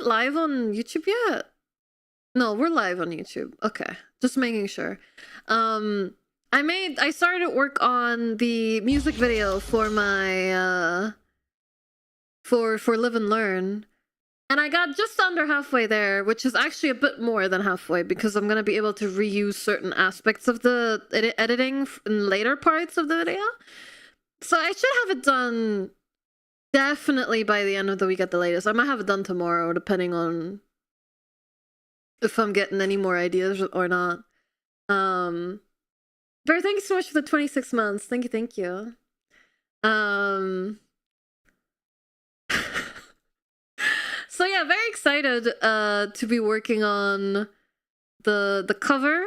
live on YouTube yet? No, we're live on YouTube. Okay, just making sure. I started work on the music video for my for Live and Learn, and I got just under halfway there, which is actually a bit more than halfway because I'm gonna be able to reuse certain aspects of the editing in later parts of the video. So I should have it done definitely by the end of the week at the latest. I might have it done tomorrow, depending on if I'm getting any more ideas or not. Barry, thank you so much for the 26 months. Thank you, thank you. So yeah, very excited to be working on the cover.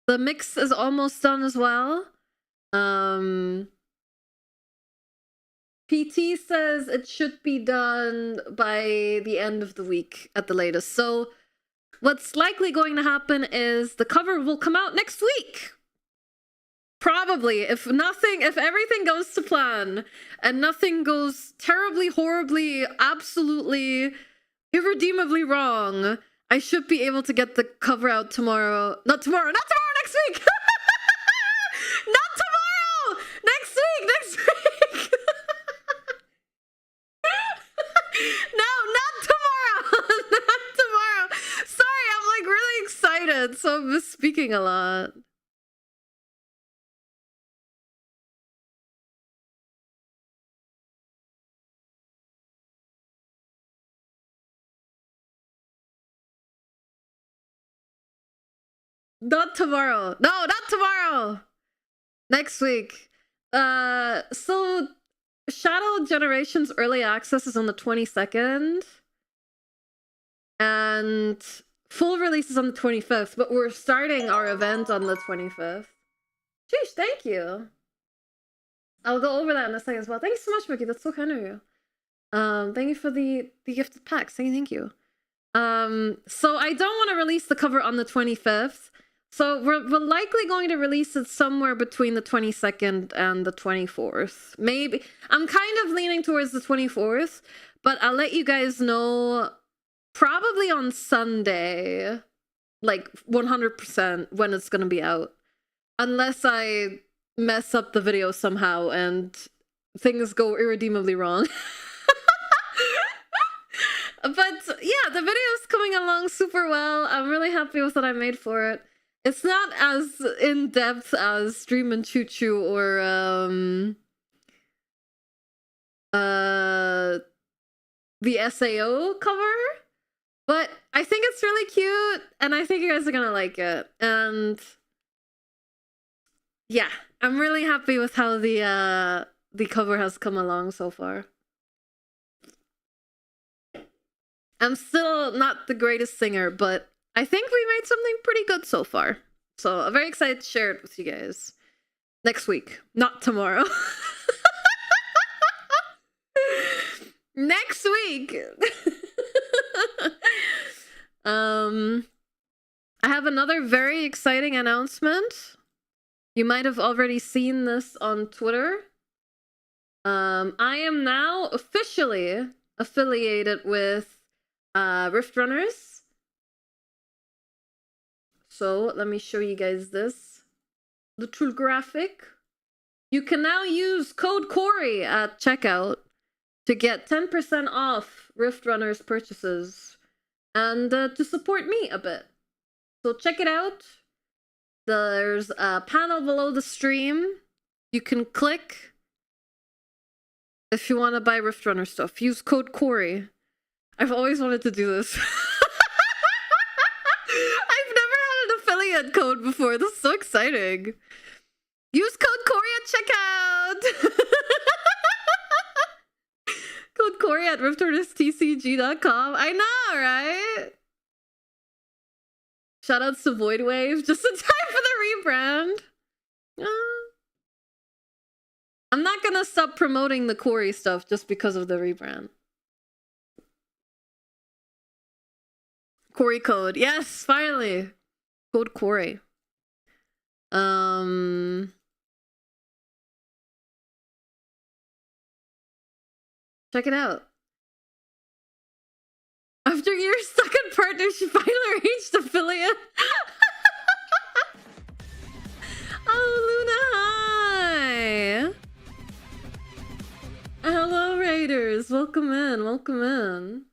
The mix is almost done as well. PT says it should be done by the end of the week at the latest. So what's likely going to happen is the cover will come out next week. Probably, if everything goes to plan and nothing goes terribly, horribly, absolutely, irredeemably wrong, I should be able to get the cover out tomorrow. Not tomorrow, next week! Not tomorrow! Next week! No, not tomorrow! Not tomorrow! Sorry, I'm like really excited, so I'm misspeaking a lot. Not tomorrow. No, not tomorrow. Next week. So Shadow Generations early access is on the 22nd. And full release is on the 25th, but we're starting our event on the 25th. Sheesh, thank you. I'll go over that in a second as well. Thank you so much, Mickey. That's so kind of you. Thank you for the gifted packs. Thank you. So I don't want to release the cover on the 25th. So we're likely going to release it somewhere between the 22nd and the 24th. Maybe. I'm kind of leaning towards the 24th, but I'll let you guys know probably on Sunday, like 100% when it's going to be out. Unless I mess up the video somehow and things go irredeemably wrong. But yeah, the video's coming along super well. I'm really happy with what I made for it. It's not as in-depth as Stream and Choo Choo or the SAO cover, but I think it's really cute and I think you guys are gonna like it. And yeah, I'm really happy with how the cover has come along so far. I'm still not the greatest singer, but I think we made something pretty good so far. So I'm very excited to share it with you guys next week, not tomorrow. Next week. I have another very exciting announcement. You might have already seen this on Twitter. I am now officially affiliated with Rift Runners. So let me show you guys this little graphic. You can now use code Kori at checkout to get 10% off Rift Runners purchases and to support me a bit. So check it out. There's a panel below the stream. You can click if you want to buy Rift Runner stuff. Use code Kori. I've always wanted to do this. Code before. This is so exciting. Use code Kori at checkout. Code Kori at riftornistcg.com. I know, right? Shoutouts to Void Wave. Just in time for the rebrand. I'm not gonna stop promoting the Kori stuff just because of the rebrand. Kori code. Yes, finally. Code Kori. Check it out. After After years stuck in partnership, finally reached affiliate. Oh, Luna, hi. Hello, Raiders. Welcome in. Welcome in.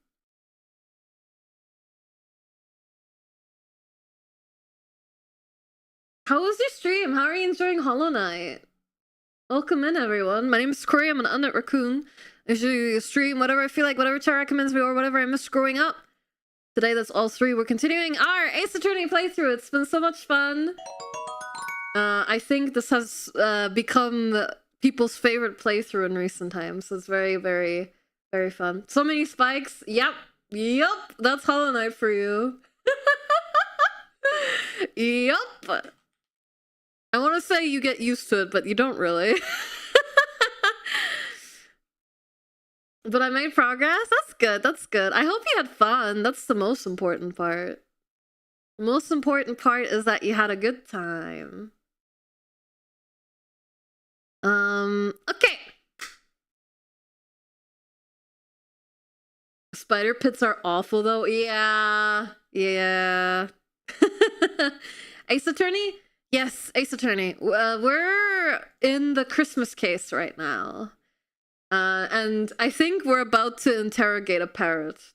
How was your stream? How are you enjoying Hollow Knight? Welcome in, everyone. My name is Kori. I'm an undead raccoon. I usually stream whatever I feel like, whatever chat recommends me, or whatever I missed growing up. Today, that's all three. We're continuing our Ace Attorney playthrough. It's been so much fun. I think this has become people's favorite playthrough in recent times. So it's very, very, very fun. So many spikes. Yep. Yep. That's Hollow Knight for you. Yep. I want to say you get used to it, but you don't really. But I made progress. That's good. That's good. I hope you had fun. That's the most important part. The most important part is that you had a good time. Okay. Spider pits are awful though. Yeah. Yeah. Ace Attorney? Yes, Ace Attorney. We're in the Christmas case right now. And I think we're about to interrogate a parrot.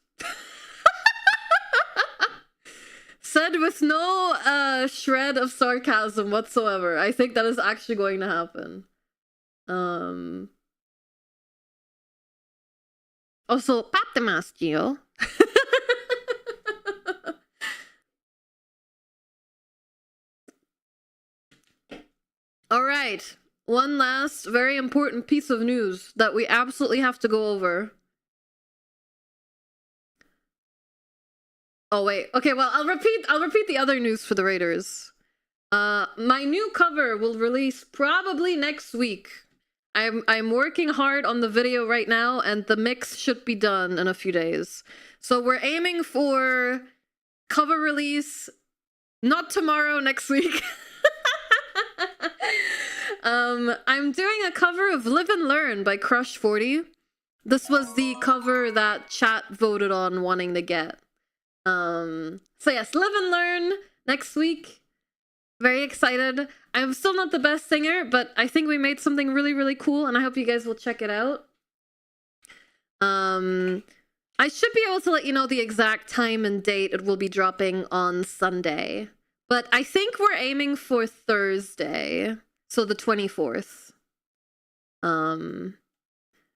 Said with no shred of sarcasm whatsoever. I think that is actually going to happen. Also, pop the mask, Gio. All right. One last very important piece of news that we absolutely have to go over. Oh wait. Okay, well, I'll repeat the other news for the Raiders. My new cover will release probably next week. I'm working hard on the video right now, and the mix should be done in a few days. So we're aiming for cover release not tomorrow, next week. I'm doing a cover of Live and Learn by Crush40. This was the cover that chat voted on wanting to get. So yes, Live and Learn next week. Very excited. I'm still not the best singer, but I think we made something really, really cool, and I hope you guys will check it out. I should be able to let you know the exact time and date it will be dropping on Sunday. But I think we're aiming for Thursday. So the 24th. And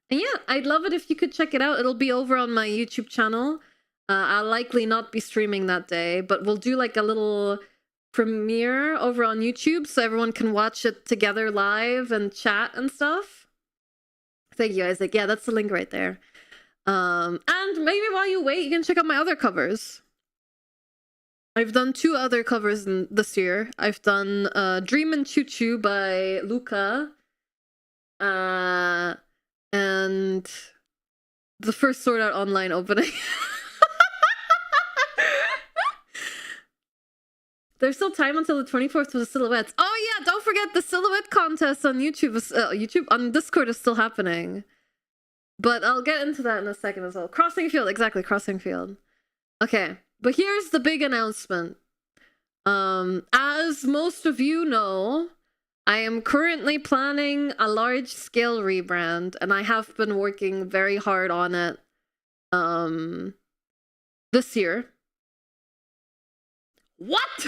yeah, I'd love it if you could check it out. It'll be over on my YouTube channel. I'll likely not be streaming that day, but we'll do like a little premiere over on YouTube so everyone can watch it together live and chat and stuff. Thank you, Isaac. Yeah, that's the link right there. And maybe while you wait, you can check out my other covers. I've done 2 other covers this year. I've done Dream and Choo Choo by Luca. And the first Sword Art Online opening. There's still time until the 24th for the silhouettes. Oh yeah, don't forget the silhouette contest on YouTube. On Discord is still happening. But I'll get into that in a second as well. Crossing Field, exactly, Crossing Field. Okay, but here's the big announcement. As most of you know, I am currently planning a large-scale rebrand, and I have been working very hard on it this year. What?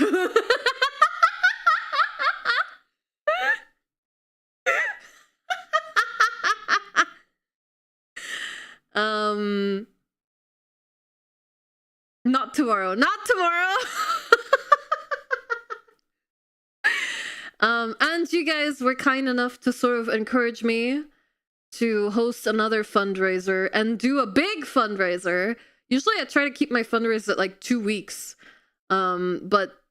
Not tomorrow. Not tomorrow. And you guys were kind enough to sort of encourage me to host another fundraiser and do a big fundraiser. Usually I try to keep my fundraiser at like 2 weeks. But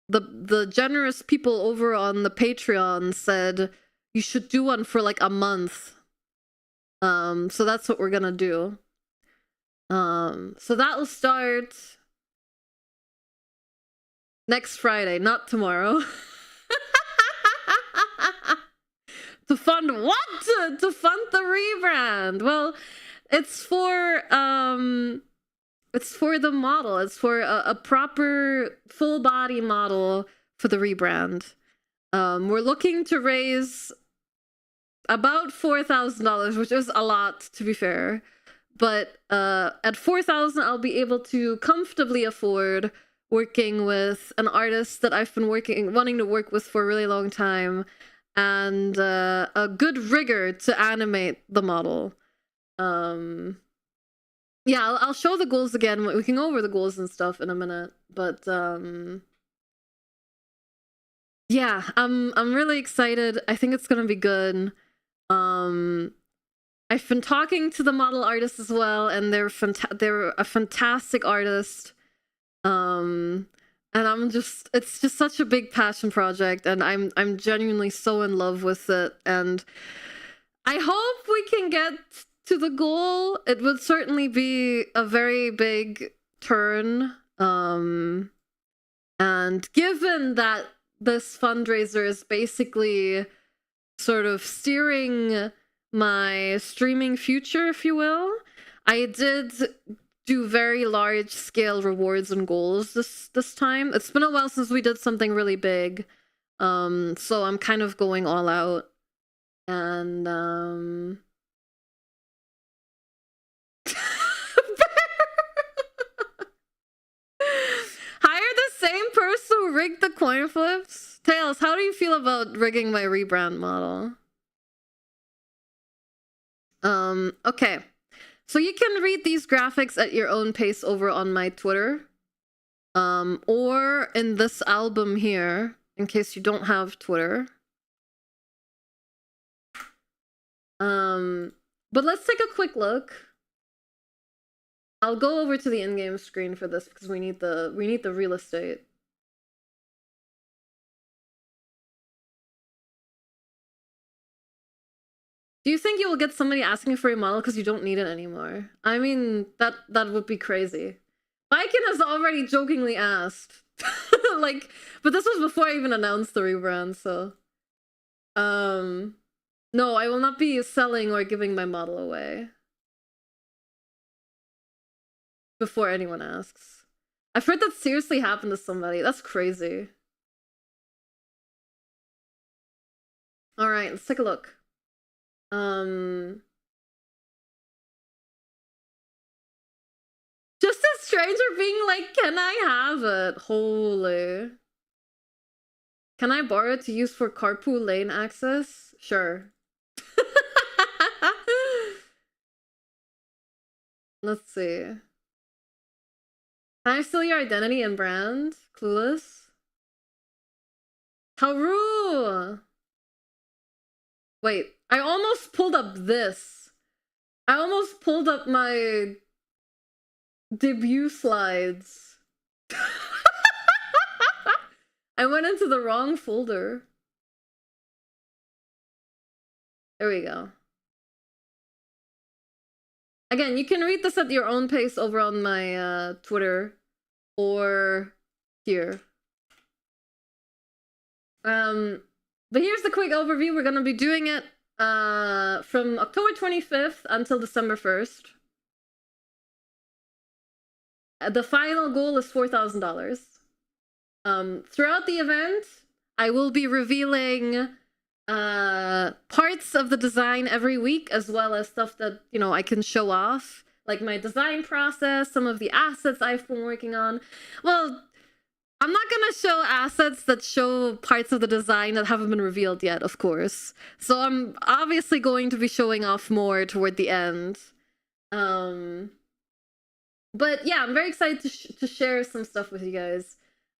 the generous people over on the Patreon said you should do one for like a month. So that's what we're gonna do. So that will start next Friday, not tomorrow. To fund what? To fund the rebrand. Well, it's for It's for the model. It's for a proper full body model for the rebrand. We're looking to raise about $4,000, which is a lot, to be fair. But at $4,000, I'll be able to comfortably afford working with an artist that I've been wanting to work with for a really long time, and a good rigger to animate the model. Yeah, I'll show the goals again. We can go over the goals and stuff in a minute, but yeah, I'm really excited. I think it's gonna be good. I've been talking to the model artists as well, and they're a fantastic artist. And it's just such a big passion project, and I'm genuinely so in love with it, and I hope we can get to the goal. It would certainly be a very big turn. And given that this fundraiser is basically sort of steering my streaming future, if you will, I did do very large scale rewards and goals this time. It's been a while since we did something really big, so I'm kind of going all out. And hire the same person who rigged the coin flips. Tails, how do you feel about rigging my rebrand model? Okay. So you can read these graphics at your own pace over on my Twitter. Or in this album here, in case you don't have Twitter. But let's take a quick look. I'll go over to the in-game screen for this because we need the real estate. Do you think you will get somebody asking for a model because you don't need it anymore? I mean, that would be crazy. Viken has already jokingly asked. Like, but this was before I even announced the rebrand, so. No, I will not be selling or giving my model away. Before anyone asks. I've heard that seriously happened to somebody. That's crazy. Alright, let's take a look. Just a stranger being like, can I have it? Holy. Can I borrow it to use for carpool lane access? Sure. Let's see. Can I steal your identity and brand? Clueless? Haru! Wait, I almost pulled up this. I almost pulled up my debut slides. I went into the wrong folder. There we go. Again, you can read this at your own pace over on my Twitter or here. But here's the quick overview. We're gonna be doing it from October 25th until December 1st. The final goal is $4,000. Throughout the event, I will be revealing parts of the design every week, as well as stuff that, you know, I can show off, like my design process, some of the assets I've been working on. Well, I'm not gonna show assets that show parts of the design that haven't been revealed yet, of course. So I'm obviously going to be showing off more toward the end. But yeah, I'm very excited to share some stuff with you guys.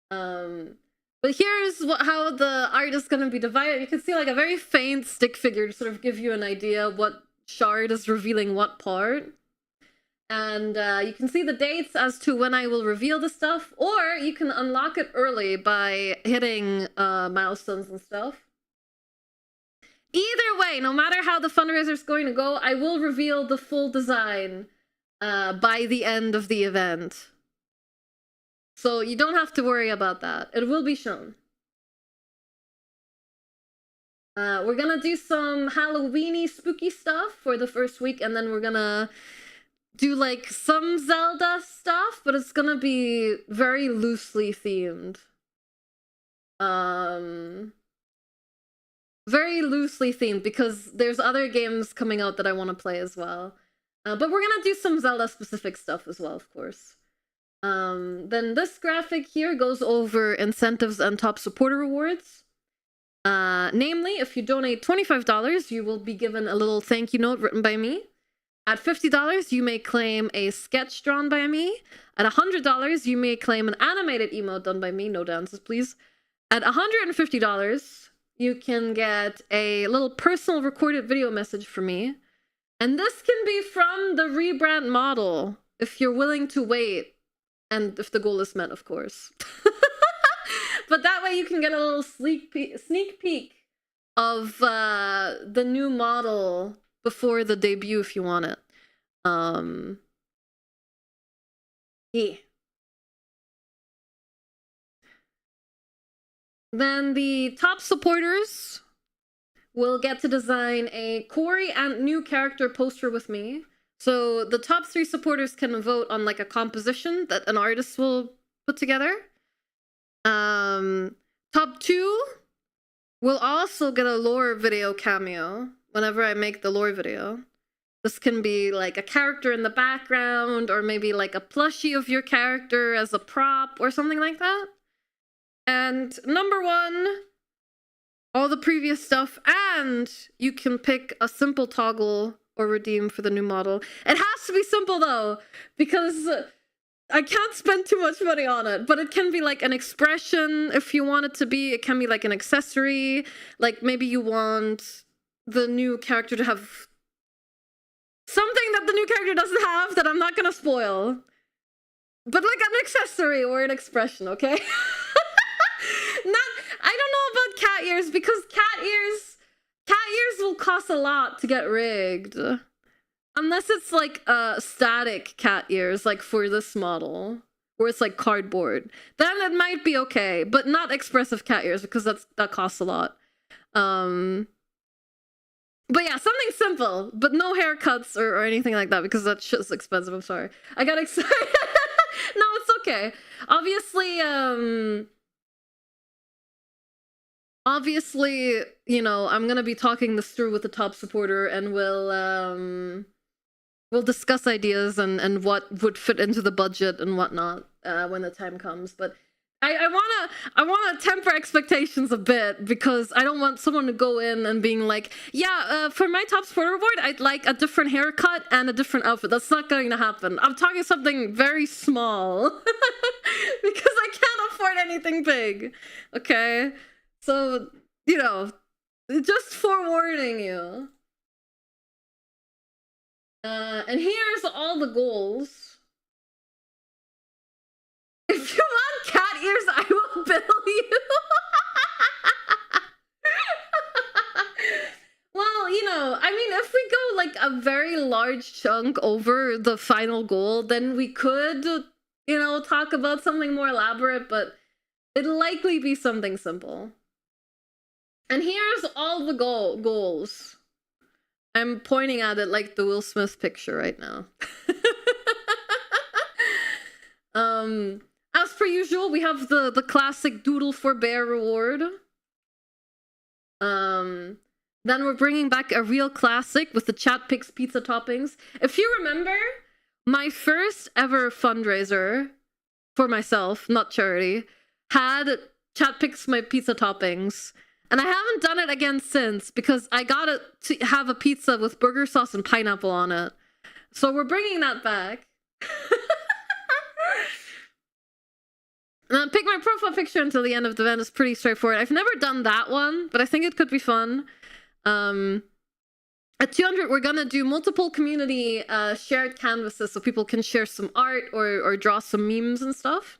But here's how the art is going to be divided. You can see like a very faint stick figure to sort of give you an idea what shard is revealing what part. And you can see the dates as to when I will reveal the stuff, or you can unlock it early by hitting milestones and stuff. Either way, no matter how the fundraiser is going to go, I will reveal the full design by the end of the event. So you don't have to worry about that. It will be shown. We're gonna do some Halloweeny spooky stuff for the first week, and then we're gonna do like some Zelda stuff, but it's gonna be very loosely themed. Very loosely themed because there's other games coming out that I want to play as well. But we're gonna do some Zelda specific stuff as well, of course. Then this graphic here goes over incentives and top supporter rewards. Namely, if you donate $25, you will be given a little thank you note written by me. At $50, you may claim a sketch drawn by me. At $100, you may claim an animated emote done by me. No dances, please. At $150, you can get a little personal recorded video message from me. And this can be from the rebrand model, if you're willing to wait. And if the goal is met, of course. But that way you can get a little sneak peek of the new model before the debut if you want it. Yeah. Then the top supporters will get to design a Kori and new character poster with me. So the top 3 supporters can vote on like a composition that an artist will put together. Top 2 will also get a lore video cameo whenever I make the lore video. This can be like a character in the background, or maybe like a plushie of your character as a prop or something like that. And number 1, all the previous stuff, and you can pick a simple toggle or redeem for the new model. It has to be simple though, because I can't spend too much money on it, but it can be like an expression if you want it to be. It can be like an accessory, like maybe you want the new character to have something that the new character doesn't have that I'm not gonna spoil. But like an accessory or an expression, okay? I don't know about cat ears, because cat ears will cost a lot to get rigged. Unless it's like static cat ears, like for this model, where it's like cardboard. Then it might be okay, but not expressive cat ears, because that costs a lot. But yeah, something simple, but no haircuts or anything like that, because that shit's expensive. I'm sorry. I got excited. No, it's okay. Obviously, you know, I'm gonna be talking this through with the top supporter, and we'll discuss ideas and what would fit into the budget and whatnot when the time comes. But I wanna temper expectations a bit, because I don't want someone to go in and being like, yeah, for my top supporter reward, I'd like a different haircut and a different outfit. That's not going to happen. I'm talking something very small because I can't afford anything big. Okay, so you know, just forewarning you. And here's all the goals. If you want cat ears, I will bill you. Well, you know, I mean, if we go like a very large chunk over the final goal, then we could, you know, talk about something more elaborate, but it'll likely be something simple. And here's all the goals. I'm pointing at it like the Will Smith picture right now. As per usual, we have the classic Doodle for Bear reward. Then we're bringing back a real classic with the Chat Pix pizza toppings. If you remember, my first ever fundraiser for myself, not charity, had Chat Pix my pizza toppings. And I haven't done it again since, because I got it to have a pizza with burger sauce and pineapple on it. So we're bringing that back. Pick my profile picture until the end of the event is pretty straightforward. I've never done that one, but I think it could be fun. At 200, we're gonna do multiple community shared canvases so people can share some art or draw some memes and stuff.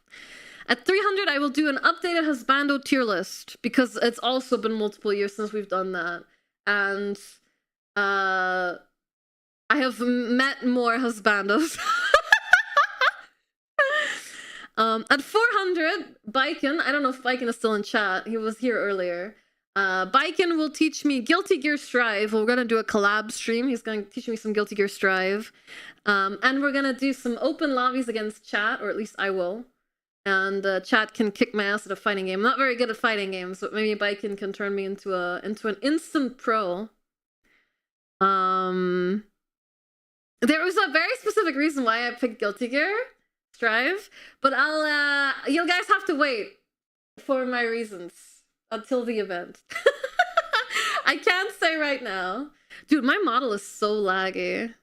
At 300, I will do an updated husbando tier list, because it's also been multiple years since we've done that. And I have met more husbandos. At 400, Biken, I don't know if Biken is still in chat. He was here earlier. Biken will teach me Guilty Gear Strive. We're gonna do a collab stream. He's gonna teach me some Guilty Gear Strive. And we're gonna do some open lobbies against chat, or at least I will. And chat can kick my ass at a fighting game. I'm not very good at fighting games, but maybe Biken can turn me into an instant pro. There was a very specific reason why I picked Guilty Gear Strive, but you guys have to wait for my reasons until the event. I can't say right now. Dude, my model is so laggy.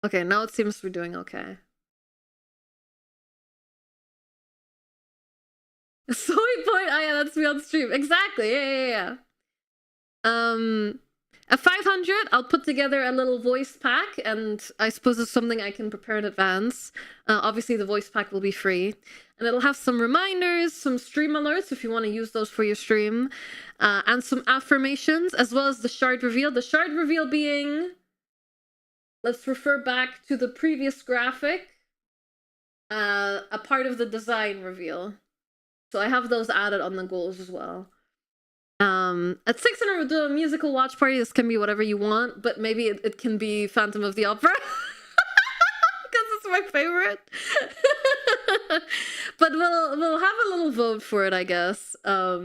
Okay, now it seems we're doing okay. Soy point, oh yeah, that's me on stream. Exactly, yeah. At 500, I'll put together a little voice pack, and I suppose it's something I can prepare in advance. Obviously, the voice pack will be free, and it'll have some reminders, some stream alerts if you want to use those for your stream, and some affirmations, as well as the shard reveal. The shard reveal being, let's refer back to the previous graphic, a part of the design reveal. So I have those added on the goals as well. At 600, we'll do a musical watch party. This can be whatever you want, but maybe it can be Phantom of the Opera. Because it's my favorite. But we'll have a little vote for it, I guess. I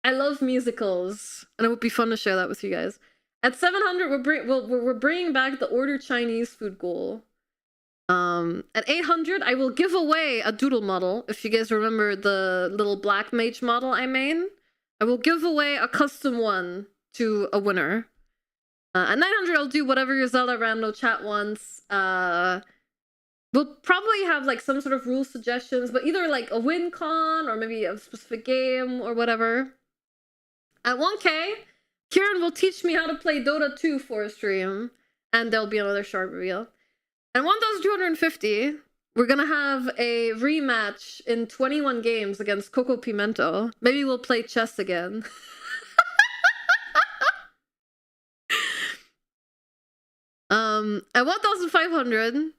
love musicals, and it would be fun to share that with you guys. At 700, we're bringing back the Order Chinese food goal. At 800, I will give away a doodle model. If you guys remember the little black mage model I made, I will give away a custom one to a winner. At 900, I'll do whatever your Zelda rando chat wants. We'll probably have like some sort of rule suggestions, but either like a win con or maybe a specific game or whatever. At 1K, Kieran will teach me how to play Dota 2 for a stream, and there'll be another shard reveal. At 1,250, we're gonna have a rematch in 21 games against Coco Pimento. Maybe we'll play chess again. At 1,500,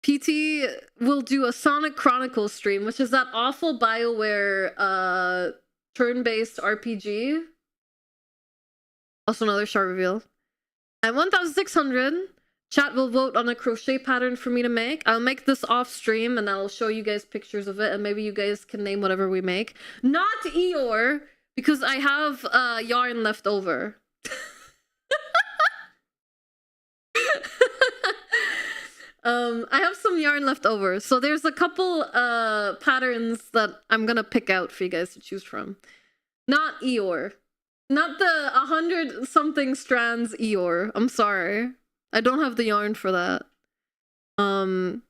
PT will do a Sonic Chronicles stream, which is that awful BioWare turn-based RPG. Also another shard reveal. At 1,600, chat will vote on a crochet pattern for me to make. I'll make this off stream and I'll show you guys pictures of it, and maybe you guys can name whatever we make. Not Eeyore, because I have yarn left over. I have some yarn left over, so there's a couple patterns that I'm gonna pick out for you guys to choose from. Not Eeyore. Not the 100-something strands Eeyore. I'm sorry. I don't have the yarn for that. And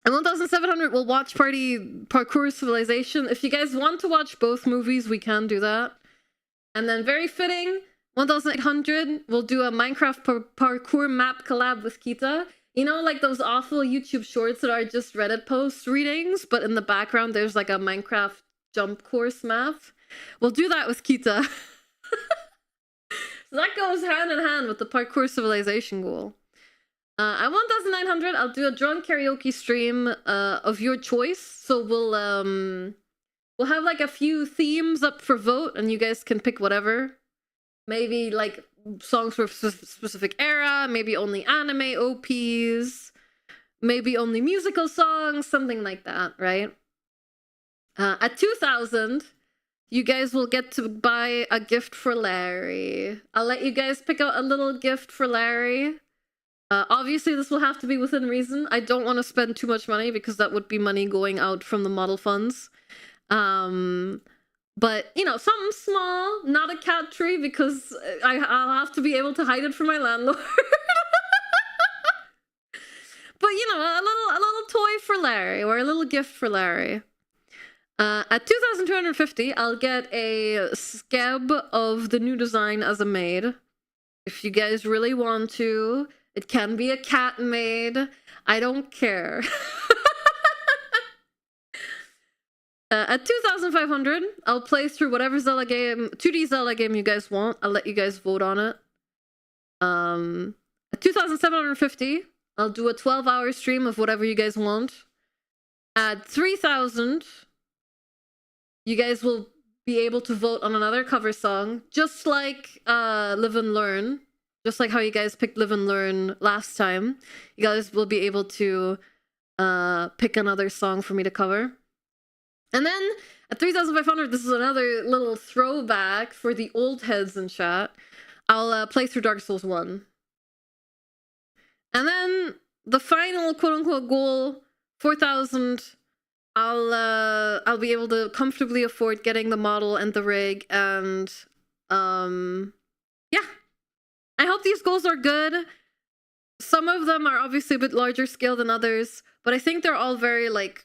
1,700 will watch party Parkour Civilization. If you guys want to watch both movies, we can do that. And then very fitting, 1,800 we'll do a Minecraft parkour map collab with Kita. You know, like those awful YouTube shorts that are just Reddit post readings, but in the background there's like a Minecraft jump course map. We'll do that with Kita. So that goes hand in hand with the Parkour Civilization goal. At 1,900, I'll do a drunk karaoke stream of your choice. So we'll have like a few themes up for vote, and you guys can pick whatever. Maybe like songs for a specific era, maybe only anime OPs, maybe only musical songs, something like that, right? At 2,000, you guys will get to buy a gift for Larry. I'll let you guys pick out a little gift for Larry. Obviously, this will have to be within reason. I don't want to spend too much money because that would be money going out from the model funds. But, you know, something small, not a cat tree, because I'll have to be able to hide it from my landlord. But, you know, a little toy for Larry, or a little gift for Larry. At 2,250, I'll get a scab of the new design as a maid. If you guys really want to, it can be a cat maid. I don't care. At 2,500, I'll play through whatever Zelda game, 2D Zelda game you guys want. I'll let you guys vote on it. At 2,750, I'll do a 12-hour stream of whatever you guys want. At 3,000, you guys will be able to vote on another cover song, just like Live and Learn. Just like how you guys picked Live and Learn last time. You guys will be able to pick another song for me to cover. And then at 3,500, this is another little throwback for the old heads in chat. I'll play through Dark Souls 1. And then the final quote-unquote goal, 4,000, I'll be able to comfortably afford getting the model and the rig, and yeah. I hope these goals are good. Some of them are obviously a bit larger scale than others, but I think they're all very, like,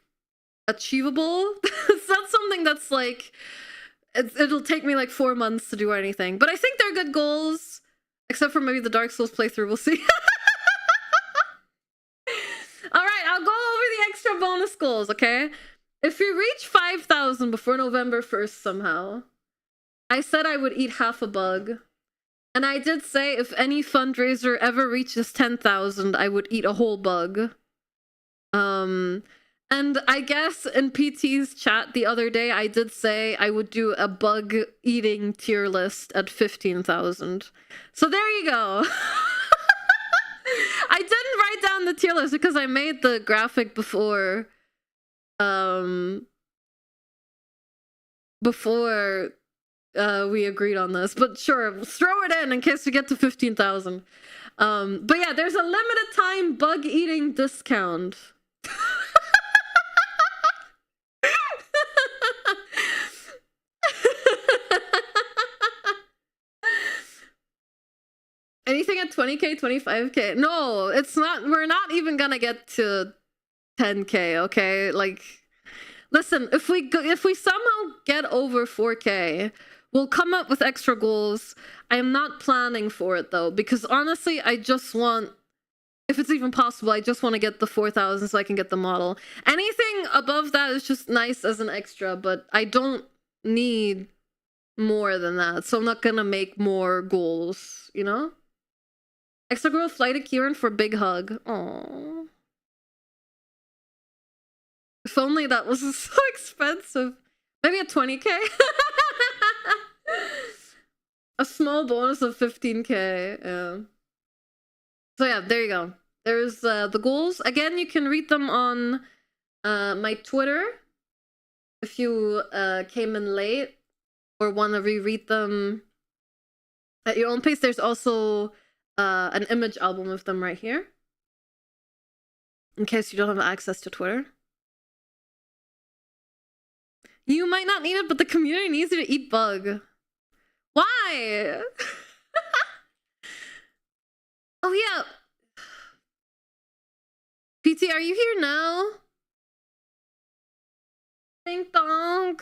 achievable. It's not something that's, like, it'll take me, like, 4 months to do anything. But I think they're good goals, except for maybe the Dark Souls playthrough. We'll see. Alright, I'll go over the extra bonus goals, okay? If we reach 5,000 before November 1st somehow, I said I would eat half a bug. And I did say if any fundraiser ever reaches 10,000, I would eat a whole bug. And I guess in PT's chat the other day, I did say I would do a bug eating tier list at 15,000. So there you go. I didn't write down the tier list because I made the graphic before we agreed on this, but sure, throw it in case we get to 15,000. But yeah, there's a limited time bug eating discount. Anything at 20k, 25k? No, it's not. We're not even gonna get to 10k, okay? Like, listen, if we somehow get over 4k, we'll come up with extra goals. I am not planning for it though, because honestly, I just want, if it's even possible, I just want to get the 4,000 so I can get the model. Anything above that is just nice as an extra, but I don't need more than that, so I'm not gonna make more goals, you know? Extra girl fly to Kieran for big hug. Aww. If only that wasn't so expensive. Maybe at 20k? A small bonus of 15k, yeah. So yeah, there you go. There's the goals. Again, you can read them on my Twitter if you came in late or want to reread them at your own pace. There's also an image album of them right here, in case you don't have access to Twitter. You might not need it, but the community needs you to eat bug. Why? Oh yeah. PT, are you here now? Ding dong.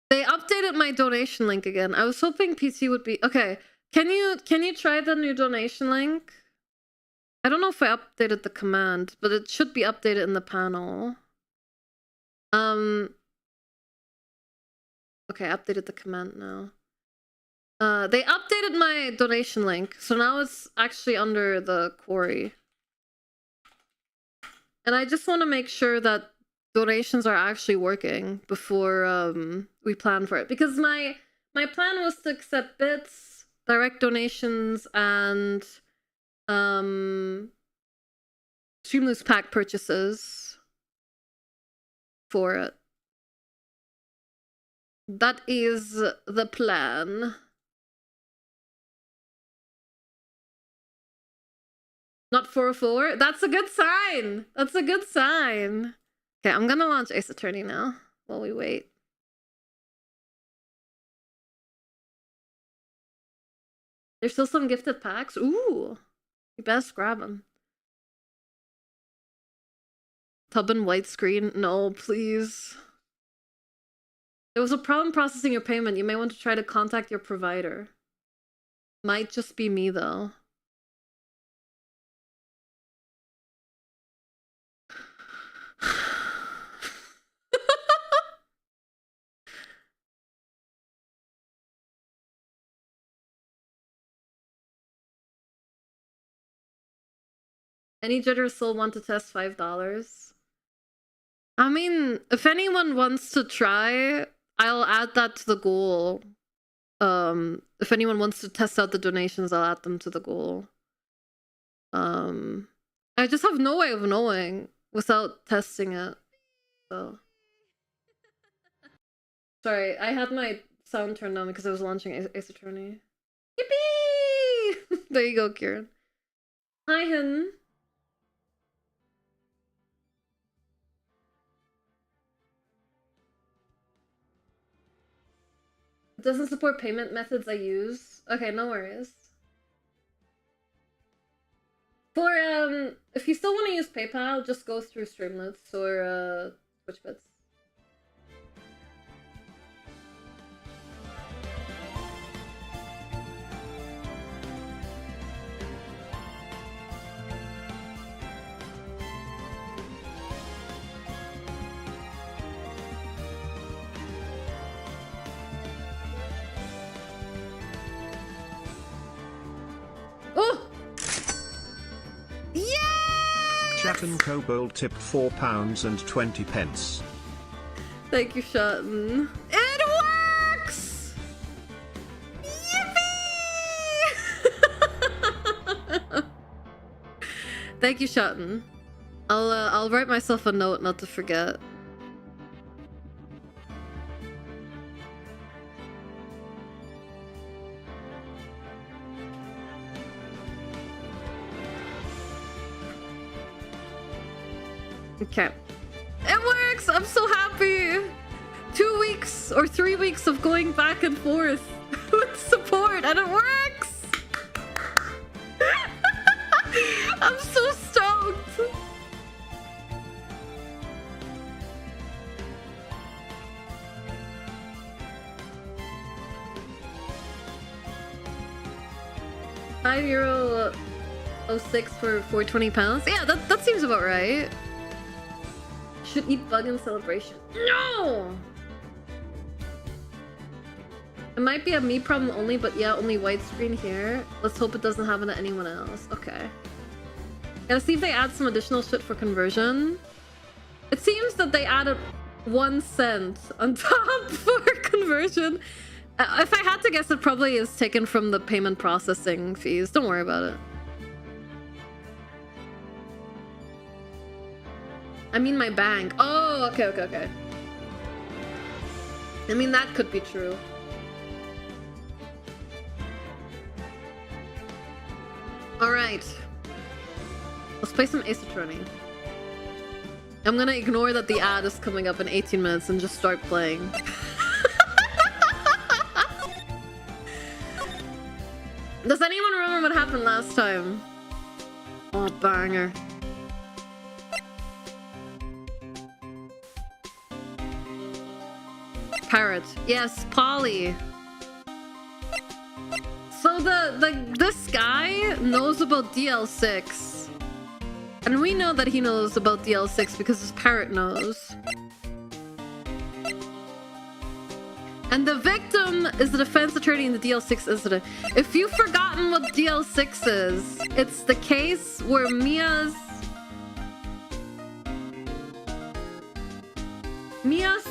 They updated my donation link again. I was hoping PT would be okay. Can you try the new donation link? I don't know if I updated the command, but it should be updated in the panel. Okay, I updated the command now. They updated my donation link, so now it's actually under the Kori. And I just want to make sure that donations are actually working before we plan for it, because my plan was to accept bits, direct donations, and Streamloots pack purchases for it. That is the plan. Not 404? That's a good sign! That's a good sign! Okay, I'm gonna launch Ace Attorney now while we wait. There's still some gifted packs? Ooh! You best grab them. Tub and white screen? No, please. There was a problem processing your payment. You may want to try to contact your provider. Might just be me, though. Any generous soul want to test $5? I mean, if anyone wants to try, I'll add that to the goal. If anyone wants to test out the donations, I'll add them to the goal. I just have no way of knowing without testing it. So sorry, I had my sound turned on because I was launching Ace Attorney. Yippee! There you go, Kieran. Hi, Hin. It doesn't support payment methods I use. Okay, no worries. For if you still want to use PayPal, just go through Streamlabs or TwitchBits. Oh! Yeah! Shatton Kobold tipped £4.20. Thank you, Shatton. It works! Yippee! Thank you, Shatton. I'll write myself a note not to forget. Okay. It works! I'm so happy! 2 weeks or 3 weeks of going back and forth with support, and it works! I'm so stoked! €5.06 for £420. Yeah, that seems about right. Should eat bug in celebration. No! It might be a me problem only, but yeah, only widescreen here. Let's hope it doesn't happen to anyone else. Okay. Gotta see if they add some additional shit for conversion. It seems that they added 1 cent on top for conversion. If I had to guess, it probably is taken from the payment processing fees. Don't worry about it. I mean my bank. Oh, okay. I mean, that could be true. Alright. Let's play some Ace Attorney. I'm gonna ignore that the ad is coming up in 18 minutes and just start playing. Does anyone remember what happened last time? Oh, banger. Parrot. Yes, Polly. So this guy knows about DL6. And we know that he knows about DL6 because his parrot knows. And the victim is the defense attorney in the DL6 incident. If you've forgotten what DL6 is, it's the case where Mia's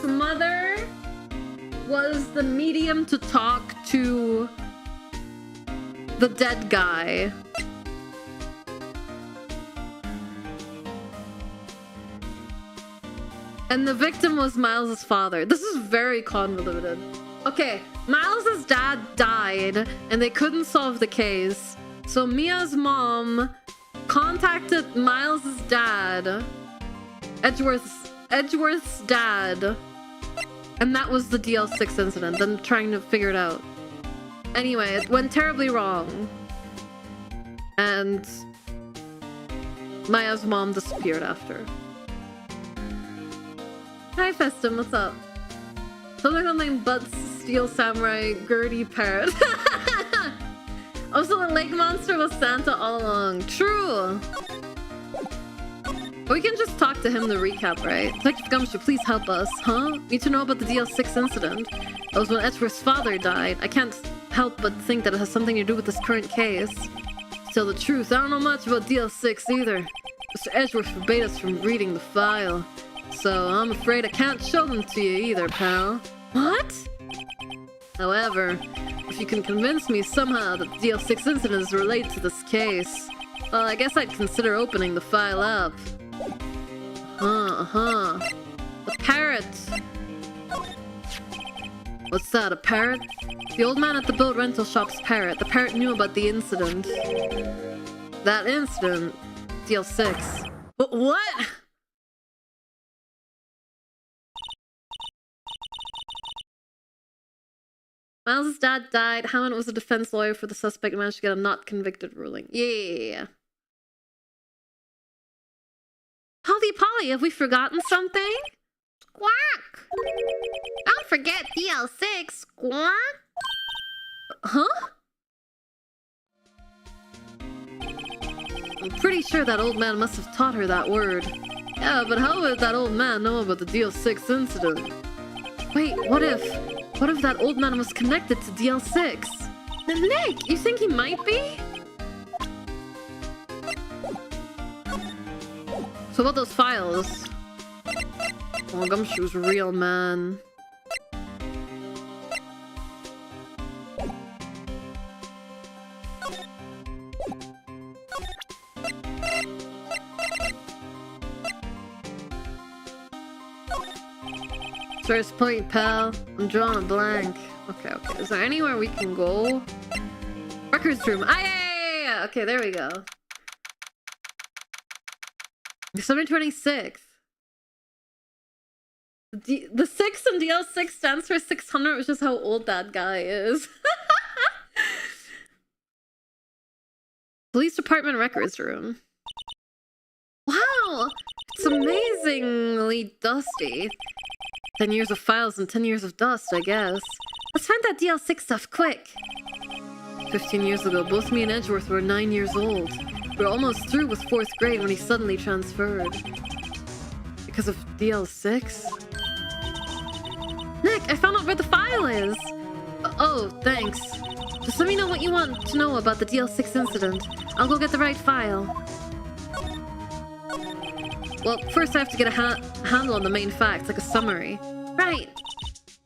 mother was the medium to talk to the dead guy. And the victim was Miles's father. This is very convoluted. Okay, Miles's dad died and they couldn't solve the case. So Mia's mom contacted Miles's dad, Edgeworth's dad, and that was the DL6 incident, them trying to figure it out. Anyway, it went terribly wrong. And Maya's mom disappeared after. Hi Festum, what's up? Something Butts, Steel Samurai, Gertie Parrot. Also, the lake monster was Santa all along. True! We can just talk to him to recap, right? Detective Gumshoe, please help us, huh? Need to know about the DL6 incident. That was when Edgeworth's father died. I can't help but think that it has something to do with this current case. To tell the truth, I don't know much about DL6 either. Mr. Edgeworth forbade us from reading the file, so I'm afraid I can't show them to you either, pal. What? However, if you can convince me somehow that the DL6 incident is related to this case, well, I guess I'd consider opening the file up. The parrot! What's that, a parrot? The old man at the boat rental shop's parrot. The parrot knew about the incident. That incident? DL6. What? Miles' dad died. Hammond was a defense lawyer for the suspect and managed to get a not convicted ruling. Yeah. Holly Polly, have we forgotten something? Squawk! Don't forget DL6, Squawk! Huh? I'm pretty sure that old man must have taught her that word. Yeah, but how would that old man know about the DL6 incident? Wait, what if that old man was connected to DL6? Nick, you think he might be? So about those files? Oh, Gumshoe's real, man. First point, pal. I'm drawing a blank. Okay. Is there anywhere we can go? Records room. Ah, yeah. Okay, there we go. December 26th. The 6 in DL6 stands for 600, which is how old that guy is. Police department records room. Wow! It's amazingly dusty. 10 years of files and 10 years of dust, I guess. Let's find that DL6 stuff, quick! 15 years ago, both me and Edgeworth were 9 years old. We were almost through with 4th grade when he suddenly transferred. Because of DL6? Nick, I found out where the file is! Oh, thanks. Just let me know what you want to know about the DL6 incident. I'll go get the right file. Well, first I have to get a handle on the main facts, like a summary. Right.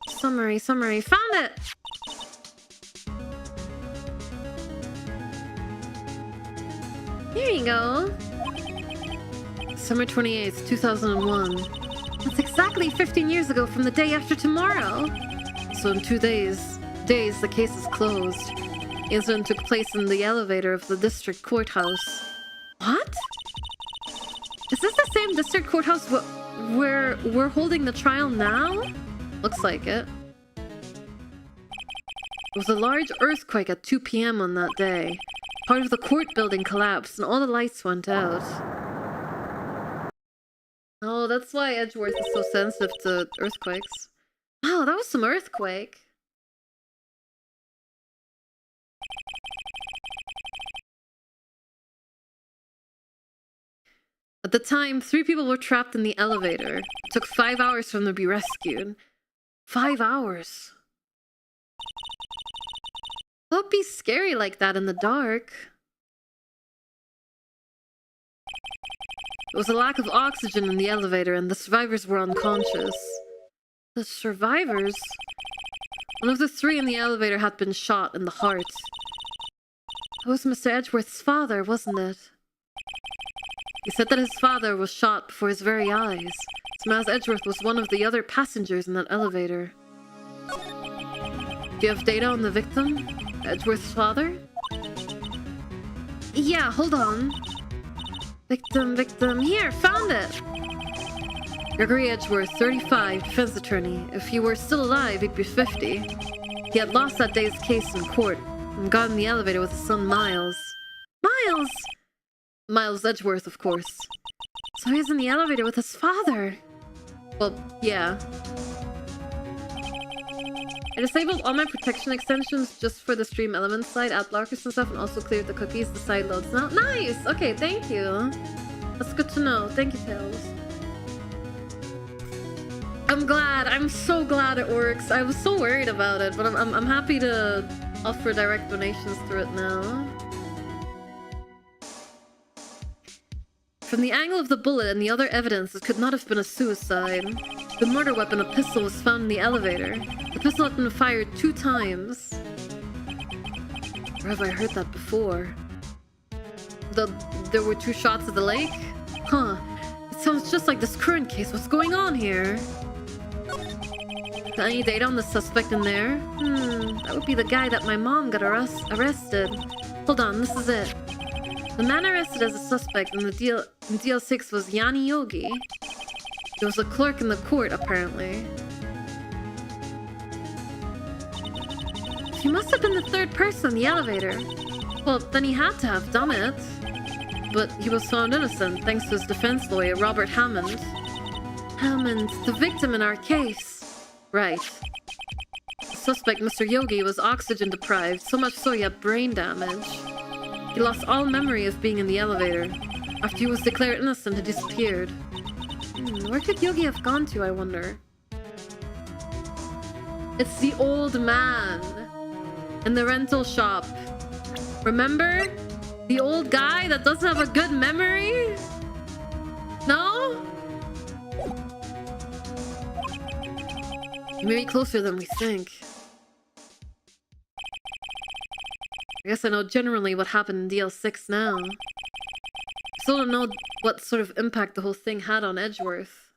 Summary. Found it! Here you go. Summer 28th, 2001. That's exactly 15 years ago from the day after tomorrow. So in 2 days, the case is closed. The incident took place in the elevator of the district courthouse. What? Is this the same district courthouse where we're holding the trial now? Looks like it. There was a large earthquake at 2 p.m. on that day. Part of the court building collapsed and all the lights went out. Oh, that's why Edgeworth is so sensitive to earthquakes. Wow, that was some earthquake. At the time, 3 people were trapped in the elevator. It took 5 hours for them to be rescued. 5 hours. It would be scary like that in the dark. There was a lack of oxygen in the elevator and the survivors were unconscious. The survivors? One of the 3 in the elevator had been shot in the heart. It was Mr. Edgeworth's father, wasn't it? He said that his father was shot before his very eyes. Miles Edgeworth was one of the other passengers in that elevator. Do you have data on the victim? Edgeworth's father? Yeah, hold on. Victim. Here, found it! Gregory Edgeworth, 35, defense attorney. If he were still alive, he'd be 50. He had lost that day's case in court and got in the elevator with his son Miles. Miles! Miles Edgeworth, of course. So he was in the elevator with his father. Well, yeah. I disabled all my protection extensions just for the stream elements side, ad blockers and stuff, and also cleared the cookies. The side loads now. Nice! Okay, thank you. That's good to know. Thank you, Tails. I'm glad. I'm so glad it works. I was so worried about it, but I'm happy to offer direct donations through it now. From the angle of the bullet and the other evidence, it could not have been a suicide. The murder weapon, a pistol, was found in the elevator. The pistol had been fired 2 times. Where have I heard that before? There were 2 shots at the lake? Huh. It sounds just like this current case. What's going on here? Got any data on the suspect in there? That would be the guy that my mom got arrested. Hold on, this is it. The man arrested as a suspect in DL6 was Yanni Yogi. He was a clerk in the court, apparently. He must have been the 3rd person in the elevator. Well, then he had to have done it. But he was found innocent, thanks to his defense lawyer, Robert Hammond. Hammond, the victim in our case. Right. The suspect, Mr. Yogi, was oxygen deprived, so much so he had brain damage. He lost all memory of being in the elevator. After he was declared innocent, he disappeared. Where could Yogi have gone to, I wonder? It's the old man in the rental shop. Remember? The old guy that doesn't have a good memory? No? Maybe closer than we think. I guess I know generally what happened in DL6 now. Still don't know what sort of impact the whole thing had on Edgeworth.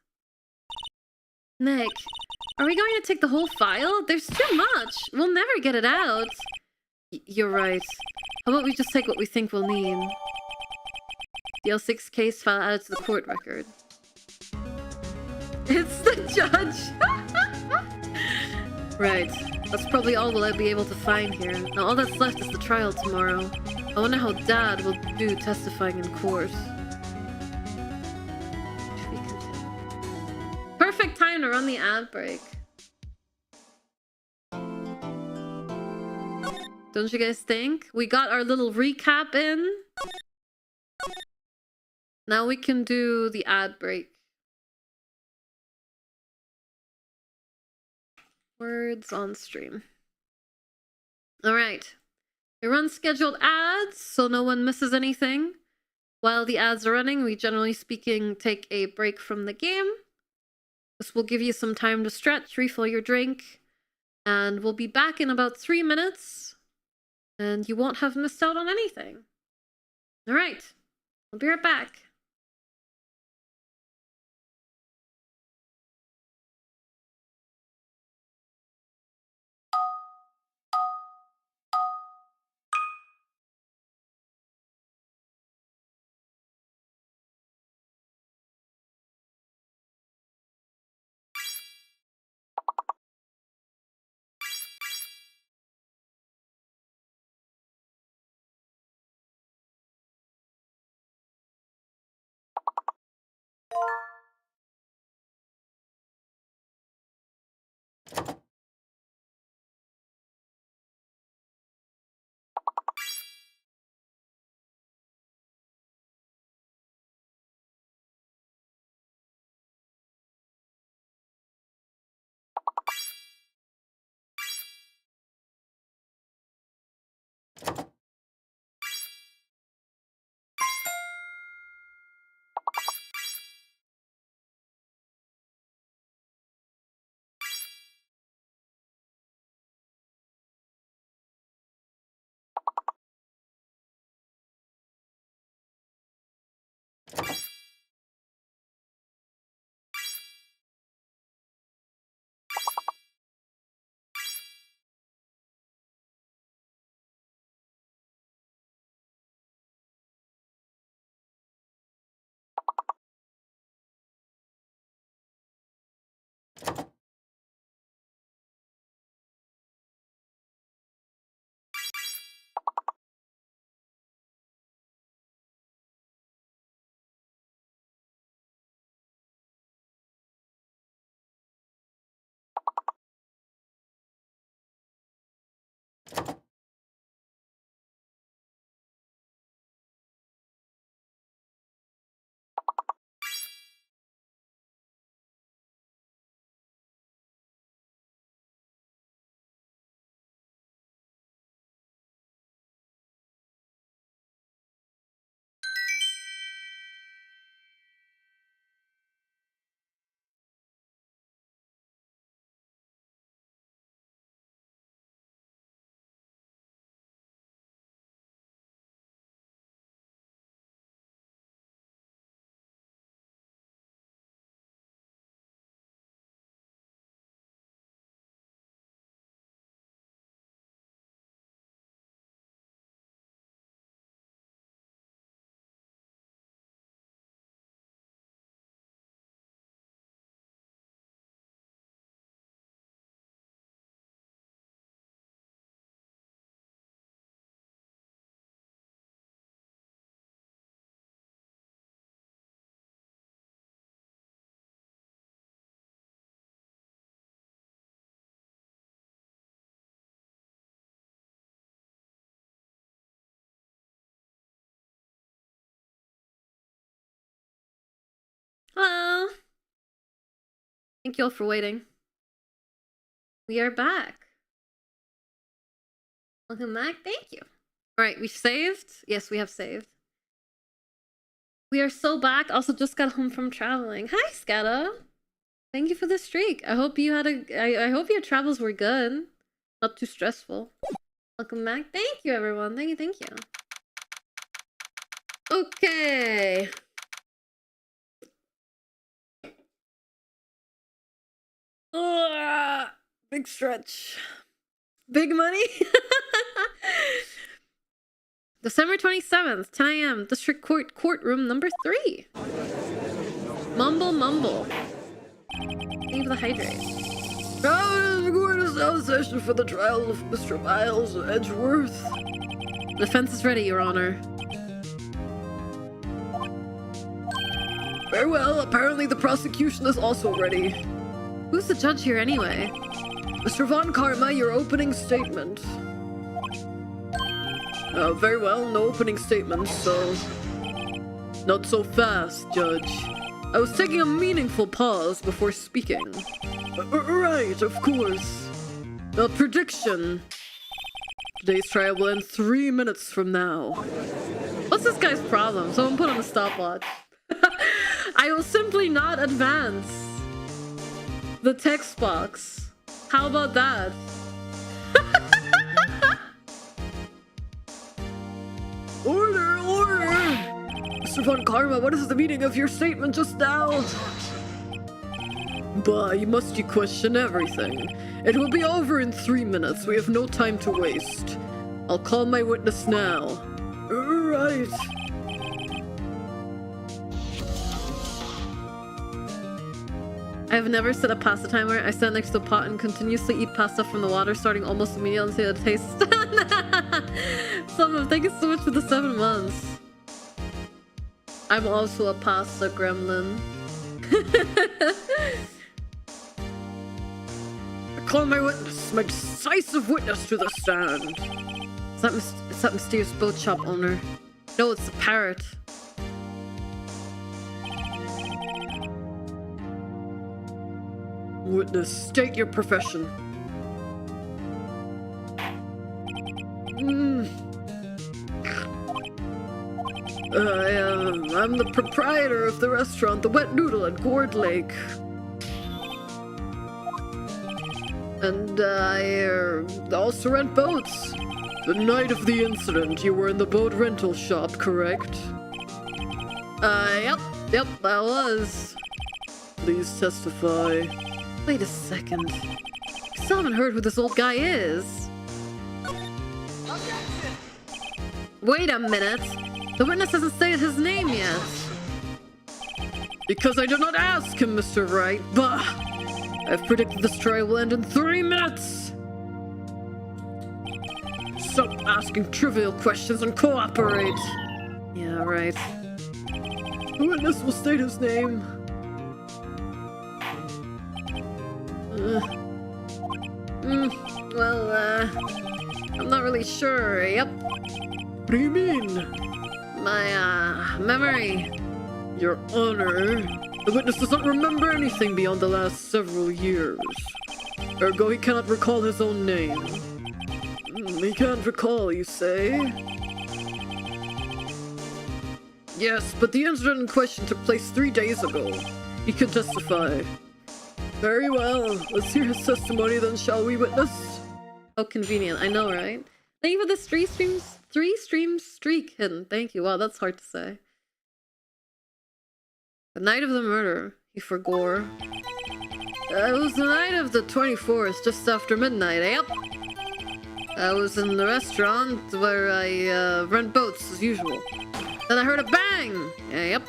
Nick, are we going to take the whole file? There's too much. We'll never get it out. You're right. How about we just take what we think we'll need? DL6 case file added to the court record. It's the judge! Right. That's probably all we'll be able to find here. Now all that's left is the trial tomorrow. I wonder how Dad will do testifying in court. Perfect time to run the ad break. Don't you guys think? We got our little recap in. Now we can do the ad break. Words on stream. Alright. We run scheduled ads so no one misses anything. While the ads are running, we generally speaking take a break from the game. This will give you some time to stretch, refill your drink, and we'll be back in about 3 minutes. And you won't have missed out on anything. Alright. I'll be right back. Thank you all for waiting. We are back. Welcome back. Thank you. Alright, we saved? Yes, we have saved. We are so back. Also just got home from traveling. Hi, Scada. Thank you for the streak. I hope you had I hope your travels were good. Not too stressful. Welcome back. Thank you, everyone. Thank you. Okay. Big stretch. Big money. December 27th, 10 a.m. District Court courtroom number 3. Mumble. Leave the hydrate. The court is now in session for the trial of Mr. Miles Edgeworth. The defense is ready, Your Honor. Very well. Apparently the prosecution is also ready. Who's the judge here anyway? Mr. Von Karma, your opening statement. Very well, no opening statements, so... Not so fast, Judge. I was taking a meaningful pause before speaking. Right, of course. A prediction. Today's trial will end 3 minutes from now. What's this guy's problem? Someone put on a stopwatch. I will simply not advance the text box. How about that? Order! Mr. Von Karma, what is the meaning of your statement just now? Bah, you must question everything. It will be over in 3 minutes. We have no time to waste. I'll call my witness now. Right. I have never set a pasta timer. I stand next to a pot and continuously eat pasta from the water, starting almost immediately until it tastes. Thank you so much for the 7 months. I'm also a pasta gremlin. I call my witness, my decisive witness to the stand. It's that mysterious boat shop owner. No, it's the parrot. Witness, state your profession. I'm the proprietor of the restaurant, the Wet Noodle at Gourd Lake. And I also rent boats. The night of the incident, you were in the boat rental shop, correct? Yep, I was. Please testify. Wait a second. I still haven't heard who this old guy is. Wait a minute. The witness hasn't stated his name yet. Because I did not ask him, Mr. Wright. Bah! I've predicted this trial will end in 3 minutes. Stop asking trivial questions and cooperate. Yeah, right. The witness will state his name. I'm not really sure. Yep. What do you mean? My, memory. Your Honor, the witness does not remember anything beyond the last several years. Ergo, he cannot recall his own name. He can't recall, you say? Yes, but the incident in question took place 3 days ago. He can testify. Very well. Let's hear his testimony then, shall we, witness? Oh, convenient. I know, right? Thank you for this 3 stream streak hidden. Thank you. Wow, that's hard to say. The night of the murder, he forgore. It was the night of the 24th, just after midnight, yep. I was in the restaurant where I rent boats as usual. Then I heard a bang! Yep.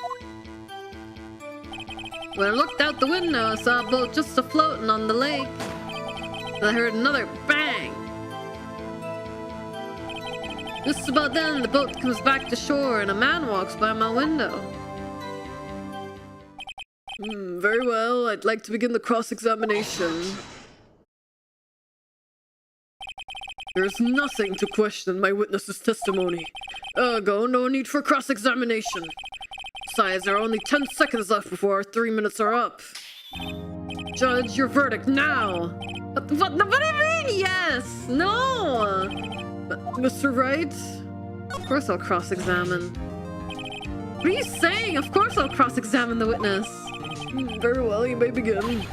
When I looked out the window, I saw a boat just a-floating on the lake. Then I heard another bang! Just about then, the boat comes back to shore and a man walks by my window. Very well. I'd like to begin the cross-examination. There's nothing to question my witness's testimony. Ergo, no need for cross-examination. Besides, there are only 10 seconds left before our 3 minutes are up. Judge, your verdict now. What do you mean, yes? No. Mr. Wright? Of course I'll cross-examine. What are you saying? Of course I'll cross-examine the witness. Very well, you may begin.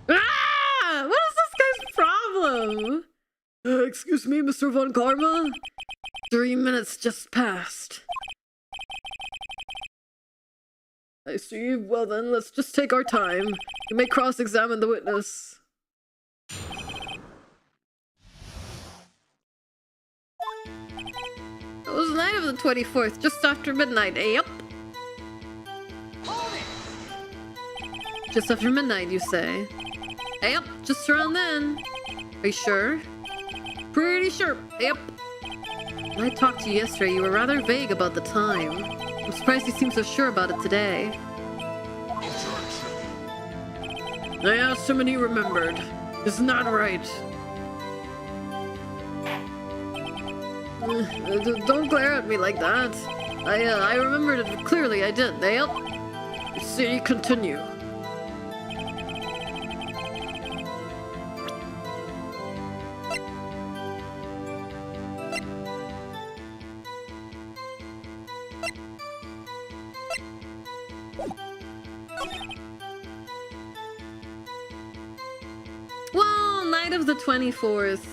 Ah! What is this guy's problem? Excuse me, Mr. Von Karma? 3 minutes just passed. I see. Well then, let's just take our time. You may cross-examine the witness. It was the night of the 24th, just after midnight. Yep. Just after midnight, you say? Yep, just around then. Are you sure? Pretty sure. Yep. When I talked to you yesterday, you were rather vague about the time. I'm surprised you seem so sure about it today. I asked him and he remembered. It's not right. Don't glare at me like that. I remembered it clearly, I did. Yep. See, continue. Well, night of the 24th.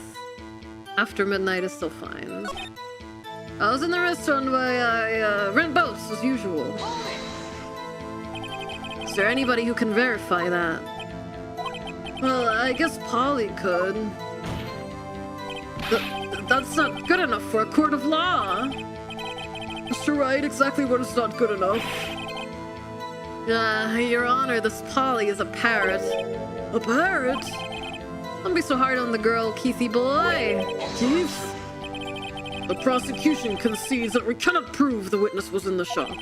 After midnight is still fine. I was in the restaurant where I rent boats as usual. Is there anybody who can verify that? Well, I guess Polly could. That's not good enough for a court of law. Mr. Wright, exactly what is not good enough? Your Honor, this Polly is a parrot. A parrot? Don't be so hard on the girl, Keithy boy. Keith? The prosecution concedes that we cannot prove the witness was in the shop.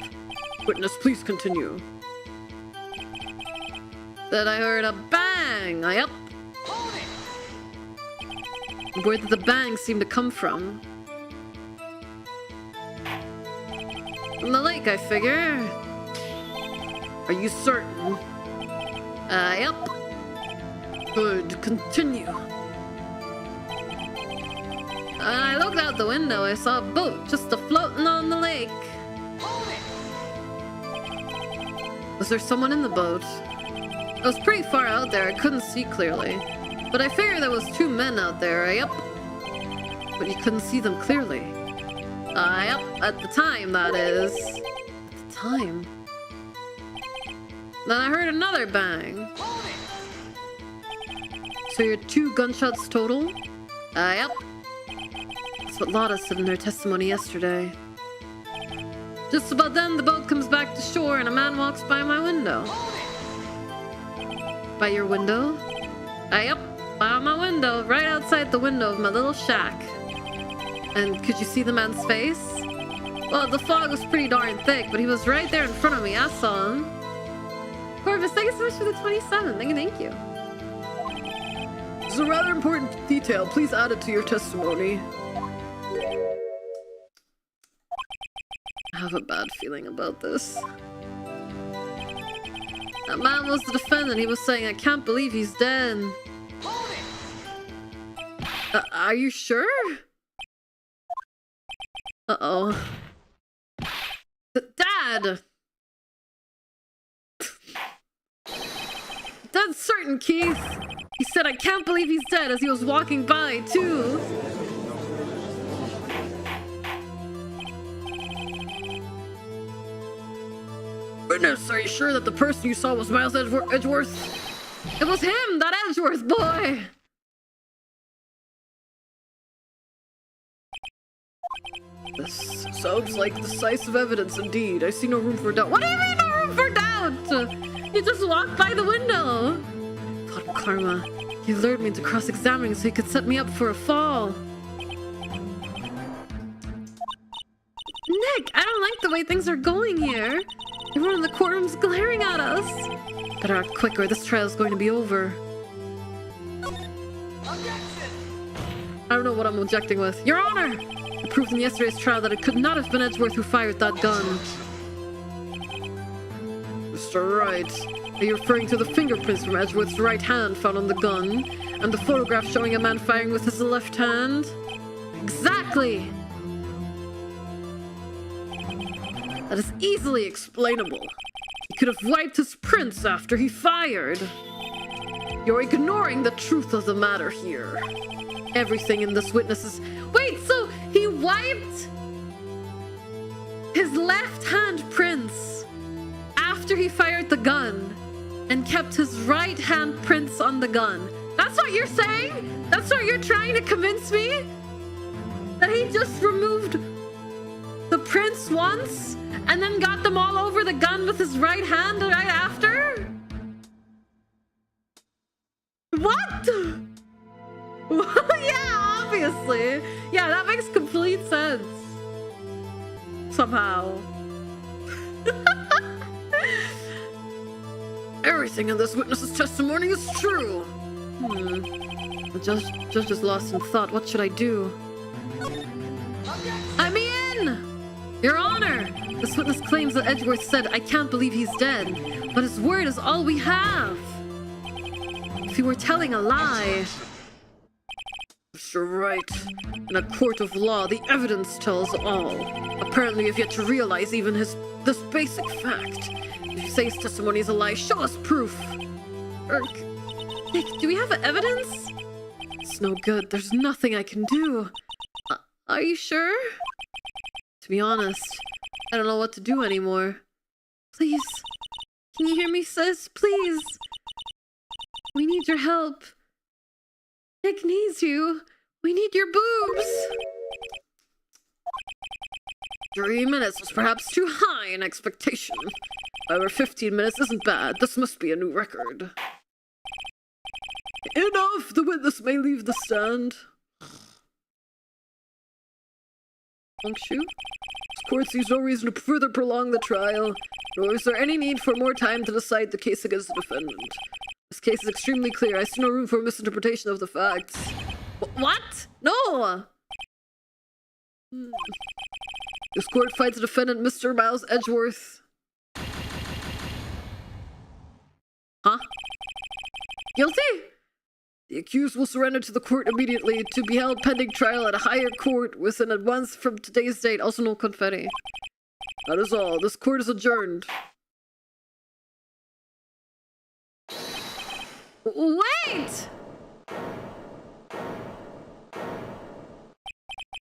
Witness, please continue. Then I heard a bang. Yep. Where did the bang seem to come from? From the lake, I figure. Are you certain? Yep. Good. Continue. I looked out the window. I saw a boat just floating on the lake. Was there someone in the boat? I was pretty far out there. I couldn't see clearly. But I figured there was 2 men out there. Yep. But you couldn't see them clearly. Yep. At the time, that is. At the time. Then I heard another bang. So you're 2 gunshots total? Yep. That's what Lotta said in her testimony yesterday. Just about then, the boat comes back to shore and a man walks by my window. By your window? Yep. By my window, right outside the window of my little shack. And could you see the man's face? Well, the fog was pretty darn thick, but he was right there in front of me. I saw him. Corvus, thank you so much for the 27. Thank you. This is a rather important detail. Please add it to your testimony. I have a bad feeling about this. That man was the defendant. He was saying, I can't believe he's dead. Are you sure? Uh-oh. Dad! That's certain, Keith. He said, I can't believe he's dead as he was walking by, too. Witness, are you sure that the person you saw was Miles Edgeworth? It was him, that Edgeworth boy! This sounds like decisive evidence indeed. I see no room for doubt. What do you mean no room for doubt? You just walked by the window. God, karma. He lured me into cross-examining so he could set me up for a fall. Nick, I don't like the way things are going here. Everyone in the courtroom's glaring at us. Better act quick or this trial's going to be over. I don't know what I'm objecting with. Your Honor! It proved in yesterday's trial that it could not have been Edgeworth who fired that gun. Mr. Wright, Are you referring to the fingerprints from Edgeworth's right hand found on the gun, and the photograph showing a man firing with his left hand? Exactly! That is easily explainable. He could have wiped his prints after he fired. You're ignoring the truth of the matter here. Everything in this witness is... Wait, so he wiped his left hand prints after he fired the gun and kept his right hand prints on the gun. That's what you're saying? That's what you're trying to convince me? That he just removed the prints once and then got them all over the gun with his right hand right after? What? Yeah, obviously. Yeah, that makes complete sense. Somehow. Everything in this witness's testimony is true. The judge is lost in thought. What should I do? I'm in! Your Honor! This witness claims that Edgeworth said, "I can't believe he's dead," but his word is all we have. If he were telling a lie... Mr. Wright, in a court of law, the evidence tells all. Apparently you've yet to realize even this basic fact. If you say his testimony is a lie, show us proof. Nick, do we have evidence? It's no good. There's nothing I can do. Are you sure? To be honest, I don't know what to do anymore. Please. Can you hear me, sis? Please. We need your help. Nick needs you. We need your boobs. 3 minutes was perhaps too high an expectation. However, 15 minutes isn't bad. This must be a new record. Enough! The witness may leave the stand. This court sees no reason to further prolong the trial, nor is there any need for more time to decide the case against the defendant. This case is extremely clear. I see no room for misinterpretation of the facts. What? No! This court finds the defendant, Mr. Miles Edgeworth. Huh? Guilty? The accused will surrender to the court immediately to be held pending trial at a higher court within a month from today's date. Also no confetti. That is all. This court is adjourned. Wait!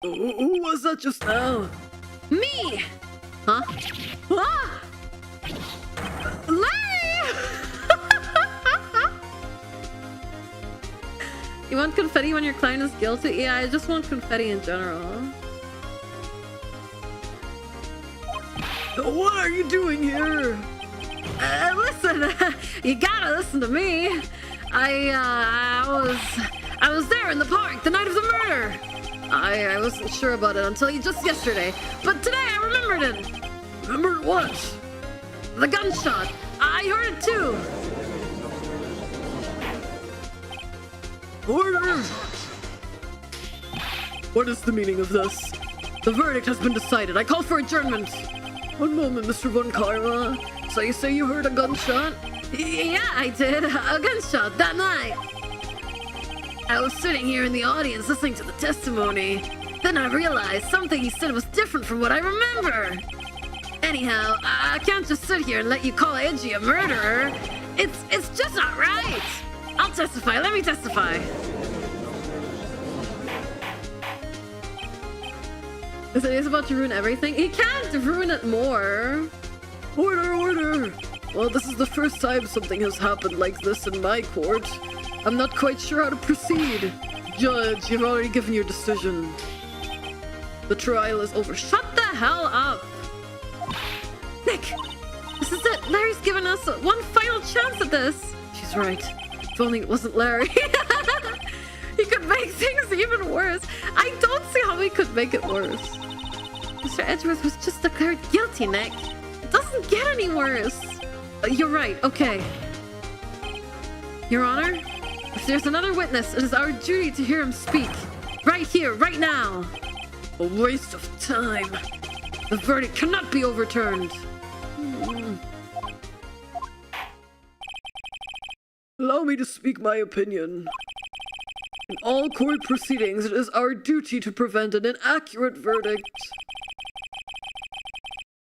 Who was that just now? Me! Huh? Ah! Larry! You want confetti when your client is guilty? Yeah, I just want confetti in general. What are you doing here? Listen, you gotta listen to me. I was there in the park the night of the murder. I wasn't sure about it until just yesterday, but today I remembered it. Remembered what? The gunshot. I heard it too. Order! What is the meaning of this? The verdict has been decided. I call for adjournment. One moment, Mr. Von Karma. So you say you heard a gunshot? Yeah, I did. A gunshot that night. I was sitting here in the audience listening to the testimony. Then I realized something he said was different from what I remember. Anyhow, I can't just sit here and let you call Edgy a murderer. It's just not right. I'll testify. Let me testify. Is it about to ruin everything? He can't ruin it more. Order, order. Well, this is the first time something has happened like this in my court. I'm not quite sure how to proceed. Judge, you've already given your decision. The trial is over. Shut the hell up. Nick, this is it. Larry's given us one final chance at this. She's right. If only it wasn't Larry. He could make things even worse. I don't see how he could make it worse. Mr. Edgeworth was just declared guilty, Nick. It doesn't get any worse. You're right. Okay. Your Honor, if there's another witness, it is our duty to hear him speak. Right here, right now. A waste of time. The verdict cannot be overturned. Allow me to speak my opinion. In all court proceedings, it is our duty to prevent an inaccurate verdict.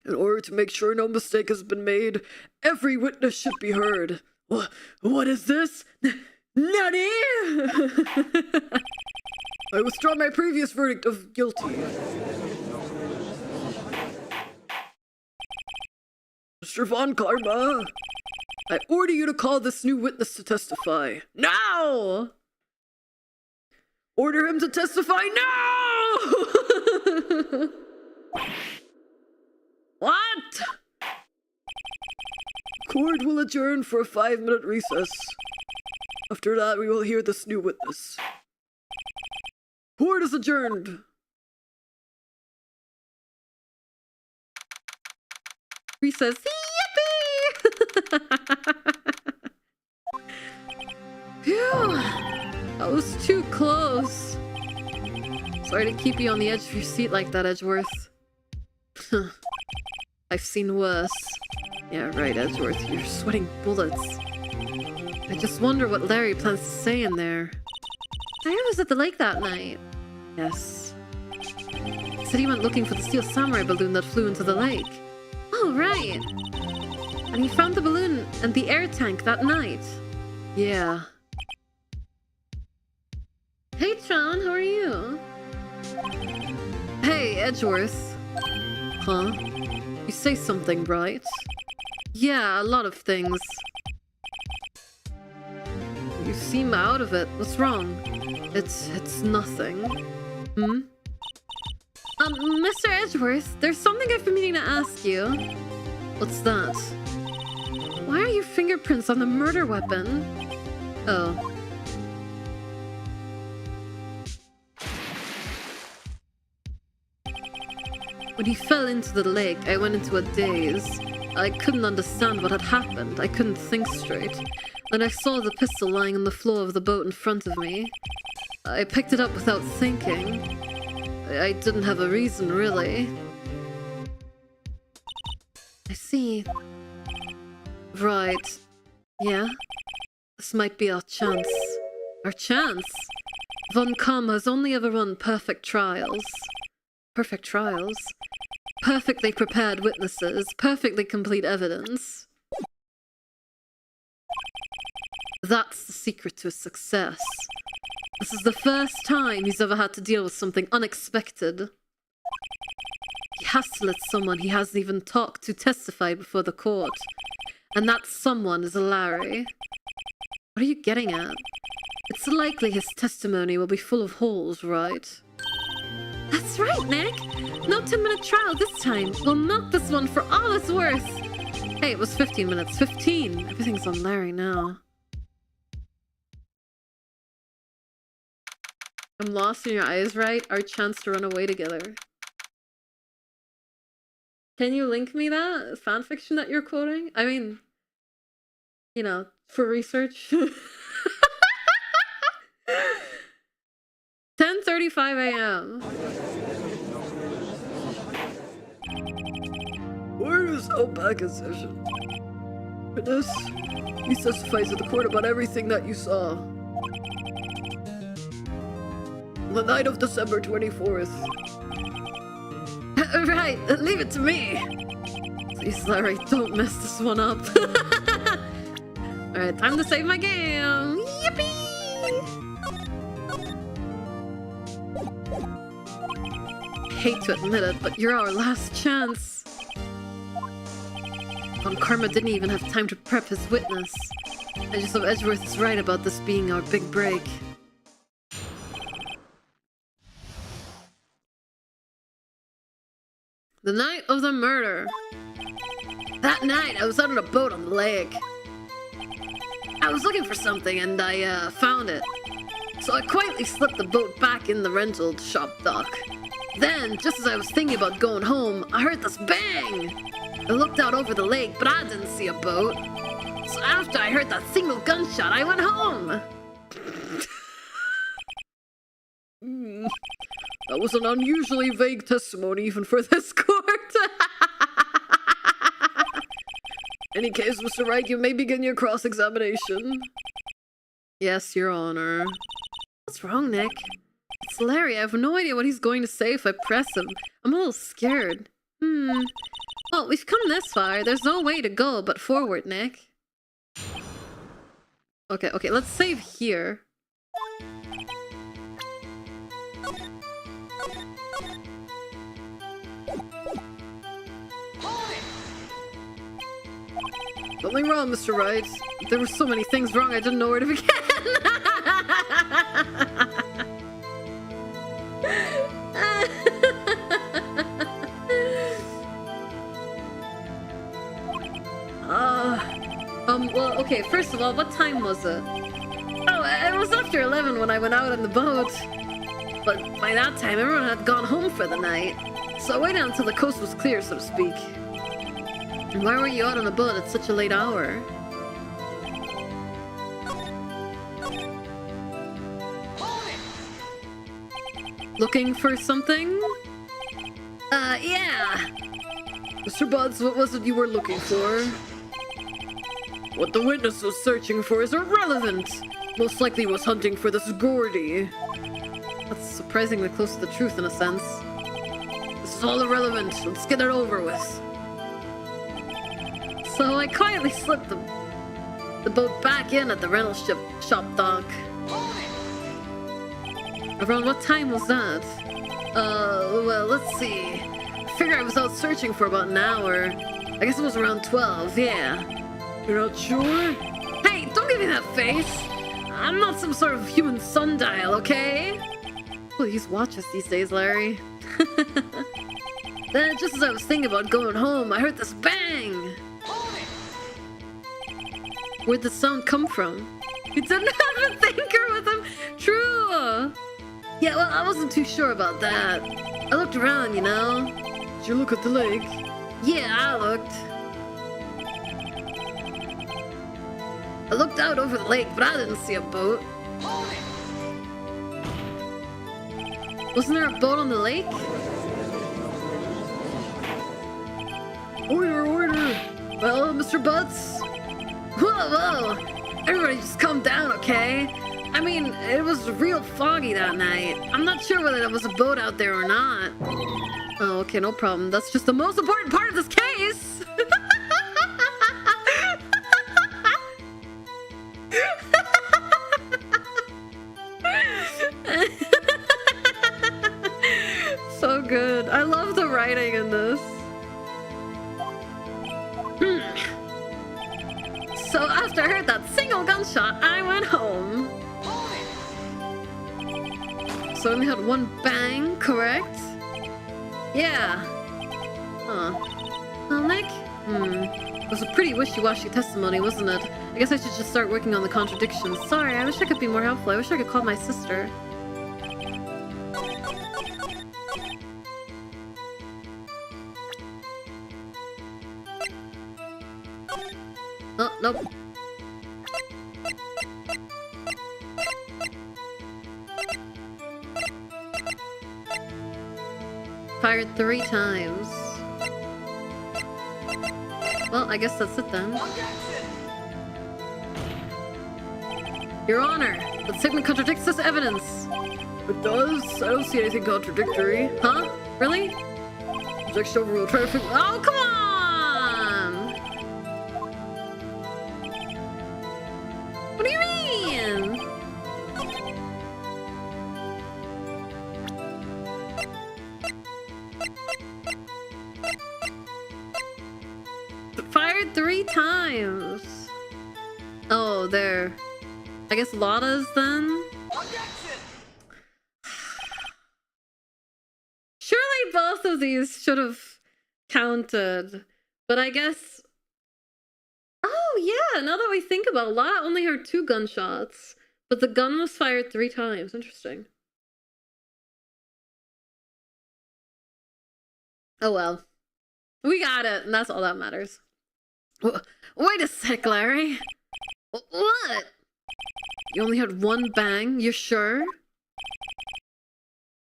In order to make sure no mistake has been made, every witness should be heard. What is this? Nani? I withdraw my previous verdict of guilty. Mr. Von Karma, I order you to call this new witness to testify. Now! Order him to testify now! What? Court will adjourn for a 5-minute recess. After that, we will hear this new witness. Court is adjourned. Recess. Yippee! Phew. That was too close. Sorry to keep you on the edge of your seat like that, Edgeworth. I've seen worse. Yeah, right, Edgeworth. You're sweating bullets. I just wonder what Larry plans to say in there. Larry was at the lake that night. Yes. He said he went looking for the steel samurai balloon that flew into the lake. Oh, right. And he found the balloon and the air tank that night. Yeah. Hey, Tron, how are you? Hey, Edgeworth. Huh? You say something, Wright? Yeah, a lot of things. You seem out of it. What's wrong? It's nothing. Hmm? Mr. Edgeworth, there's something I've been meaning to ask you. What's that? Why are your fingerprints on the murder weapon? Oh. When he fell into the lake, I went into a daze. I couldn't understand what had happened. I couldn't think straight. Then I saw the pistol lying on the floor of the boat in front of me. I picked it up without thinking. I didn't have a reason, really. I see. Right. Yeah? This might be our chance. Our chance? Von Kamm has only ever run perfect trials. Perfect trials? Perfectly prepared witnesses, perfectly complete evidence. That's the secret to his success. This is the first time he's ever had to deal with something unexpected. He has to let someone he hasn't even talked to testify before the court. And that someone is Larry. What are you getting at? It's likely his testimony will be full of holes, right? That's right, Nick! No 10-minute trial this time. We'll milk this one for all it's worth. Hey, it was 15 minutes. 15! Everything's on Larry now. I'm lost in your eyes, right? Our chance to run away together. Can you link me that fanfiction that you're quoting? I mean, you know, for research. 10:35 a.m. Where is back in session? Witness, he testifies to the court about everything that you saw. The night of December 24th. Right, leave it to me. Please, Larry, don't mess this one up. Alright, time to save my game. Yippee! I hate to admit it, but you're our last chance. Von Karma didn't even have time to prep his witness. I just hope Edgeworth is right about this being our big break. The night of the murder. That night, I was out on a boat on the lake. I was looking for something and I found it. So I quietly slipped the boat back in the rental shop dock. Then, just as I was thinking about going home, I heard this bang! I looked out over the lake, but I didn't see a boat. So after I heard that single gunshot, I went home! That was an unusually vague testimony even for this court. In any case, Mr. Wright, you may begin your cross-examination. Yes, Your Honor. What's wrong, Nick? It's Larry. I have no idea what he's going to say if I press him. I'm a little scared. Well, we've come this far. There's no way to go but forward, Nick. Okay, let's save here. Something wrong, Mr. Wright. There were so many things wrong, I didn't know where to begin. Well, okay, first of all, what time was it? Oh, it was after 11 when I went out on the boat. But by that time, everyone had gone home for the night. So I waited until the coast was clear, so to speak. And why were you out on the boat at such a late hour? Looking for something? Yeah. Mr. Buds, what was it you were looking for? What the witness was searching for is irrelevant. Most likely he was hunting for this Gordy. That's surprisingly close to the truth in a sense. This is all irrelevant. Let's get it over with. So I quietly slipped the boat back in at the rental shop dock. Around what time was that? Well, let's see. I figure I was out searching for about an hour. I guess it was around 12, yeah. You're not sure? Hey, don't give me that face! I'm not some sort of human sundial, okay? Please watch us these days, Larry. Then, just as I was thinking about going home, I heard this bang! Where'd the sound come from? He didn't have a thinker with him! True! Yeah, well, I wasn't too sure about that. I looked around, you know? Did you look at the lake? Yeah, I looked. I looked out over the lake, but I didn't see a boat. Wasn't there a boat on the lake? Order, order! Well, Mr. Butts? Whoa! Everybody just calm down, okay? I mean, it was real foggy that night. I'm not sure whether there was a boat out there or not. Oh, okay, no problem. That's just the most important part of this case! So good. I love the writing in this. So after I heard that single gunshot, I went home. So I only had one bang, correct? Yeah. Huh. Well, Nick? It was a pretty wishy-washy testimony, wasn't it? I guess I should just start working on the contradictions. Sorry, I wish I could be more helpful. I wish I could call my sister. Oh, nope. Fired 3 times. Well, I guess that's it then. Your Honor, the statement contradicts this evidence. It does? I don't see anything contradictory. Huh? Really? Objection overruled. Traffic. Oh, come on! What do you mean? Fired 3 times. Oh, there. I guess Lotta's then? Surely both of these should have counted. But I guess... Oh, yeah, now that we think about it, Lotta only heard 2 gunshots. But the gun was fired 3 times. Interesting. Oh, well. We got it, and that's all that matters. Wait a sec, Larry. What? You only had 1 bang? You sure?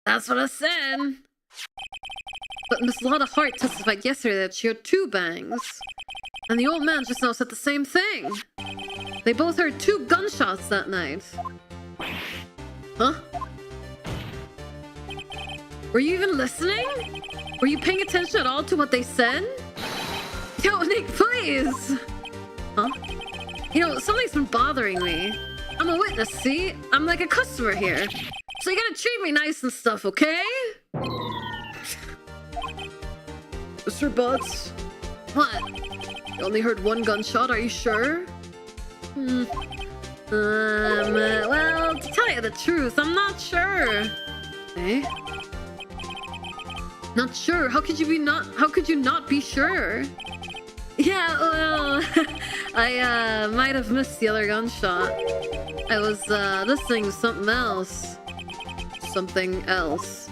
That's what I said. But Miss Lotta Hart testified yesterday that she had 2 bangs. And the old man just now said the same thing. They both heard 2 gunshots that night. Huh? Were you even listening? Were you paying attention at all to what they said? Yo, Nick, please! Huh? You know, something's been bothering me. I'm a witness, see? I'm like a customer here. So you gotta treat me nice and stuff, okay? Mr. Butts? What? You only heard 1 gunshot, are you sure? Well, to tell you the truth, I'm not sure. Eh? Not sure? How could you not be sure? Yeah, well, I might have missed the other gunshot. I was listening to something else. Something else.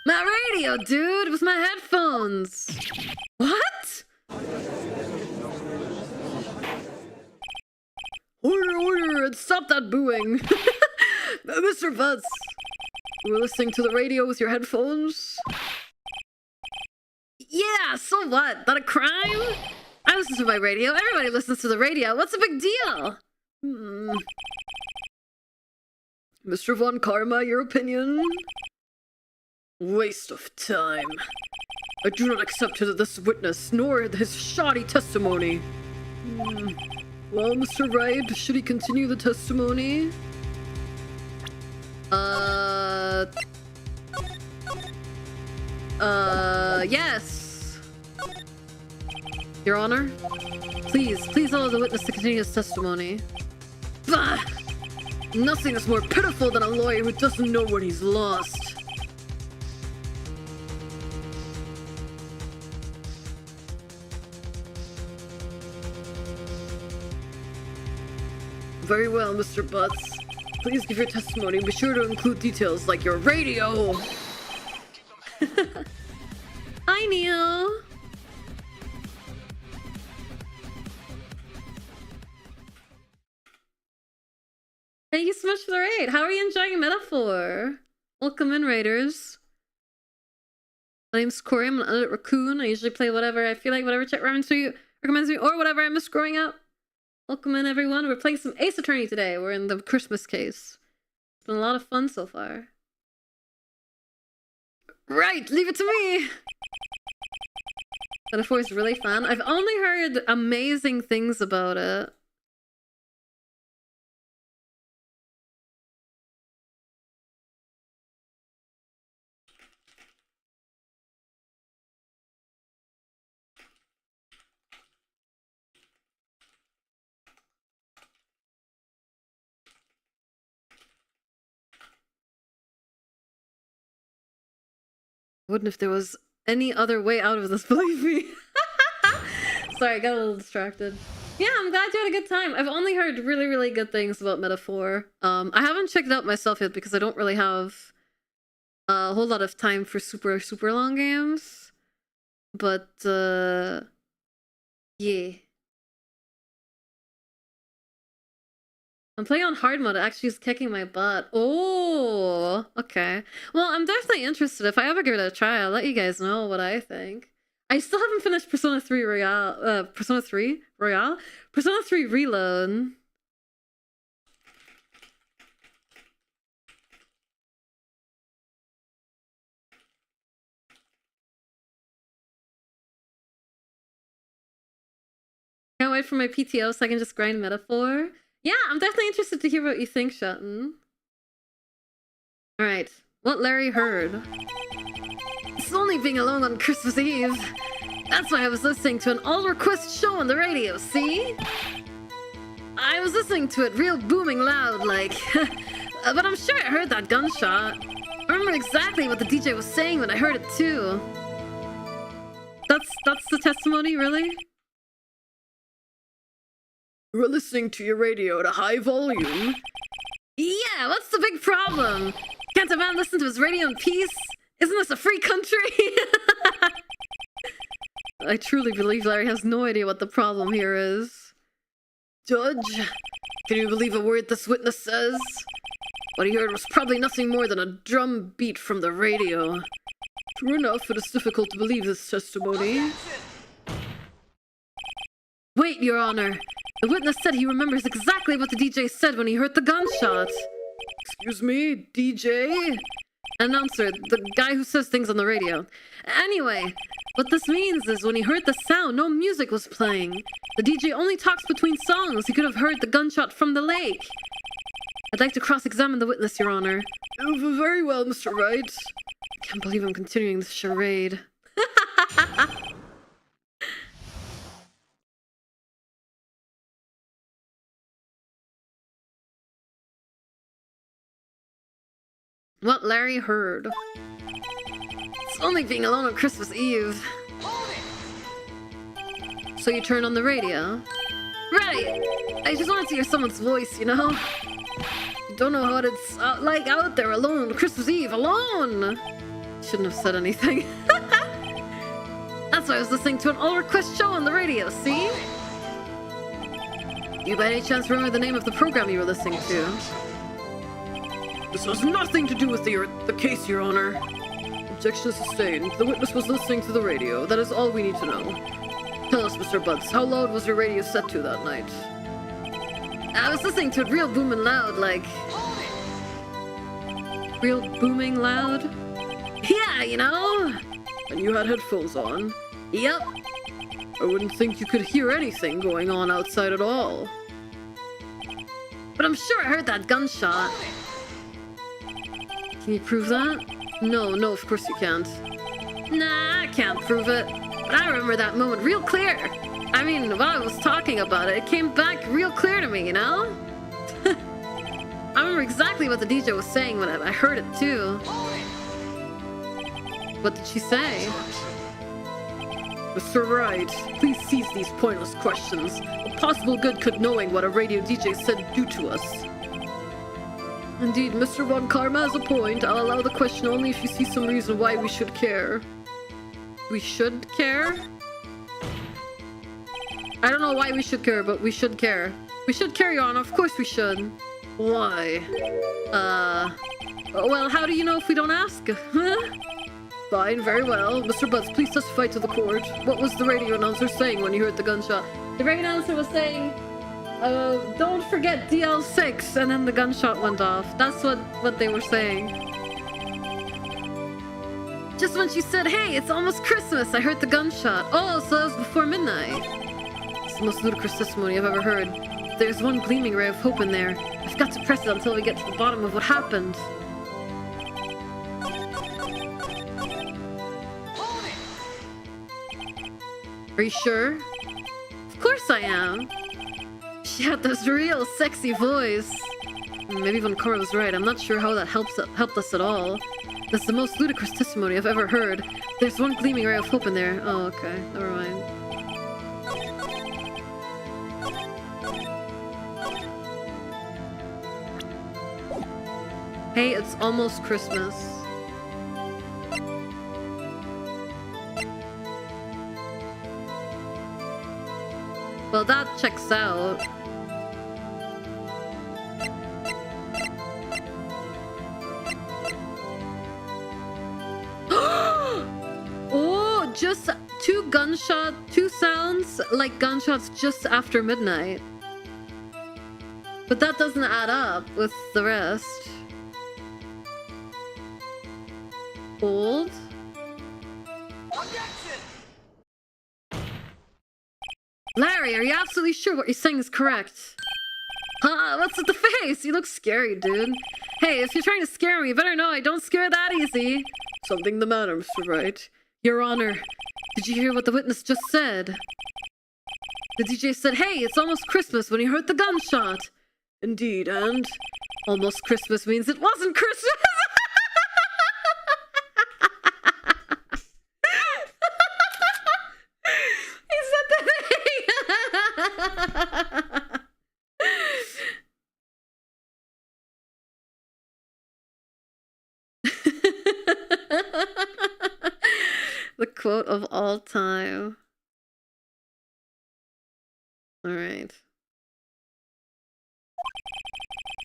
My radio, dude, with my headphones. What? Order, and stop that booing. Mr. Butts, you were listening to the radio with your headphones? Yeah, so what? That a crime? I listen to my radio. Everybody listens to the radio. What's the big deal? Mr. Von Karma, your opinion? Waste of time. I do not accept this witness, nor his shoddy testimony. Well, Mr. Wright, should he continue the testimony? Yes. Your Honor? Please allow the witness to continue his testimony. Bah! Nothing is more pitiful than a lawyer who doesn't know what he's lost. Very well, Mr. Butts. Please give your testimony. Be sure to include details like your radio. Hi, Neil. Thank you so much for the raid. How are you enjoying Metaphor? Welcome in, raiders. My name's Kori. I'm an adult raccoon. I usually play whatever I feel like, whatever chat recommends me, or whatever I miss growing up. Welcome in, everyone. We're playing some Ace Attorney today. We're in the Christmas case. It's been a lot of fun so far. Right, leave it to me. Metaphor is really fun. I've only heard amazing things about it. Wouldn't if there was any other way out of this, believe me. Sorry, I got a little distracted. Yeah, I'm glad you had a good time. I've only heard really, really good things about Metaphor. I haven't checked it out myself yet because I don't really have a whole lot of time for super, super long games. But, yeah. I'm playing on hard mode. It actually is kicking my butt. Oh, okay. Well, I'm definitely interested. If I ever give it a try, I'll let you guys know what I think. I still haven't finished Persona 3 Royale. Persona 3 Royale? Persona 3 Reload. Can't wait for my PTO so I can just grind Metaphor. Yeah, I'm definitely interested to hear what you think, Shutton. Alright, what Larry heard. It's only being alone on Christmas Eve. That's why I was listening to an all-request show on the radio, see? I was listening to it real booming loud, like... but I'm sure I heard that gunshot. I remember exactly what the DJ was saying when I heard it, too. That's the testimony, really? You were listening to your radio at a high volume. Yeah, what's the big problem? Can't a man listen to his radio in peace? Isn't this a free country? I truly believe Larry has no idea what the problem here is. Judge, can you believe a word this witness says? What he heard was probably nothing more than a drum beat from the radio. True enough, it is difficult to believe this testimony. Wait, Your Honor. The witness said he remembers exactly what the DJ said when he heard the gunshot. Excuse me, DJ? Announcer, the guy who says things on the radio. Anyway, what this means is when he heard the sound, no music was playing. The DJ only talks between songs. He could have heard the gunshot from the lake. I'd like to cross-examine the witness, Your Honor. Oh, very well, Mr. Wright. I can't believe I'm continuing this charade. What Larry heard. It's only being alone on Christmas Eve. So you turned on the radio? Right! I just wanted to hear someone's voice, you know? You don't know what it's like out there alone on Christmas Eve, alone! Shouldn't have said anything. That's why I was listening to an all-request show on the radio, see? Do you by any chance remember the name of the program you were listening to? This has nothing to do with the case, Your Honor. Objection sustained. The witness was listening to the radio. That is all we need to know. Tell us, Mr. Butts, how loud was your radio set to that night? I was listening to it real booming loud, like... Real booming loud? Yeah, you know? And you had headphones on? Yep. I wouldn't think you could hear anything going on outside at all. But I'm sure I heard that gunshot. Can you prove that? No, of course you can't. Nah, I can't prove it. But I remember that moment real clear. I mean, while I was talking about it, it came back real clear to me, you know? I remember exactly what the DJ was saying when I heard it, too. What did she say? Mr. Wright, please cease these pointless questions. What possible good could knowing what a radio DJ said do to us? Indeed, Mr. Von Karma has a point. I'll allow the question only if you see some reason why we should care. We should care? I don't know why we should care, but we should care. We should care, Your Honor. Of course we should. Why? Well, how do you know if we don't ask? Fine, very well. Mr. Butts, please testify to the court. What was the radio announcer saying when you heard the gunshot? The radio announcer was saying, don't forget DL6, and then the gunshot went off. That's what they were saying. Just when she said, hey, it's almost Christmas, I heard the gunshot. Oh, so that was before midnight. It's the most ludicrous testimony I've ever heard. There's one gleaming ray of hope in there. I've got to press it until we get to the bottom of what happened. Are you sure? Of course I am. She had this real sexy voice. Maybe Von Kori was right. I'm not sure how that helped us at all. That's the most ludicrous testimony I've ever heard. There's one gleaming ray of hope in there. Oh, okay. Never mind. Hey, it's almost Christmas. Well, that checks out. Oh, just two sounds like gunshots just after midnight. But that doesn't add up with the rest. Hold. Larry, are you absolutely sure what you're saying is correct? Huh? What's with the face? You look scary, dude. Hey, if you're trying to scare me, you better know I don't scare that easy. Something the matter, Mr. Wright. Your Honor, did you hear what the witness just said? The DJ said, hey, it's almost Christmas when he heard the gunshot. Indeed, and almost Christmas means it wasn't Christmas. The quote of all time. All right.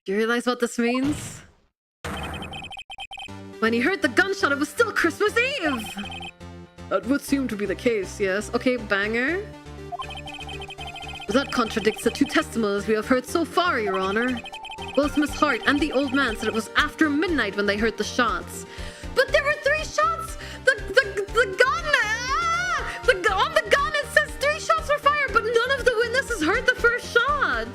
Do you realize what this means? When he heard the gunshot, it was still Christmas Eve! That would seem to be the case, yes. Okay, banger. That contradicts the two testimonies we have heard so far, Your Honor. Both Miss Hart and the old man said it was after midnight when they heard the shots. But there were 3 shots! The gun! On the gun it says 3 shots were fired, but none of the witnesses heard the first shot!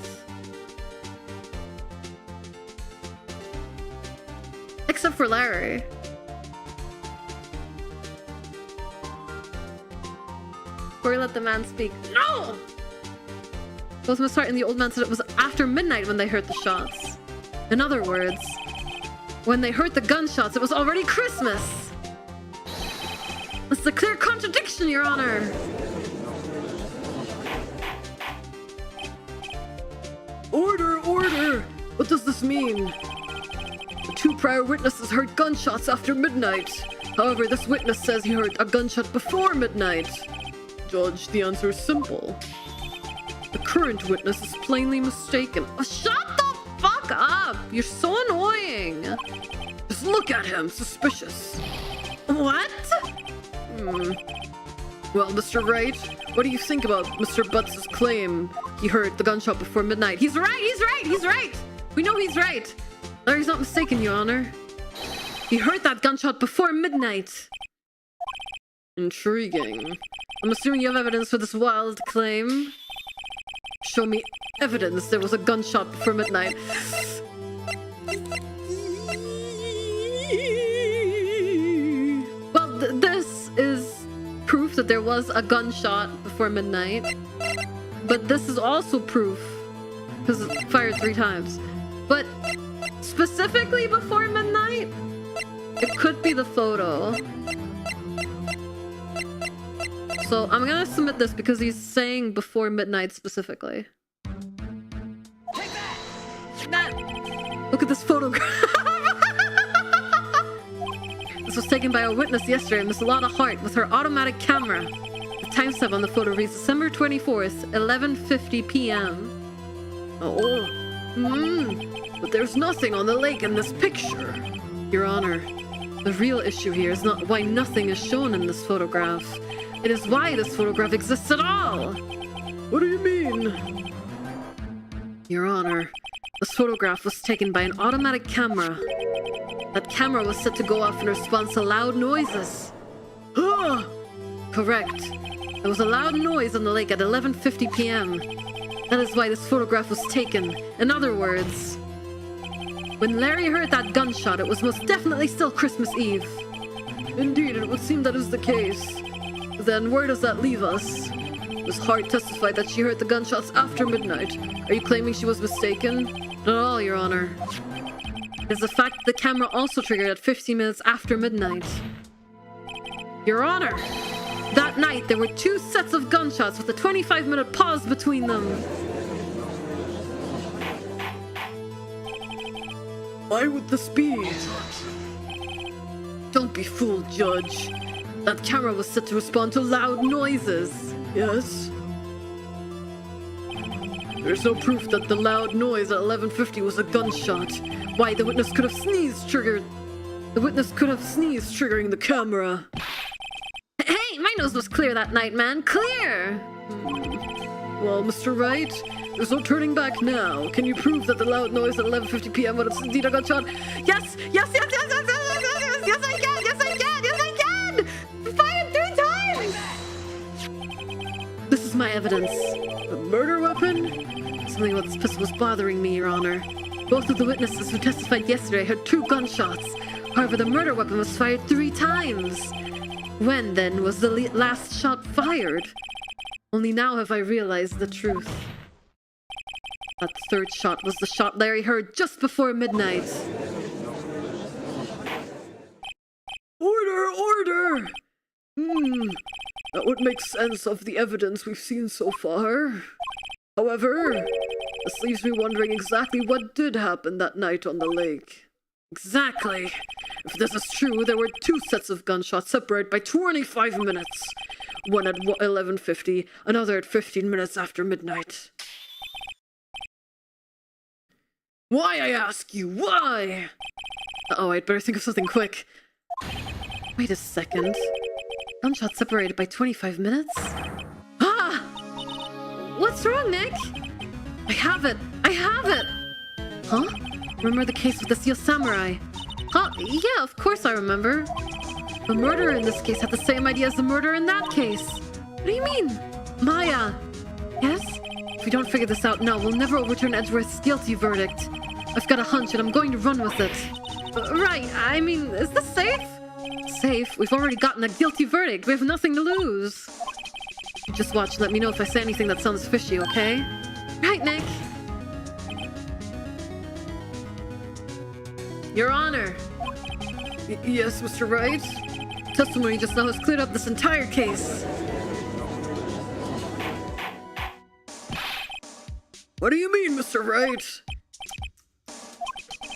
Except for Larry. Kori let the man speak. No! Both Miss Hart and the old man said it was after midnight when they heard the shots. In other words, when they heard the gunshots, it was already Christmas! That's a clear contradiction, Your Honor! Order! Order! What does this mean? The 2 prior witnesses heard gunshots after midnight. However, this witness says he heard a gunshot before midnight. Judge, the answer is simple. The current witness is plainly mistaken. Oh, shut the fuck up! You're so annoying! Just look at him, suspicious. What? Well, Mr. Wright, what do you think about Mr. Butts' claim he heard the gunshot before midnight? He's right! He's right! He's right! We know he's right! Larry's not mistaken, Your Honor. He heard that gunshot before midnight. Intriguing. I'm assuming you have evidence for this wild claim. Show me evidence there was a gunshot before midnight. Well, this is proof that there was a gunshot before midnight. But this is also proof, because it fired 3 times. But specifically before midnight, it could be the photo. So I'm gonna submit this because he's saying before midnight specifically. Take that! Take that! Look at this photograph! This was taken by a witness yesterday, Miss Lotta Hart, with her automatic camera. The timestamp on the photo reads December 24th, 11:50 p.m. Oh. But there's nothing on the lake in this picture. Your Honor, the real issue here is not why nothing is shown in this photograph. It is why this photograph exists at all! What do you mean? Your Honor, this photograph was taken by an automatic camera. That camera was set to go off in response to loud noises. Ah! Correct. There was a loud noise on the lake at 11:50 p.m. That is why this photograph was taken. In other words, when Larry heard that gunshot, it was most definitely still Christmas Eve. Indeed, it would seem that is the case. Then where does that leave us? Miss Hart testified that she heard the gunshots after midnight. Are you claiming she was mistaken? Not at all, Your Honor. It is the fact that the camera also triggered at 15 minutes after midnight. Your Honor! That night, there were 2 sets of gunshots with a 25-minute pause between them. Why would this be? Don't be fooled, Judge. That camera was set to respond to loud noises. Yes? There's no proof that the loud noise at 11:50 was a gunshot. Why, the witness could have sneezed triggering the camera. Hey, my nose was clear that night, man. Clear! Well, Mr. Wright, there's no turning back now. Can you prove that the loud noise at 11:50 p.m. was indeed a gunshot? Yes! Yes, yes, yes, yes, yes, yes, yes, yes, yes, I can! Yes, I can! Yes, I can! Fired 3 times! This is my evidence. A murder weapon? Something about this pistol was bothering me, Your Honor. Both of the witnesses who testified yesterday heard 2 gunshots. However, the murder weapon was fired 3 times. When, then, was the last shot fired? Only now have I realized the truth. That 3rd shot was the shot Larry heard just before midnight. Order! Order! That would make sense of the evidence we've seen so far. However, this leaves me wondering exactly what did happen that night on the lake. Exactly. If this is true, there were 2 sets of gunshots separated by 25 minutes. One at 11:50, another at 15 minutes after midnight. Why, I ask you, why? Uh-oh, I'd better think of something quick. Wait a second. Gunshots separated by 25 minutes? Ah! What's wrong, Nick? I have it! I have it! Huh? Remember the case with the Seal Samurai? Huh? Yeah, of course I remember. The murderer in this case had the same idea as the murderer in that case. What do you mean? Maya! Yes? If we don't figure this out now, we'll never overturn Edgeworth's guilty verdict. I've got a hunch and I'm going to run with it. Right, I mean, is this safe? Safe? We've already gotten a guilty verdict. We have nothing to lose. Just watch, let me know if I say anything that sounds fishy, okay? Right, Nick? Your Honor. Yes, Mr. Wright? Testimony just now has cleared up this entire case. What do you mean, Mr. Wright?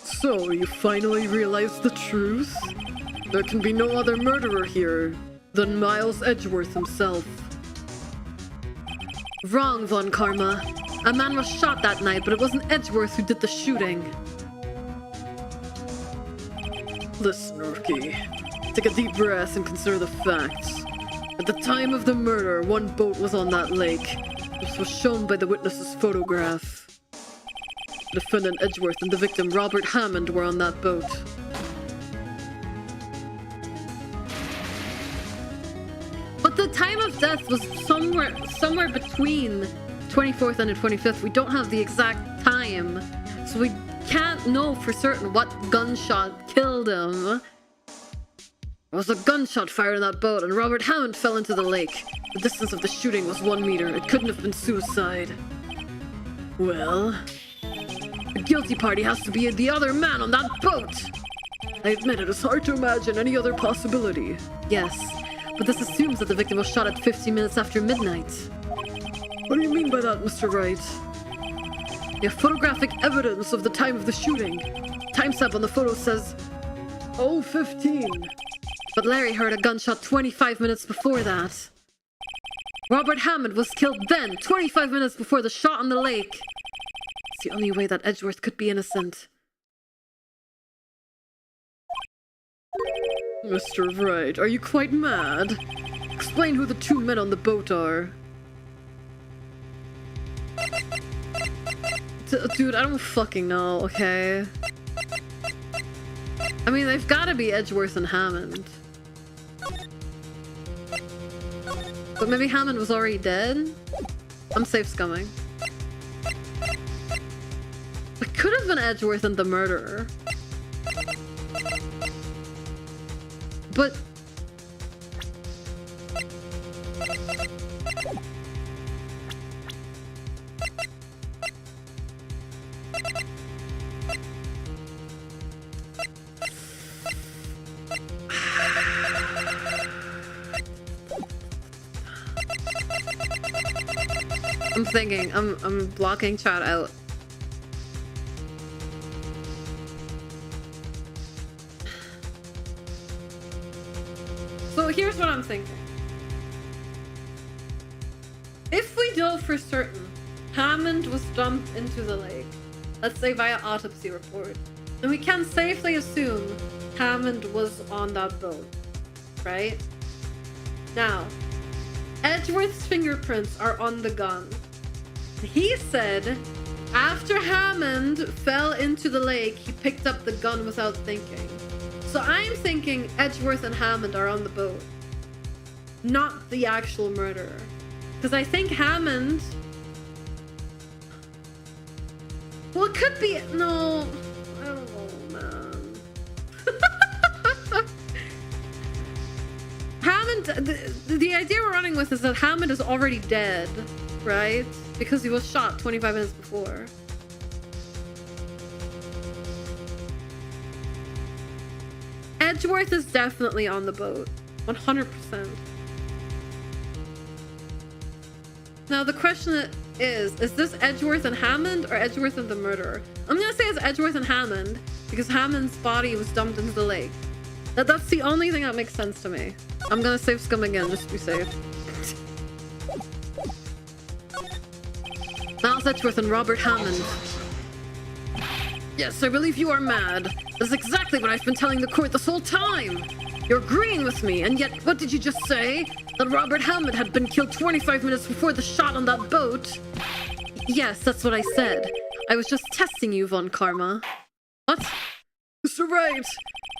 So, you finally realized the truth? There can be no other murderer here than Miles Edgeworth himself. Wrong, Von Karma. A man was shot that night, but it wasn't Edgeworth who did the shooting. Listen, Rookie. Take a deep breath and consider the facts. At the time of the murder, one boat was on that lake. This was shown by the witness's photograph. The defendant Edgeworth and the victim Robert Hammond were on that boat. But the time of death was somewhere between 24th and the 25th. We don't have the exact time, so we can't know for certain what gunshot killed him. There was a gunshot fired in that boat, and Robert Hammond fell into the lake. The distance of the shooting was 1 meter. It couldn't have been suicide. Well, the guilty party has to be the other man on that boat. I admit it is hard to imagine any other possibility. Yes, but this assumes that the victim was shot at 15 minutes after midnight. What do you mean by that, Mr. Wright? We have photographic evidence of the time of the shooting. Timestamp on the photo says 0:15. But Larry heard a gunshot 25 minutes before that. Robert Hammond was killed then, 25 minutes before the shot on the lake. It's the only way that Edgeworth could be innocent. Mr. Wright, are you quite mad? Explain who the two men on the boat are. Dude, I don't fucking know, okay? I mean, they've gotta be Edgeworth and Hammond. But maybe Hammond was already dead? I'm safe scumming. It could have been Edgeworth and the murderer. But... I'm thinking, I'm blocking chat out. So here's what I'm thinking. If we know for certain Hammond was dumped into the lake, let's say via autopsy report, then we can safely assume Hammond was on that boat, right? Now, Edgeworth's fingerprints are on the gun. He said after Hammond fell into the lake, he picked up the gun without thinking. So I'm thinking Edgeworth and Hammond are on the boat, not the actual murderer. Because I think Hammond... Well, it could be... No, I don't know, man. Hammond... The idea we're running with is that Hammond is already dead, right? Because he was shot 25 minutes before. Edgeworth is definitely on the boat. 100%. Now the question is this Edgeworth and Hammond or Edgeworth and the murderer? I'm gonna say it's Edgeworth and Hammond because Hammond's body was dumped into the lake. That's the only thing that makes sense to me. I'm gonna save scum again just to be safe. Miles Edgeworth and Robert Hammond. Yes, I believe you are mad. That's exactly what I've been telling the court this whole time. You're agreeing with me, and yet what did you just say? That Robert Hammond had been killed 25 minutes before the shot on that boat? Yes, that's what I said. I was just testing you, Von Karma. What? Mr. Wright!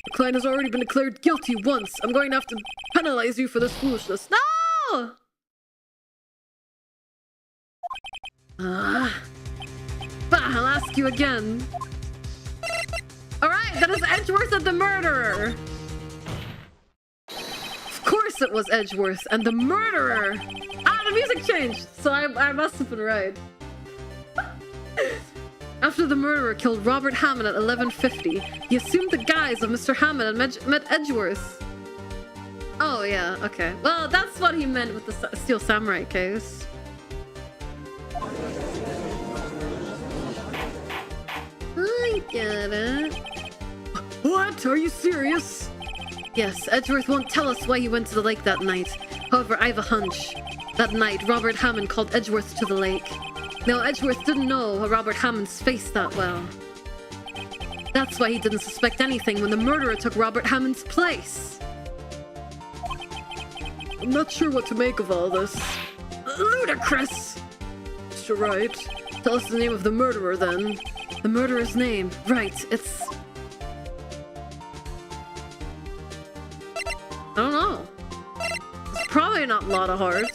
The client has already been declared guilty once. I'm going to have to penalize you for this foolishness. No! Bah, I'll ask you again. Alright, that is Edgeworth and the murderer! Of course it was Edgeworth and the murderer! Ah, the music changed! So I must have been right. After the murderer killed Robert Hammond at 11:50, he assumed the guise of Mr. Hammond and met Edgeworth. Oh yeah, okay. Well, that's what he meant with the Steel Samurai case. I get it. What? Are you serious? Yes, Edgeworth won't tell us why he went to the lake that night. However, I have a hunch. That night, Robert Hammond called Edgeworth to the lake. Now, Edgeworth didn't know Robert Hammond's face that well. That's why he didn't suspect anything when the murderer took Robert Hammond's place. I'm not sure what to make of all this. Ludicrous! Mr. Wright, tell us the name of the murderer then. The murderer's name. Right, it's... I don't know. It's probably not Lotta Hart.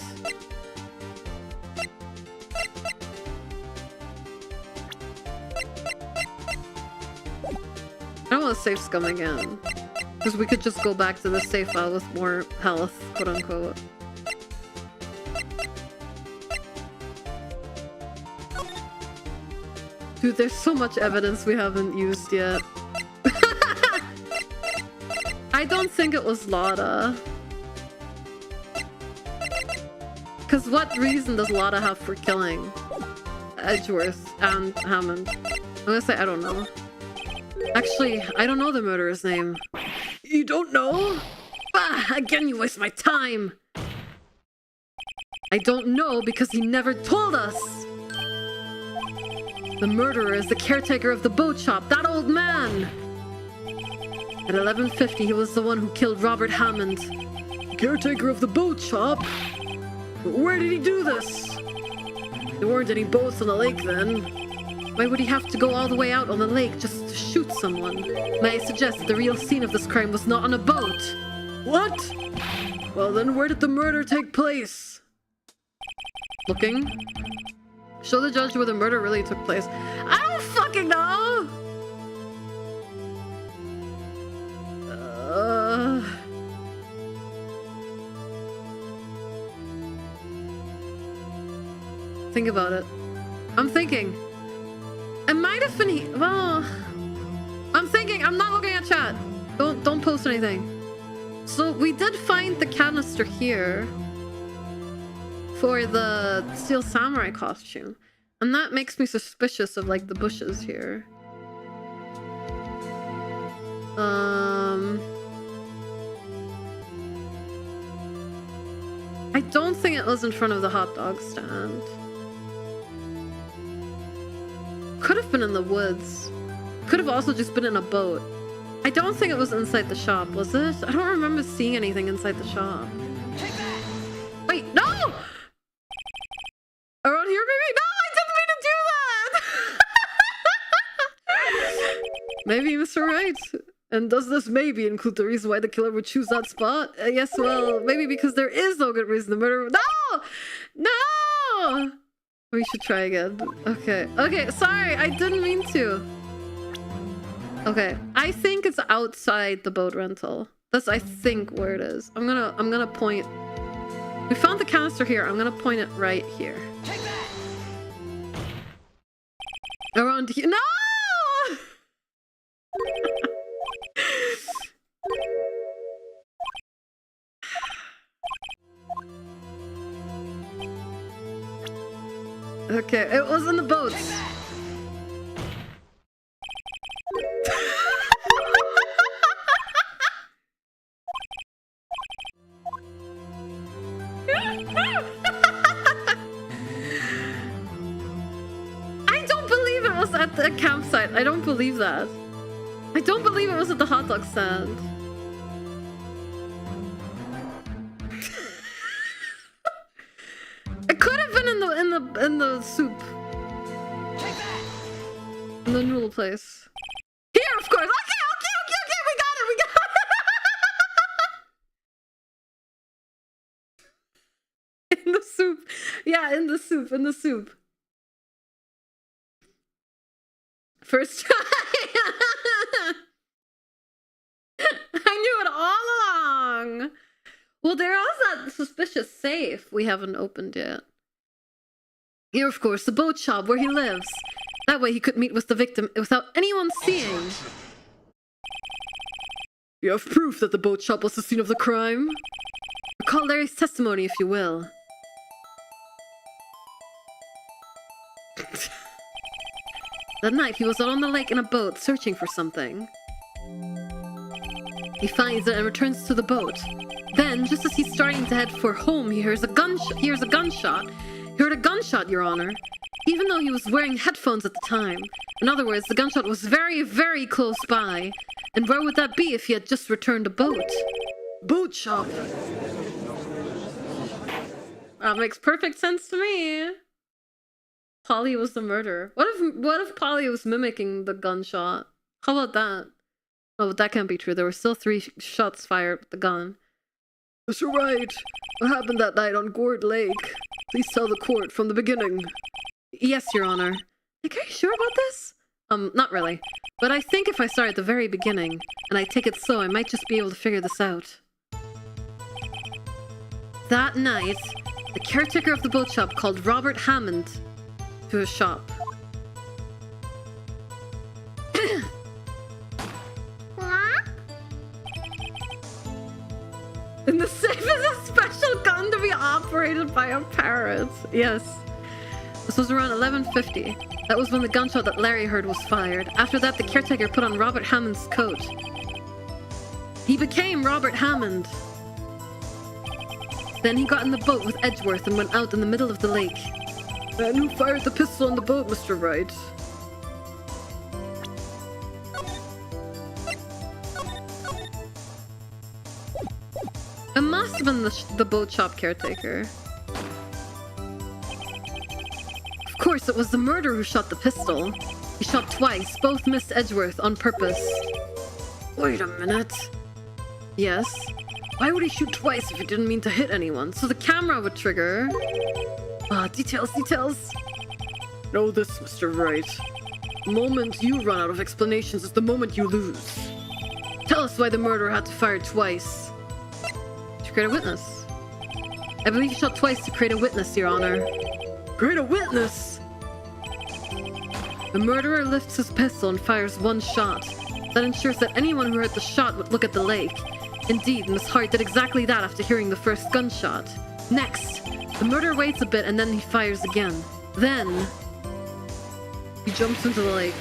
I don't want to save Scum again. Because we could just go back to the save file with more health, quote unquote. Dude, there's so much evidence we haven't used yet. I don't think it was Lotta. Because what reason does Lotta have for killing Edgeworth and Hammond? I'm gonna say I don't know. Actually, I don't know the murderer's name. You don't know? Bah! Again, you waste my time! I don't know because he never told us! The murderer is the caretaker of the boat shop, that old man! At 11:50, he was the one who killed Robert Hammond. The caretaker of the boat shop? Where did he do this? There weren't any boats on the lake then. Why would he have to go all the way out on the lake just to shoot someone? May I suggest that the real scene of this crime was not on a boat? What? Well then, where did the murder take place? Looking. Show the judge where the murder really took place. I don't fucking know! Think about it. I'm thinking. It might have been well, I'm thinking. I'm not looking at chat. Don't post anything. So we did find the canister here for the Steel Samurai costume, and that makes me suspicious of like the bushes here. I don't think it was in front of the hot dog stand. Could have been in the woods. Could have also just been in a boat. I don't think it was inside the shop, was it? I don't remember seeing anything inside the shop. Wait, no! Around here, maybe? No, I didn't mean to do that! Maybe Mr. Wright. And does this maybe include the reason why the killer would choose that spot? Yes, well, maybe because there is no good reason the murderer... No! No! We should try again. Okay. Okay, sorry, I didn't mean to. Okay, I think it's outside the boat rental. That's, I think, where it is. I'm gonna point. We found the canister here. I'm gonna point it right here. Take that! Around here. No! Okay, it was in the boats. I don't believe it was at the campsite. I don't believe that. I don't believe it was at the hot dog stand. It could have been in the soup. In the noodle place. Here, of course. Okay. We got it. In the soup. Yeah, in the soup. First try. I knew it all along. Well, there is that suspicious safe we haven't opened yet. Here, of course, the boat shop where he lives. That way he could meet with the victim without anyone seeing. You have proof that the boat shop was the scene of the crime? Recall Larry's testimony, if you will. That night, he was out on the lake in a boat, searching for something. He finds it and returns to the boat. Then, just as he's starting to head for home, he hears a gunshot. He heard a gunshot, Your Honor. Even though he was wearing headphones at the time. In other words, the gunshot was very, very close by. And where would that be if he had just returned a boat? Boat shop. That makes perfect sense to me. Polly was the murderer. What if Polly was mimicking the gunshot? How about that? Oh, but that can't be true. There were still 3 shots fired with the gun. Mr. Wright, what happened that night on Gourd Lake? Please tell the court from the beginning. Yes, Your Honor. Like, are you sure about this? Not really. But I think if I start at the very beginning, and I take it slow, I might just be able to figure this out. That night, the caretaker of the boat shop called Robert Hammond to his shop. And the safe is a special gun to be operated by a parrot. Yes. This was around 11:50. That was when the gunshot that Larry heard was fired. After that, the caretaker put on Robert Hammond's coat. He became Robert Hammond. Then he got in the boat with Edgeworth and went out in the middle of the lake. And who fired the pistol on the boat, Mr. Wright? It must have been the boat shop caretaker. Of course, it was the murderer who shot the pistol. He shot twice, both missed Edgeworth on purpose. Wait a minute. Yes? Why would he shoot twice if he didn't mean to hit anyone? So the camera would trigger. Details. Know this, Mr. Wright. The moment you run out of explanations is the moment you lose. Tell us why the murderer had to fire twice. To create a witness. I believe he shot twice to create a witness, Your Honor. Create a witness? The murderer lifts his pistol and fires one shot. That ensures that anyone who heard the shot would look at the lake. Indeed, Miss Hart did exactly that after hearing the first gunshot. Next, the murderer waits a bit and then he fires again. Then, he jumps into the lake.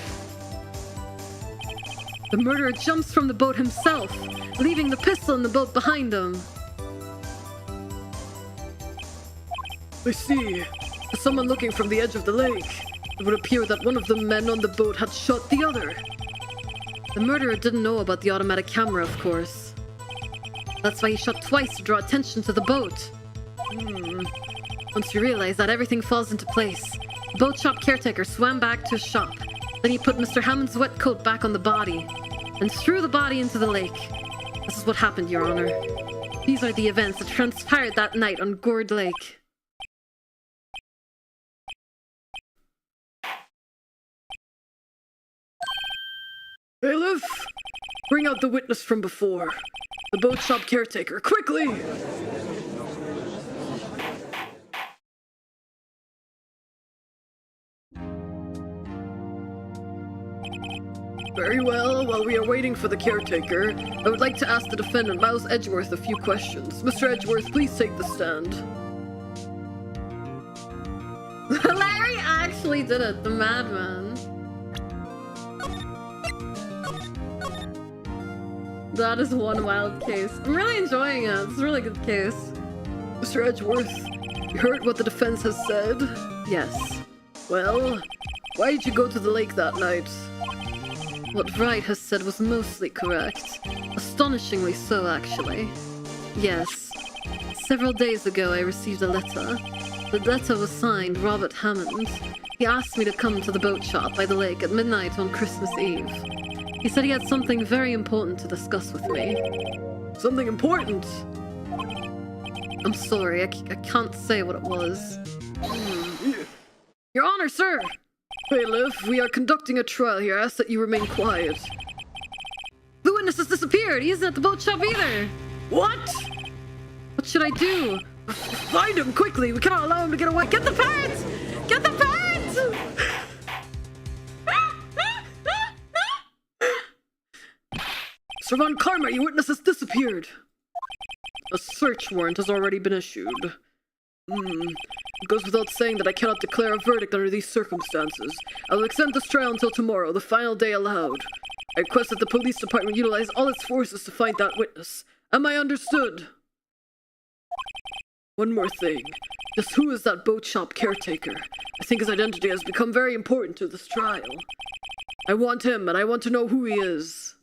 The murderer jumps from the boat himself, leaving the pistol in the boat behind him. I see. To someone looking from the edge of the lake, it would appear that one of the men on the boat had shot the other. The murderer didn't know about the automatic camera, of course. That's why he shot twice to draw attention to the boat. Once you realize that, everything falls into place. The boat shop caretaker swam back to his shop. Then he put Mr. Hammond's wet coat back on the body and threw the body into the lake. This is what happened, Your Honor. These are the events that transpired that night on Gourd Lake. Bailiff, bring out the witness from before. The boat shop caretaker, quickly! Very well, while we are waiting for the caretaker, I would like to ask the defendant, Miles Edgeworth, a few questions. Mr. Edgeworth, please take the stand. Larry actually did it, the madman. That is one wild case. I'm really enjoying it. It's a really good case. Mr. Edgeworth, you heard what the defense has said? Yes. Well, why did you go to the lake that night? What Wright has said was mostly correct. Astonishingly so, actually. Yes. Several days ago, I received a letter. The letter was signed Robert Hammond. He asked me to come to the boat shop by the lake at midnight on Christmas Eve. He said he had something very important to discuss with me. Something important? I'm sorry, I can't say what it was. Your Honor, sir! Bailiff, we are conducting a trial here. I ask that you remain quiet. The witness has disappeared! He isn't at the boat shop either! What? What should I do? Find him, quickly! We cannot allow him to get away! Get the parents! Get the parents! Sir Von Karma, your witness has disappeared! A search warrant has already been issued. It goes without saying that I cannot declare a verdict under these circumstances. I will extend this trial until tomorrow, the final day allowed. I request that the police department utilize all its forces to find that witness. Am I understood? One more thing. Just who is that boat shop caretaker? I think his identity has become very important to this trial. I want him, and I want to know who he is.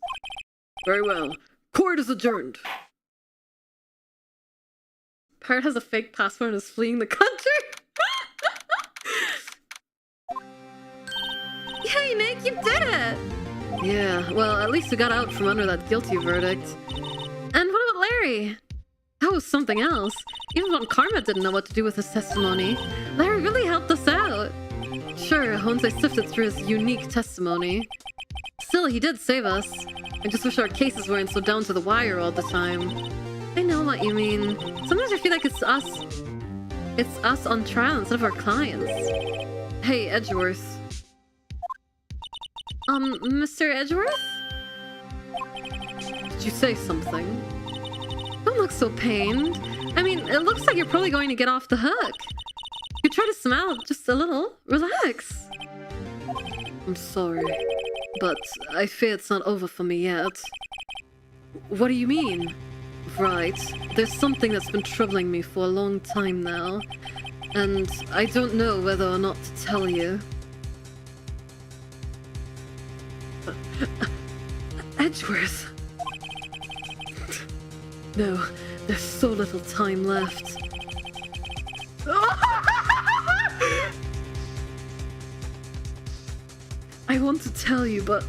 Very well. Court is adjourned. Pirate has a fake passport and is fleeing the country. Yay, Nick, you did it! Yeah, well, at least we got out from under that guilty verdict. And what about Larry? That was something else. Even Von Karma didn't know what to do with his testimony. Larry really helped us out. Sure, once I sifted through his unique testimony. Still, he did save us. I just wish our cases weren't so down to the wire all the time. I know what you mean. Sometimes I feel like it's us. It's us on trial instead of our clients. Hey, Edgeworth. Mr. Edgeworth? Did you say something? Don't look so pained. I mean, it looks like you're probably going to get off the hook. You try to smile just a little. Relax. I'm sorry, but I fear it's not over for me yet. What do you mean? Right. There's something that's been troubling me for a long time now, and I don't know whether or not to tell you. Edgeworth! No, there's so little time left. I want to tell you, but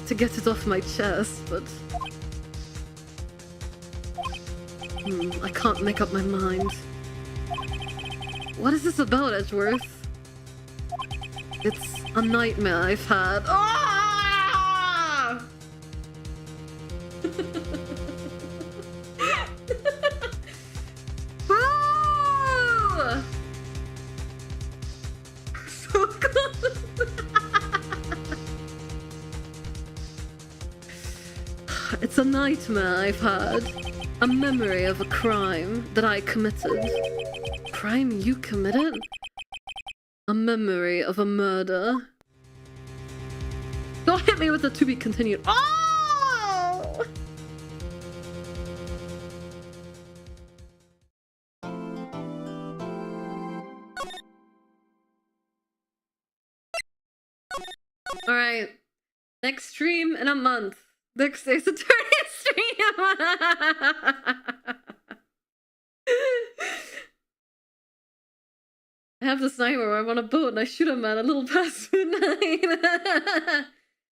to get it off my chest, but... I can't make up my mind. What is this about, Edgeworth? It's a nightmare I've had. Ah! Boo! So close. It's a nightmare I've had. A memory of a crime that I committed. Crime you committed? A memory of a murder. Don't hit me with the to be continued. Oh! Alright. Next stream in a month. Next Ace Attorney stream! I have this nightmare where I'm on a boat and I shoot a man a little past midnight.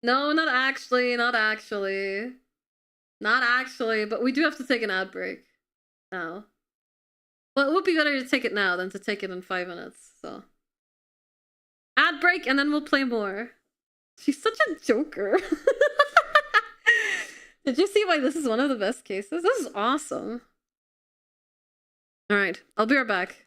No, not actually, not actually. Not actually, but we do have to take an ad break now. Well, it would be better to take it now than to take it in 5 minutes, so. Ad break and then we'll play more. She's such a joker. Did you see why this is one of the best cases? This is awesome. Alright, I'll be right back.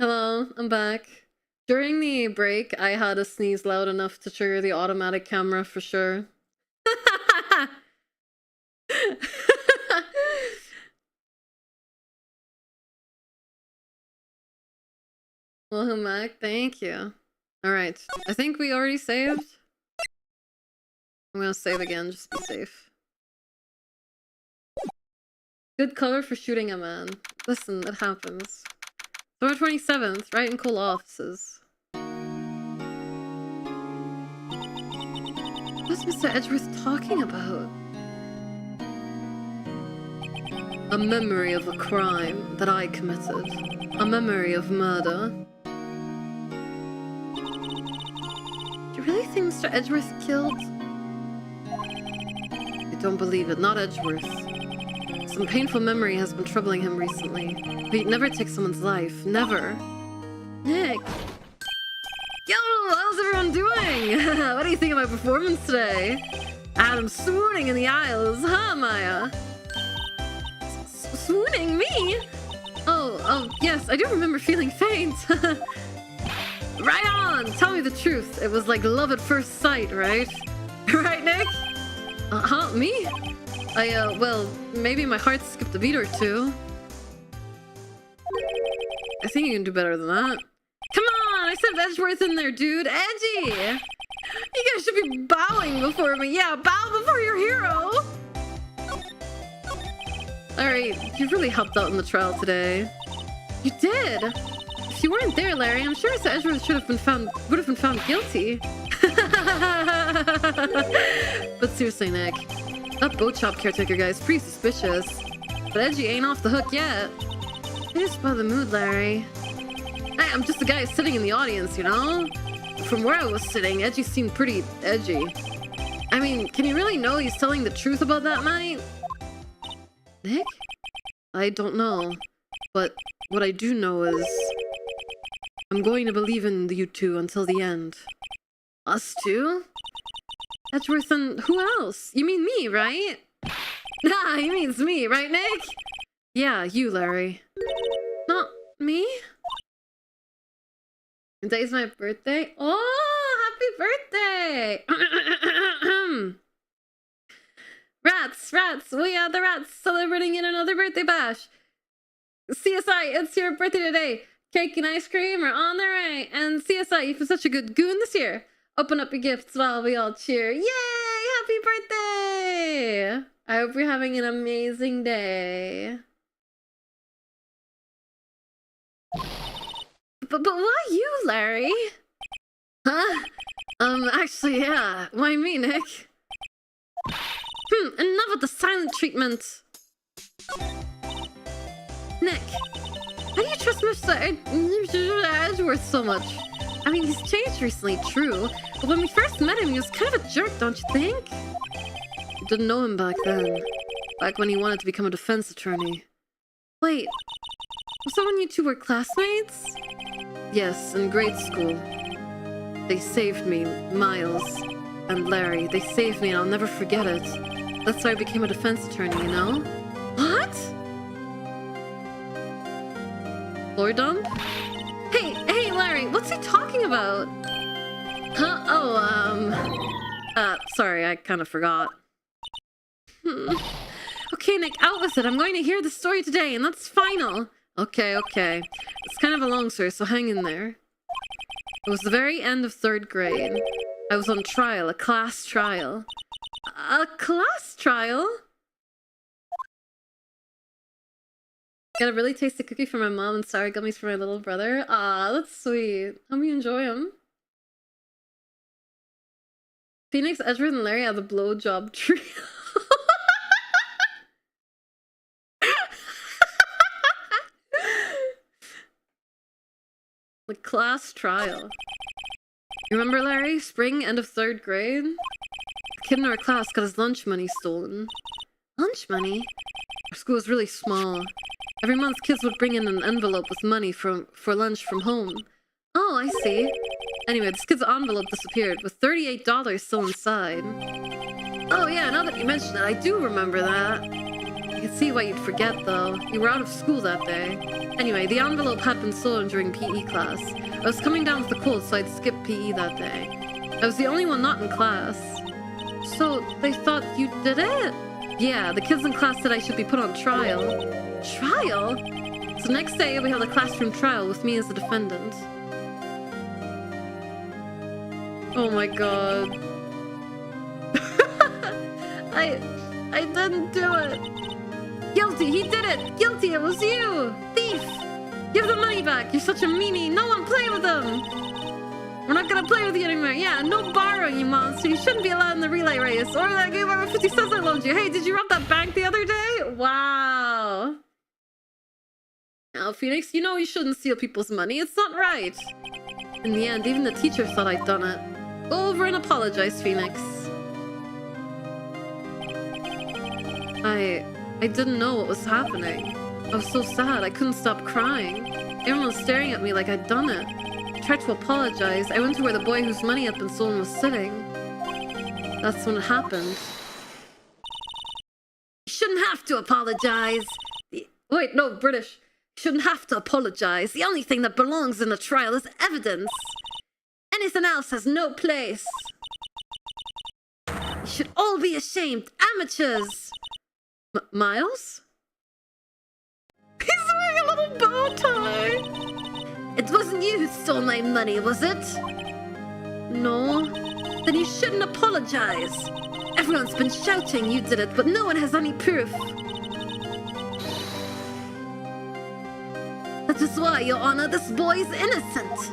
Hello, I'm back. During the break, I had a sneeze loud enough to trigger the automatic camera for sure. Welcome back, thank you. Alright, I think we already saved. I'm gonna save again, just be safe. Good color for shooting a man. Listen, it happens. October 27th, Wright and Cole offices. What's Mr. Edgeworth talking about? A memory of a crime that I committed. A memory of murder. Do you really think Mr. Edgeworth killed? I don't believe it, not Edgeworth. Some painful memory has been troubling him recently. But he'd never take someone's life. Never. Nick! Yo! How's everyone doing? What do you think of my performance today? I had him swooning in the aisles, huh, Maya? Swooning? Me? Oh, yes, I do remember feeling faint. Right on! Tell me the truth. It was like love at first sight, right? Right, Nick? Huh? Me? Well, maybe my heart skipped a beat or two. I think you can do better than that. Come on! I said Edgeworth in there, dude! Edgy! You guys should be bowing before me. Yeah, bow before your hero! Alright, you really helped out in the trial today. You did! If you weren't there, Larry, I'm sure Sir Edgeworth would have been found guilty. But seriously, Nick, that boat shop caretaker guy is pretty suspicious. But Edgy ain't off the hook yet. You're just by the mood, Larry. Hey, I'm just a guy sitting in the audience, you know? From where I was sitting, Edgy seemed pretty edgy. I mean, can you really know he's telling the truth about that night? Nick? I don't know. But what I do know is I'm going to believe in you two until the end. Us two? Edgeworth and who else? You mean me, right? Nah, he means me, right, Nick? Yeah, you, Larry. Not me? Today's my birthday. Oh, happy birthday! Rats! We are the rats celebrating in another birthday bash. CSI, it's your birthday today. Cake and ice cream are on their way. And CSI, you've been such a good goon this year. Open up your gifts while we all cheer. Yay! Happy birthday! I hope you're having an amazing day. But why you, Larry? Huh? Actually, yeah. Why me, Nick? Enough with the silent treatment. Nick, how do you trust Mr. Edgeworth so much? I mean, he's changed recently, true. But when we first met him, he was kind of a jerk, don't you think? I didn't know him back then. Back when he wanted to become a defense attorney. Wait, was that when you two were classmates? Yes, in grade school. They saved me, Miles and Larry. They saved me and I'll never forget it. That's why I became a defense attorney, you know? What? Floor dump? Hey, Larry, what's he talking about? Huh? Oh, sorry, I kind of forgot. Okay, Nick, out with it. I'm going to hear the story today, and that's final. Okay. It's kind of a long story, so hang in there. It was the very end of 3rd grade. I was on trial, a class trial. A class trial? Got a really tasty cookie for my mom and sour gummies for my little brother. Aw, that's sweet. Hope you enjoy them. Phoenix, Edgeworth, and Larry have the blowjob trio. The class trial. You remember, Larry? Spring, end of 3rd grade? The kid in our class got his lunch money stolen. Lunch money? Our school was really small. Every month, kids would bring in an envelope with money for lunch from home. Oh, I see. Anyway, this kid's envelope disappeared, with $38 still inside. Oh yeah, now that you mention it, I do remember that. I can see why you'd forget, though. You were out of school that day. Anyway, the envelope had been stolen during PE class. I was coming down with a cold, so I'd skipped PE that day. I was the only one not in class. So, they thought you did it? Yeah, the kids in class said I should be put on trial. Trial? So next day, we held a classroom trial with me as the defendant. Oh my god. I didn't do it. Guilty, he did it! Guilty, it was you! Thief! Give the money back! You're such a meanie! No one play with them! We're not gonna play with you anymore! Yeah, no borrowing, you monster! You shouldn't be allowed in the relay race! Or that gave over 50 cents I loaned you! Hey, did you rob that bank the other day? Wow! Now, Phoenix, you know you shouldn't steal people's money. It's not right! In the end, even the teacher thought I'd done it. Go over and apologize, Phoenix. I didn't know what was happening. I was so sad, I couldn't stop crying. Everyone was staring at me like I'd done it. I tried to apologize. I went to where the boy whose money had been stolen was sitting. That's when it happened. You shouldn't have to apologize. Wait, no, British. You shouldn't have to apologize. The only thing that belongs in a trial is evidence. Anything else has no place. You should all be ashamed. Amateurs. Miles? He's wearing a little bow tie. It wasn't you who stole my money, was it? No. Then you shouldn't apologize. Everyone's been shouting you did it, but no one has any proof. That is why, Your Honor, this boy is innocent.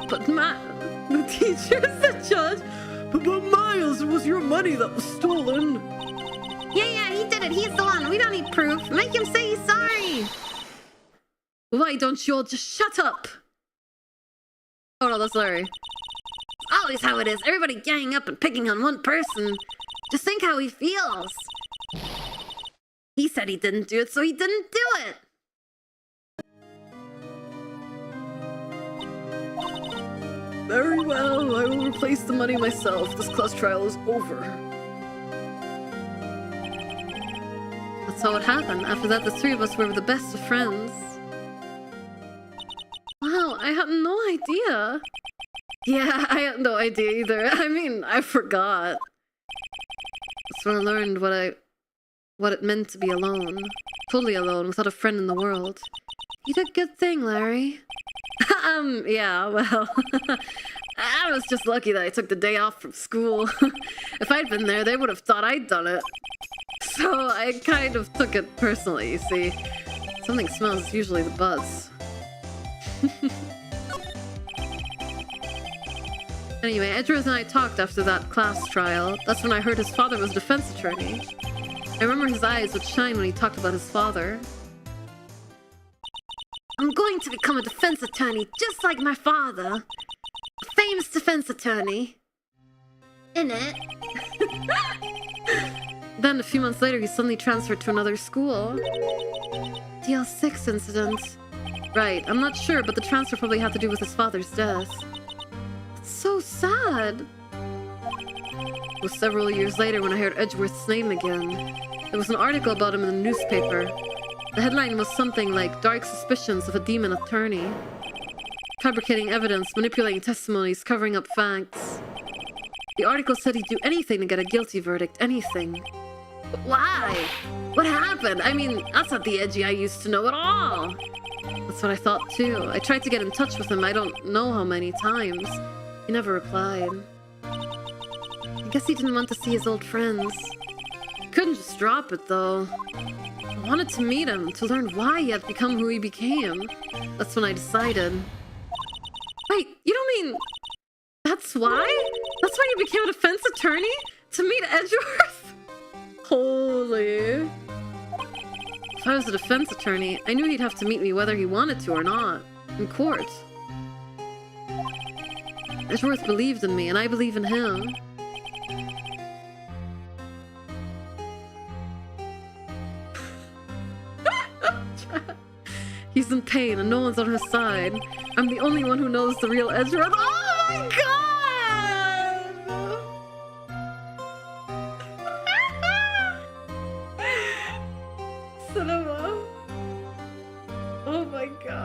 But Matt, the teacher is the judge. But Miles, it was your money that was stolen. Yeah, he did it. He's the one. We don't need proof. Make him say he's sorry. Why don't you all just shut up? Oh no, that's Larry. It's always how it is. Everybody ganging up and picking on one person. Just think how he feels. He said he didn't do it, so he didn't do it. Very well, I will replace the money myself. This class trial is over. That's how it happened. After that, the three of us were the best of friends. Wow, I had no idea. Yeah, I had no idea either. I mean, I forgot. That's when I learned what it meant to be alone. Totally alone, without a friend in the world. You did a good thing, Larry. Yeah, well, I was just lucky that I took the day off from school. If I'd been there, they would have thought I'd done it. So I kind of took it personally, you see. Something smells, usually the buzz. Anyway, Edgeworth and I talked after that class trial. That's when I heard his father was a defense attorney. I remember his eyes would shine when he talked about his father. I'm going to become a defense attorney just like my father. A famous defense attorney. Innit? Then, a few months later, he suddenly transferred to another school. DL6 incident. Right, I'm not sure, but the transfer probably had to do with his father's death. It's so sad. It was several years later when I heard Edgeworth's name again. There was an article about him in the newspaper. The headline was something like, Dark Suspicions of a Demon Attorney. Fabricating evidence, manipulating testimonies, covering up facts. The article said he'd do anything to get a guilty verdict, anything. But why? What happened? I mean, that's not the Edgy I used to know at all. That's what I thought too. I tried to get in touch with him I don't know how many times. He never replied. I guess he didn't want to see his old friends. He couldn't just drop it though. I wanted to meet him, to learn why he had become who he became. That's when I decided. Wait, you don't mean... That's why? That's why you became a defense attorney? To meet Edgeworth? Holy... If I was a defense attorney, I knew he'd have to meet me whether he wanted to or not. In court. Edgeworth believed in me, and I believe in him. He's in pain and no one's on his side. I'm the only one who knows the real Edgeworth. Oh my god!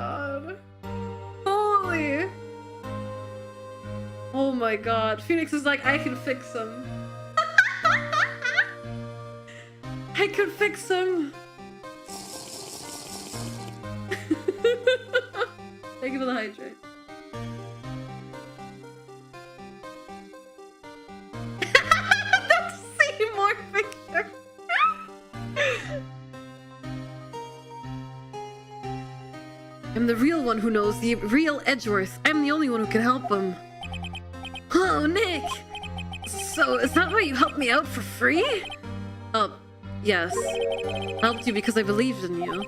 god. Holy. Oh my god. Phoenix is like, I can fix him. I can fix him. Thank you for the hydrate. That's Seymour picture. I'm the real one who knows, the real Edgeworth. I'm the only one who can help him. Oh, Nick! So, is that why you helped me out for free? Oh, yes. I helped you because I believed in you.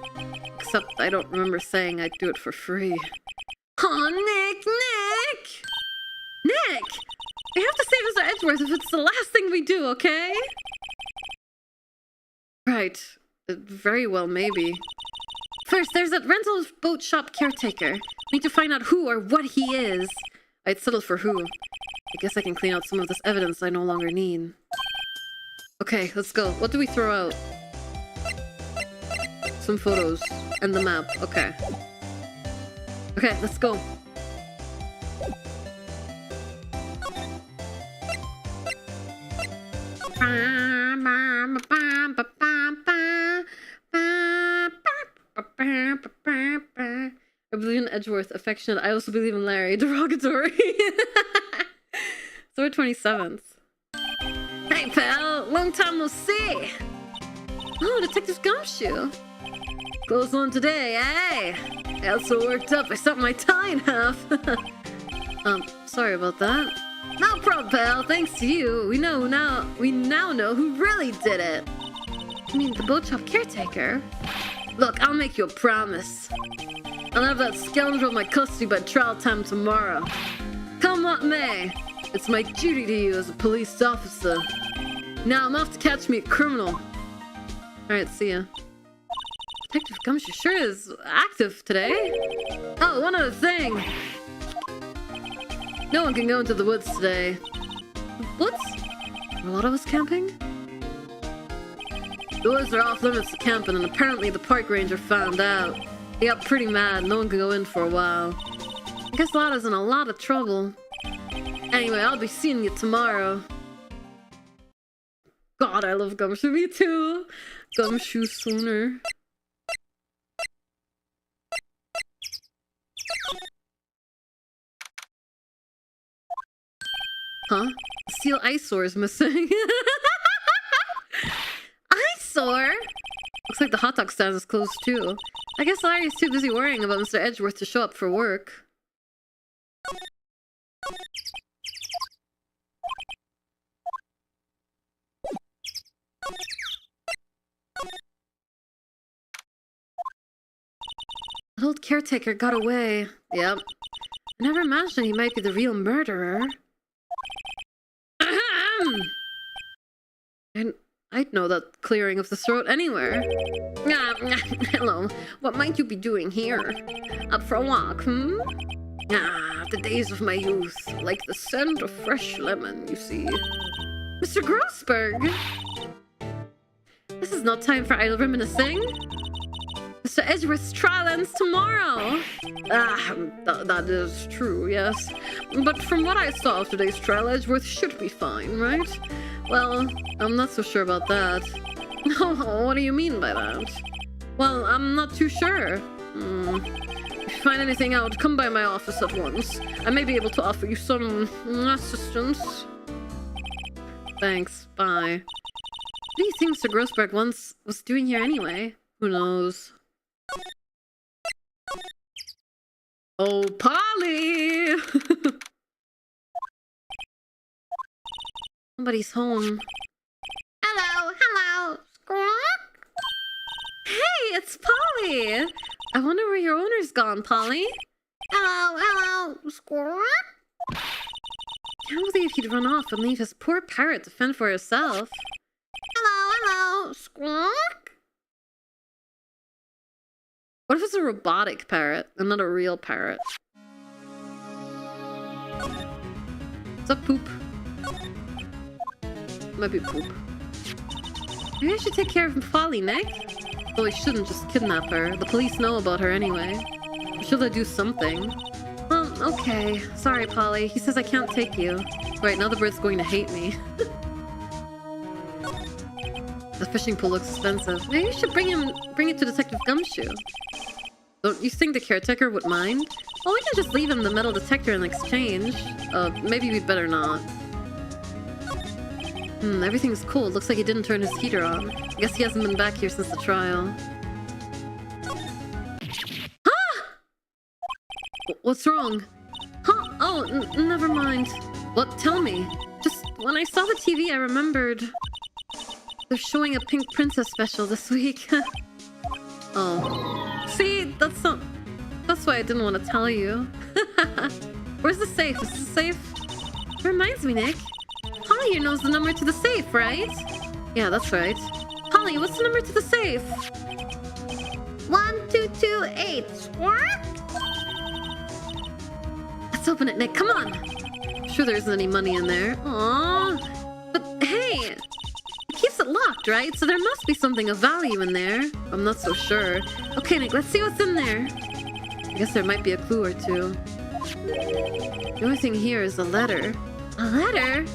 Except I don't remember saying I'd do it for free. Oh, Nick! Nick! We have to save Mr. Edgeworth if it's the last thing we do, okay? Right. Very well, maybe. First, there's that rental boat shop caretaker. Need to find out who or what he is. I'd settle for who. I guess I can clean out some of this evidence I no longer need. Okay, let's go. What do we throw out? Some photos. And the map. Okay. Okay, let's go. I believe in Edgeworth, affectionate. I also believe in Larry, derogatory. So we're 27th. Hey pal, long time no see. Oh, Detective Gumshoe. Close one today, eh? I got so worked up I set my tie in half. Sorry about that. No problem, pal. Thanks to you, we now know who really did it. I mean, the boat shop caretaker. Look, I'll make you a promise. I'll have that scoundrel in my custody by trial time tomorrow. Come what may, it's my duty to you as a police officer. Now I'm off to catch me a criminal. Alright, see ya. Detective Gumshoe sure is active today. Oh, one other thing. No one can go into the woods today. Woods? Are a lot of us camping? The woods are off limits to camping, and apparently the park ranger found out. He got pretty mad, no one can go in for a while. I guess Lotta's in a lot of trouble. Anyway, I'll be seeing you tomorrow. God, I love Gumshoe. Me too. Gumshoe sooner. Huh? Steel eyesore is missing. Eyesore? Looks like the hot dog stand is closed too. I guess Larry's too busy worrying about Mr. Edgeworth to show up for work. The old caretaker got away. Yep. I never imagined he might be the real murderer. And I'd know that clearing of the throat anywhere. Hello. What might you be doing here? Up for a walk, hmm? Ah, the days of my youth. Like the scent of fresh lemon, you see. Mr. Grossberg! This is not time for idle reminiscing. Mr. Edgeworth's trial ends tomorrow. That is true, yes. But from what I saw of today's trial, Edgeworth should be fine, right? Well, I'm not so sure about that. Oh, what do you mean by that? Well, I'm not too sure. If you find anything out, come by my office at once. I may be able to offer you some assistance. Thanks, bye. What do you think Mr. Grossberg once was doing here anyway? Who knows? Oh, Polly! Somebody's home. Hello, Squawk? Hey, it's Polly! I wonder where your owner's gone, Polly. Hello, Squawk? Can't believe he'd run off and leave his poor parrot to fend for herself. Hello, Squawk? What if it's a robotic parrot and not a real parrot? What's up, Poop? Might be Poop. Maybe I should take care of Polly, Nick? Though I shouldn't just kidnap her. The police know about her anyway. Should I do something? Okay. Sorry, Polly. He says I can't take you. Right, now the bird's going to hate me. The fishing pole looks expensive. Maybe you should bring it to Detective Gumshoe. Don't you think the caretaker would mind? Well, we can just leave him the metal detector in exchange. Maybe we'd better not. Everything's cold. Looks like he didn't turn his heater on. I guess he hasn't been back here since the trial. Ah! What's wrong? Huh? Oh, never mind. What? Tell me. Just when I saw the TV, I remembered. They're showing a Pink Princess special this week. Oh. See, that's why I didn't want to tell you. Where's the safe? Is the safe? It reminds me, Nick. Holly here knows the number to the safe, right? Yeah, that's right. Holly, what's the number to the safe? 1228. Squawk? Let's open it, Nick. Come on. I'm sure there isn't any money in there. Aww. But hey, it keeps it locked, right? So there must be something of value in there. I'm not so sure. Okay, Nick, let's see what's in there. I guess there might be a clue or two. The only thing here is a letter. A letter?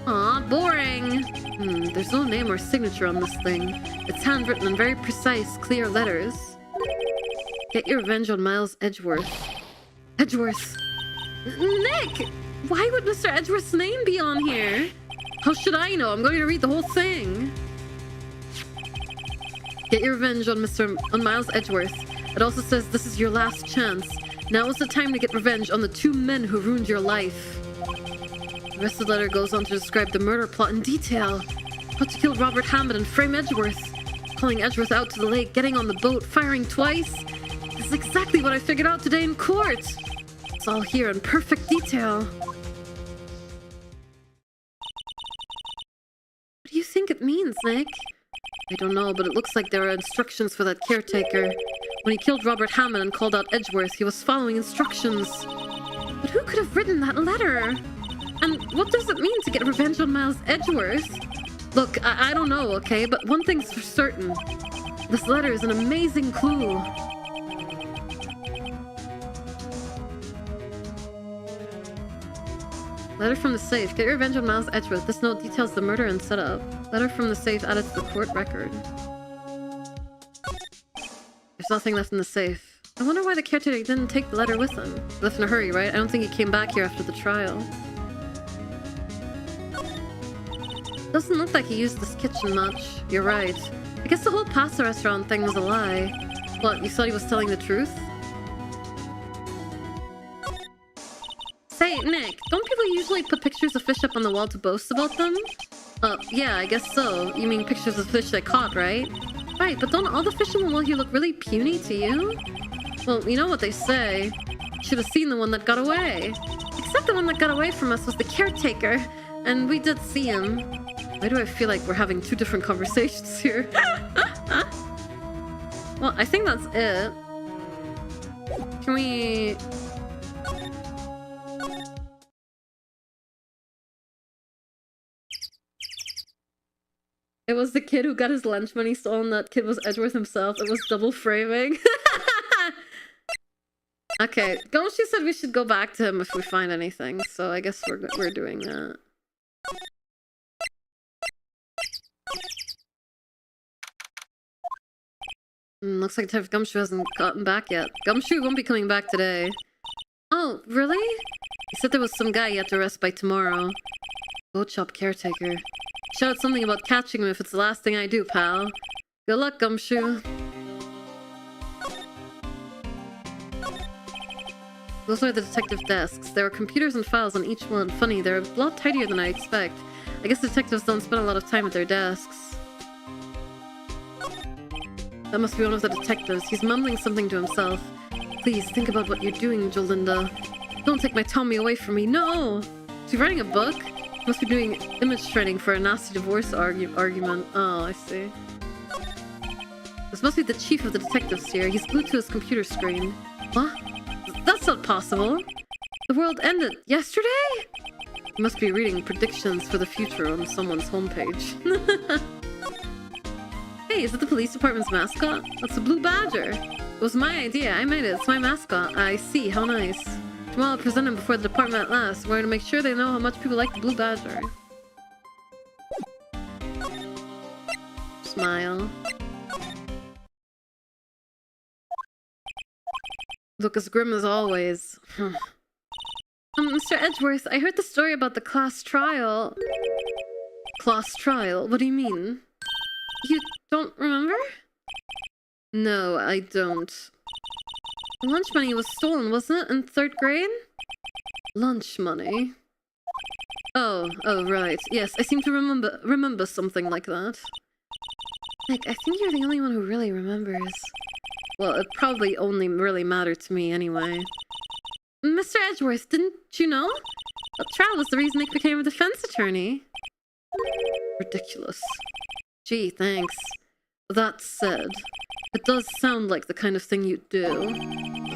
Aw, boring. There's no name or signature on this thing. It's handwritten in very precise, clear letters. Get your revenge on Miles Edgeworth. Edgeworth. Nick! Why would Mr. Edgeworth's name be on here? How should I know? I'm going to read the whole thing. Get your revenge on Miles Edgeworth. It also says this is your last chance. Now is the time to get revenge on the 2 men who ruined your life. The rest of the letter goes on to describe the murder plot in detail. How to kill Robert Hammond and frame Edgeworth. Calling Edgeworth out to the lake, getting on the boat, firing twice. This is exactly what I figured out today in court. It's all here in perfect detail. What do you think it means, Nick? I don't know, but it looks like there are instructions for that caretaker. When he killed Robert Hammond and called out Edgeworth, he was following instructions. But who could have written that letter? And what does it mean to get revenge on Miles Edgeworth? Look, I don't know, okay? But one thing's for certain. This letter is an amazing clue. Letter from the safe. Get your revenge on Miles Edgeworth. This note details the murder and setup. Letter from the safe added to the court record. There's nothing left in the safe. I wonder why the caretaker didn't take the letter with him. He left in a hurry, right? I don't think he came back here after the trial. Doesn't look like he used this kitchen much. You're right. I guess the whole pasta restaurant thing was a lie. What, you thought he was telling the truth? Say, Nick, don't people usually put pictures of fish up on the wall to boast about them? Yeah, I guess so. You mean pictures of fish they caught, right? Right, but don't all the fish in the wall here look really puny to you? Well, you know what they say. You should have seen the one that got away. Except the one that got away from us was the caretaker. And we did see him. Why do I feel like we're having 2 different conversations here? Well, I think that's it. Can we... It was the kid who got his lunch money stolen. That kid was Edgeworth himself. It was double framing. Okay, Gumshoe said we should go back to him if we find anything, so I guess we're doing that. Looks like Detective Gumshoe hasn't gotten back yet. Gumshoe won't be coming back today. Oh, really? He said there was some guy he had to arrest by tomorrow. Boat shop caretaker. Shout something about catching him if it's the last thing I do, pal. Good luck, Gumshoe. Those are the detective desks. There are computers and files on each one. Funny, they're a lot tidier than I expect. I guess detectives don't spend a lot of time at their desks. That must be one of the detectives. He's mumbling something to himself. Please, think about what you're doing, Jolinda. Don't take my Tommy away from me. No! Is he writing a book? Must be doing image shredding for a nasty divorce argument. Oh, I see. This must be the chief of the detectives here. He's glued to his computer screen. What? That's not possible. The world ended yesterday? He must be reading predictions for the future on someone's homepage. Hey, is it the police department's mascot? That's a blue badger. It was my idea. I made it. It's my mascot. I see. How nice. Tomorrow I'll present him before the department at last. We're going to make sure they know how much people like the blue badger. Smile. Look as grim as always. Mr. Edgeworth, I heard the story about the class trial. Class trial? What do you mean? You don't remember? No, I don't. The lunch money was stolen, wasn't it, in 3rd grade? Lunch money? Oh, right. Yes, I seem to remember something like that. Nick, I think you're the only one who really remembers. Well, it probably only really mattered to me anyway. Mr. Edgeworth, didn't you know? That trial was the reason Nick became a defense attorney. Ridiculous. Gee, thanks. That said, it does sound like the kind of thing you'd do.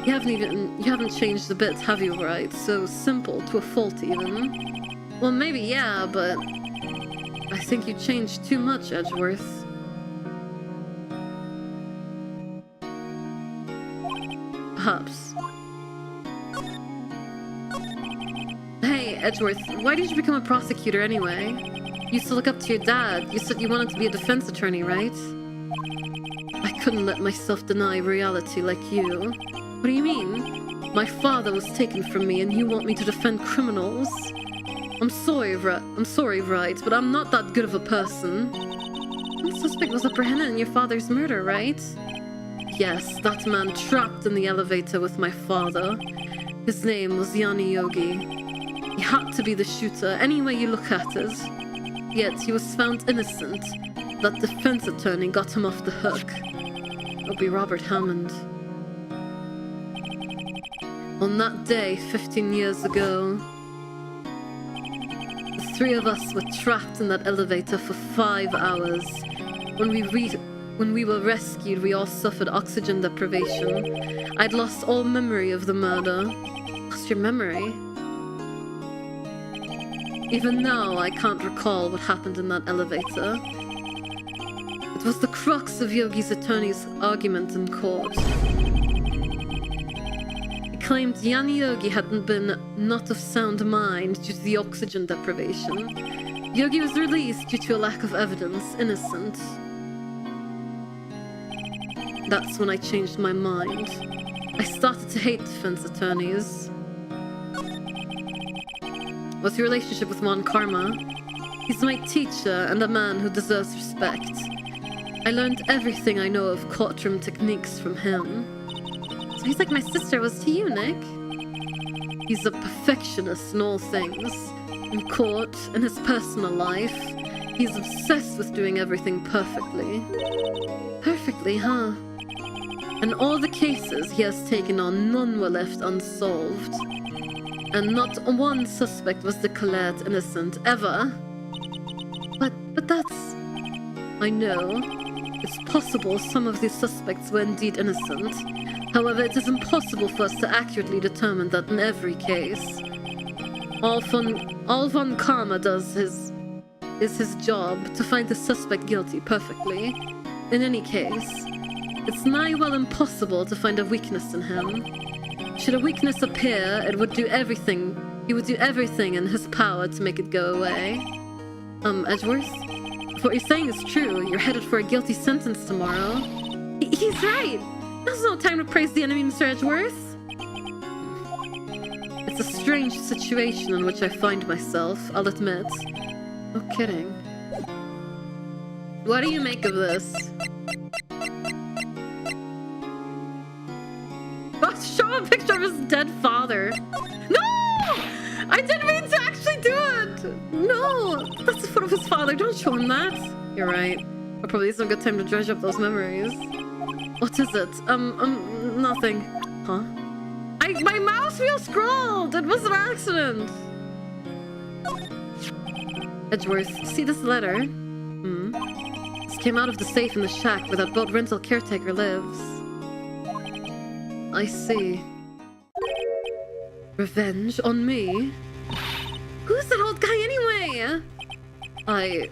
You haven't changed a bit, have you, Wright? So simple to a fault, even. Well, maybe, yeah, but I think you changed too much, Edgeworth. Perhaps. Hey, Edgeworth, why did you become a prosecutor anyway? You used to look up to your dad. You said you wanted to be a defense attorney, right? I couldn't let myself deny reality like you. What do you mean? My father was taken from me and you want me to defend criminals? I'm sorry, Wright, but I'm not that good of a person. The suspect was apprehended in your father's murder, right? Yes, that man trapped in the elevator with my father. His name was Yanni Yogi. He had to be the shooter, any way you look at it. Yet he was found innocent. That defense attorney got him off the hook. It'll be Robert Hammond. On that day, 15 years ago, the 3 of us were trapped in that elevator for 5 hours. When we were rescued, we all suffered oxygen deprivation. I'd lost all memory of the murder. Lost your memory? Even now, I can't recall what happened in that elevator. It was the crux of Yogi's attorney's argument in court. He claimed Yanni Yogi hadn't been not of sound mind due to the oxygen deprivation. Yogi was released due to a lack of evidence, innocent. That's when I changed my mind. I started to hate defense attorneys. What's your relationship with Juan Karma? He's my teacher and a man who deserves respect. I learned everything I know of courtroom techniques from him. So he's like my sister was to you, Nick? He's a perfectionist in all things. In court, in his personal life, he's obsessed with doing everything perfectly. Perfectly, huh? In all the cases he has taken on, none were left unsolved. And not one suspect was declared innocent, ever. But that's... I know. It's possible some of these suspects were indeed innocent. However, it is impossible for us to accurately determine that in every case. All Von Karma does is his job to find the suspect guilty perfectly. In any case, it's nigh well impossible to find a weakness in him. Should a weakness appear, he would do everything in his power to make it go away. Edgeworth? If what you're saying is true, you're headed for a guilty sentence tomorrow. He's right! There's no time to praise the enemy, Mr. Edgeworth. It's a strange situation in which I find myself, I'll admit. No kidding. What do you make of this? Show a picture of his dead father. No! I didn't mean to actually do it! No! That's the foot of his father. Don't show him that. You're right. But probably it's a good time to dredge up those memories. What is it? Nothing. Huh? My mouse wheel scrolled! It was an accident! Edgeworth, see this letter? This came out of the safe in the shack where that boat rental caretaker lives. I see. Revenge on me? Who's that old guy anyway? I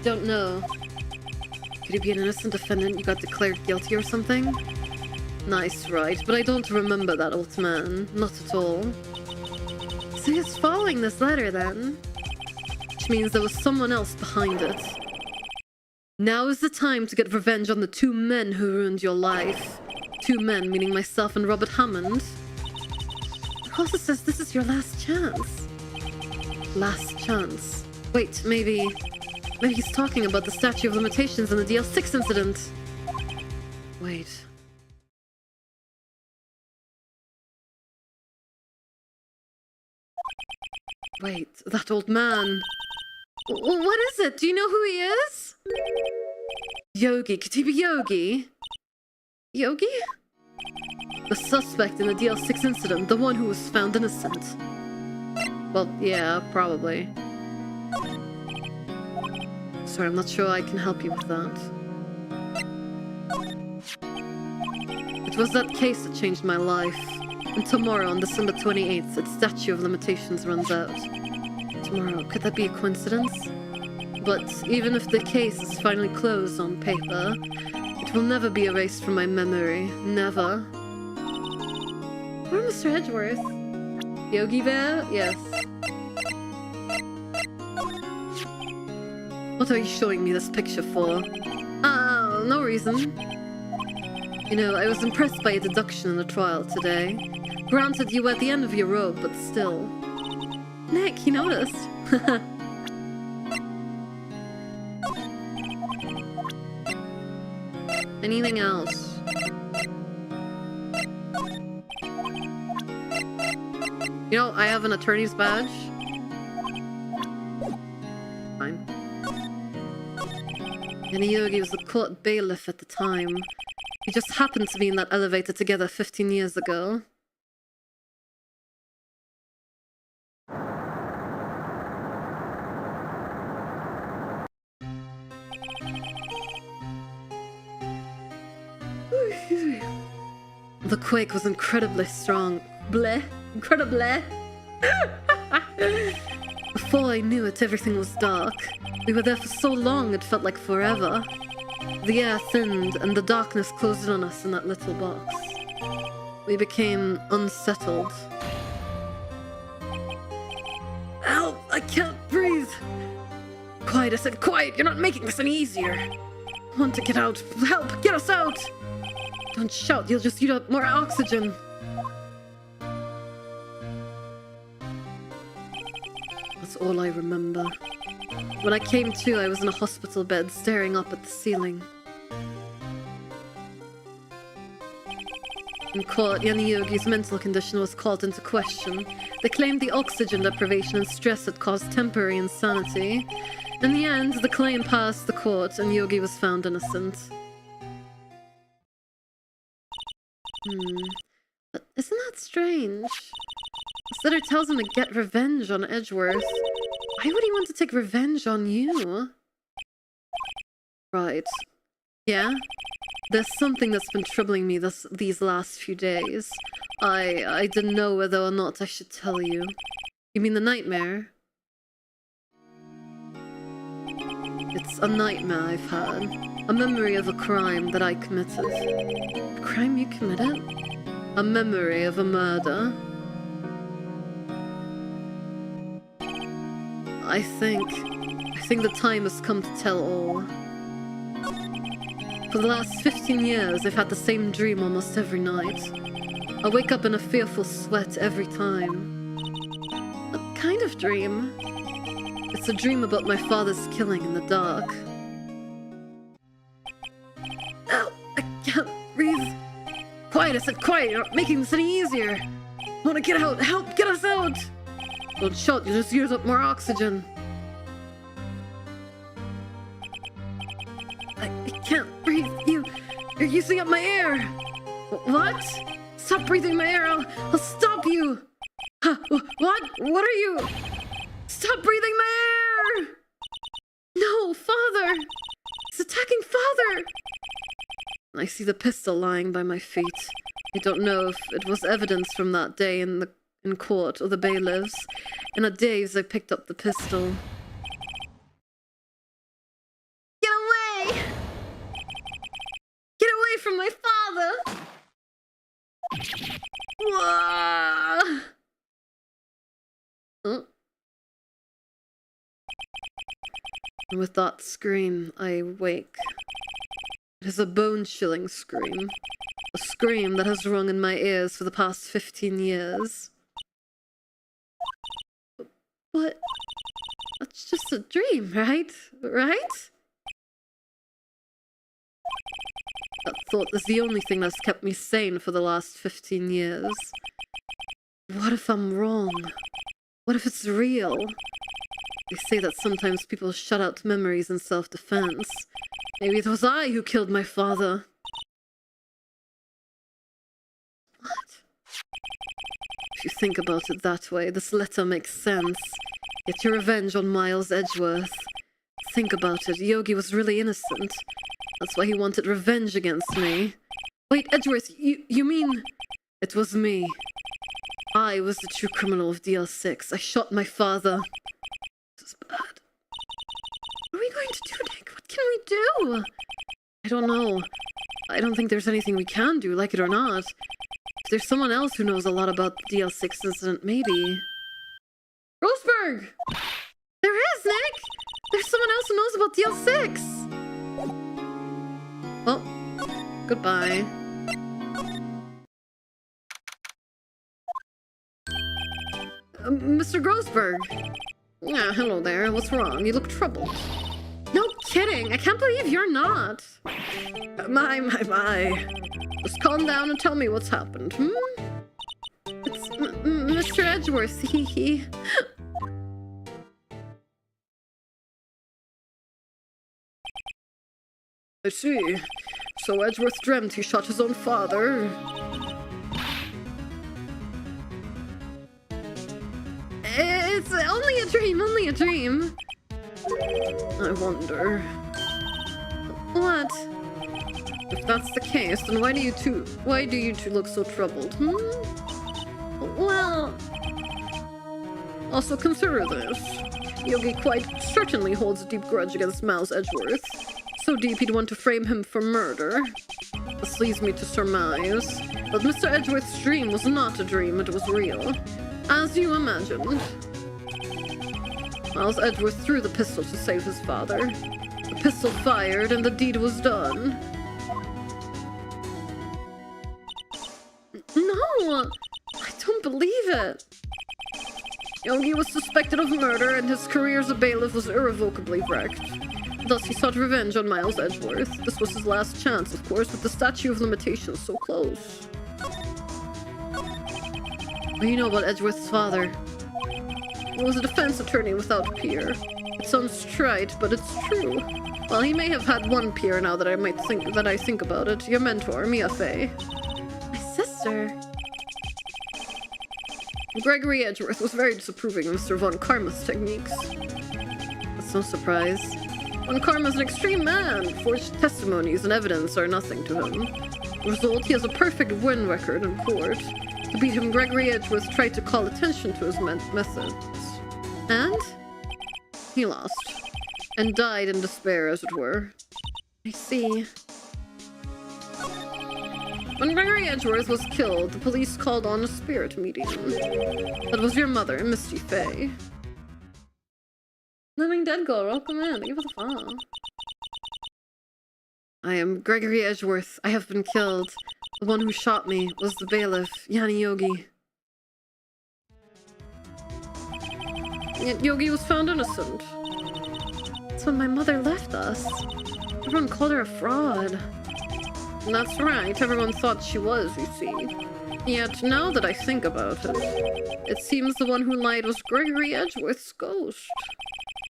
don't know. Could you be an innocent defendant you got declared guilty or something? Nice, right, but I don't remember that old man. Not at all. So he's following this letter then? Which means there was someone else behind it. Now is the time to get revenge on the 2 men who ruined your life. 2 men, meaning myself and Robert Hammond. It also says this is your last chance. Last chance. Wait, maybe he's talking about the statute of limitations and the DL6 incident. Wait. Wait, that old man. What is it? Do you know who he is? Yogi. Could he be Yogi? Yogi? The suspect in the DL6 incident, the one who was found innocent. Well, yeah, probably. Sorry, I'm not sure I can help you with that. It was that case that changed my life. And tomorrow, on December 28th, its statute of limitations runs out. Tomorrow, could that be a coincidence? But even if the case is finally closed on paper, it will never be erased from my memory. Never. Where, Mr. Edgeworth? Yogi Bear? Yes. What are you showing me this picture for? No reason. You know, I was impressed by your deduction in the trial today. Granted, you were at the end of your rope, but still. Nick, you noticed. Anything else? You know, I have an attorney's badge. Fine. And Yogi was the court bailiff at the time. We just happened to be in that elevator together 15 years ago. The quake was incredibly strong. Bleh. Incredibly. Before I knew it, everything was dark. We were there for so long, it felt like forever. The air thinned, and the darkness closed in on us in that little box. We became unsettled. Help! I can't breathe! Quiet, I said quiet! You're not making this any easier! I want to get out! Help! Get us out! Don't shout, you'll just eat up more oxygen! That's all I remember. When I came to, I was in a hospital bed, staring up at the ceiling. In court, Yani Yogi's mental condition was called into question. They claimed the oxygen deprivation and stress had caused temporary insanity. In the end, the claim passed the court, and Yogi was found innocent. But isn't that strange? This letter tells him to get revenge on Edgeworth. Why would he want to take revenge on you? Right. Yeah? There's something that's been troubling me these last few days. I didn't know whether or not I should tell you. You mean the nightmare? It's a nightmare I've had. A memory of a crime that I committed. A crime you committed? A memory of a murder. I think the time has come to tell all. For the last 15 years, I've had the same dream almost every night. I wake up in a fearful sweat every time. What kind of dream? It's a dream about my father's killing in the dark. Ow! I can't breathe! Quiet! I said quiet! You're not making this any easier! I want to get out! Help! Get us out! Don't shout, you'll just use up more oxygen. I can't breathe. You're using up my air. What? Stop breathing my air. I'll stop you. Huh, what? What are you? Stop breathing my air. No, Father. He's attacking Father. I see the pistol lying by my feet. I don't know if it was evidence from that day in court or the bailiffs. In a daze, I picked up the pistol. Get away! Wah! Huh? And with that scream, I wake. It is a bone-chilling scream. A scream that has rung in my ears for the past 15 years. But that's just a dream, right? Right? That thought is the only thing that's kept me sane for the last 15 years. What if I'm wrong? What if it's real? They say that sometimes people shut out memories in self-defense. Maybe it was I who killed my father. What? If you think about it that way, this letter makes sense. Get your revenge on Miles Edgeworth. Think about it, Yogi was really innocent. That's why he wanted revenge against me. Wait, Edgeworth, you mean... It was me. I was the true criminal of DL6. I shot my father. This is bad. What are we going to do, Nick? What can we do? I don't know. I don't think there's anything we can do, like it or not. If there's someone else who knows a lot about the DL6 incident, maybe. Roseberg! There is, Nick! There's someone else who knows about DL6! Well, goodbye. Mr. Grossberg. Yeah, hello there. What's wrong? You look troubled. No kidding! I can't believe you're not! My. Just calm down and tell me what's happened, hmm? It's Mr. Edgeworth, he... I see. So Edgeworth dreamt he shot his own father. It's only a dream. I wonder... What? If that's the case, then why do you two look so troubled, hmm? Well... Also consider this. Yogi quite certainly holds a deep grudge against Miles Edgeworth. So deep he'd want to frame him for murder. This leads me to surmise that Mr. Edgeworth's dream was not a dream, it was real. As you imagined. Miles Edgeworth threw the pistol to save his father. The pistol fired and the deed was done. No! I don't believe it! Yogi was suspected of murder and his career as a bailiff was irrevocably wrecked. Thus he sought revenge on Miles Edgeworth. This was his last chance, of course, with the statute of limitations so close. What do you know about Edgeworth's father? He was a defense attorney without peer. It sounds trite, but it's true. Well, he may have had one peer now that I think about it. Your mentor, Mia Fey. My sister. Gregory Edgeworth was very disapproving of Mr. Von Karma's techniques. That's no surprise. Von Karma's an extreme man. Forged testimonies and evidence are nothing to him. The result, he has a perfect win record in court. To beat him, Gregory Edgeworth tried to call attention to his methods. And? He lost. And died in despair, as it were. I see. When Gregory Edgeworth was killed, the police called on a spirit medium. That was your mother, Misty Fey. Living Dead Girl, welcome in. Thank you for the follow. I am Gregory Edgeworth. I have been killed. The one who shot me was the bailiff, Yanni Yogi. Yet Yogi was found innocent. That's when my mother left us. Everyone called her a fraud. And that's right, everyone thought she was, you see. Yet, now that I think about it, it seems the one who lied was Gregory Edgeworth's ghost.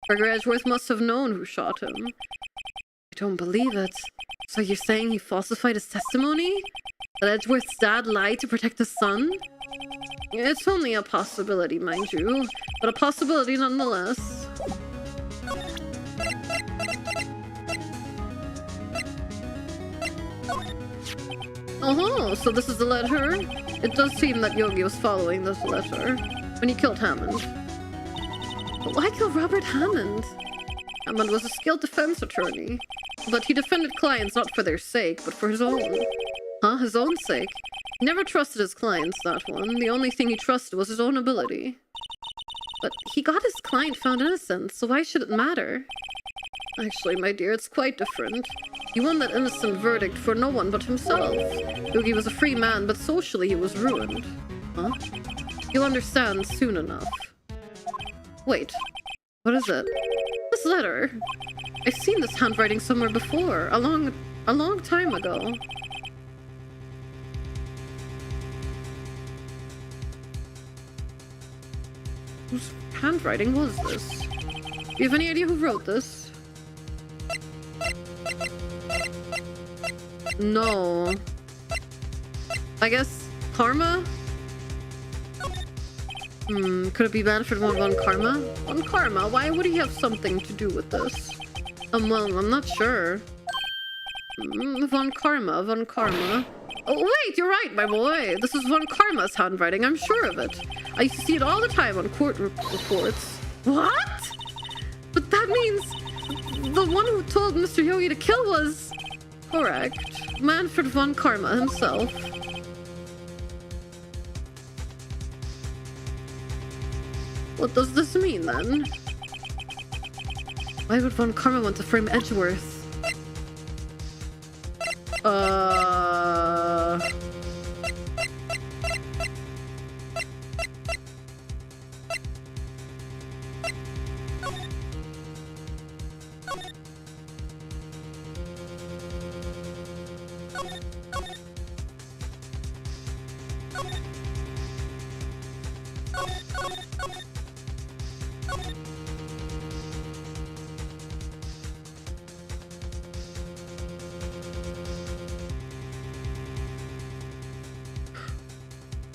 Gregory Edgeworth must have known who shot him. I don't believe it. So you're saying he falsified his testimony? That Edgeworth's dad lied to protect his son? It's only a possibility, mind you, but a possibility nonetheless. Oh, so this is the letter? It does seem that Yogi was following this letter when he killed Hammond. But why kill Robert Hammond? Hammond was a skilled defense attorney, but he defended clients not for their sake, but for his own. Huh? His own sake? He never trusted his clients, that one. The only thing he trusted was his own ability. But he got his client found innocent, so why should it matter? Actually, my dear, it's quite different. He won that innocent verdict for no one but himself. Yugi was a free man, but socially he was ruined. Huh? You'll understand soon enough. Wait, what is it? This letter. I've seen this handwriting somewhere before, a long time ago. Whose handwriting was this? Do you have any idea who wrote this? No. I guess Karma? Could it be Manfred von Karma? Von Karma? Why would he have something to do with this? Well, I'm not sure. Von Karma. Oh, wait, you're right, my boy. This is Von Karma's handwriting, I'm sure of it. I used to see it all the time on court reports. What? But that means the one who told Mr. Yogi to kill was... Correct. Manfred von Karma himself. What does this mean, then? Why would von Karma want to frame Edgeworth?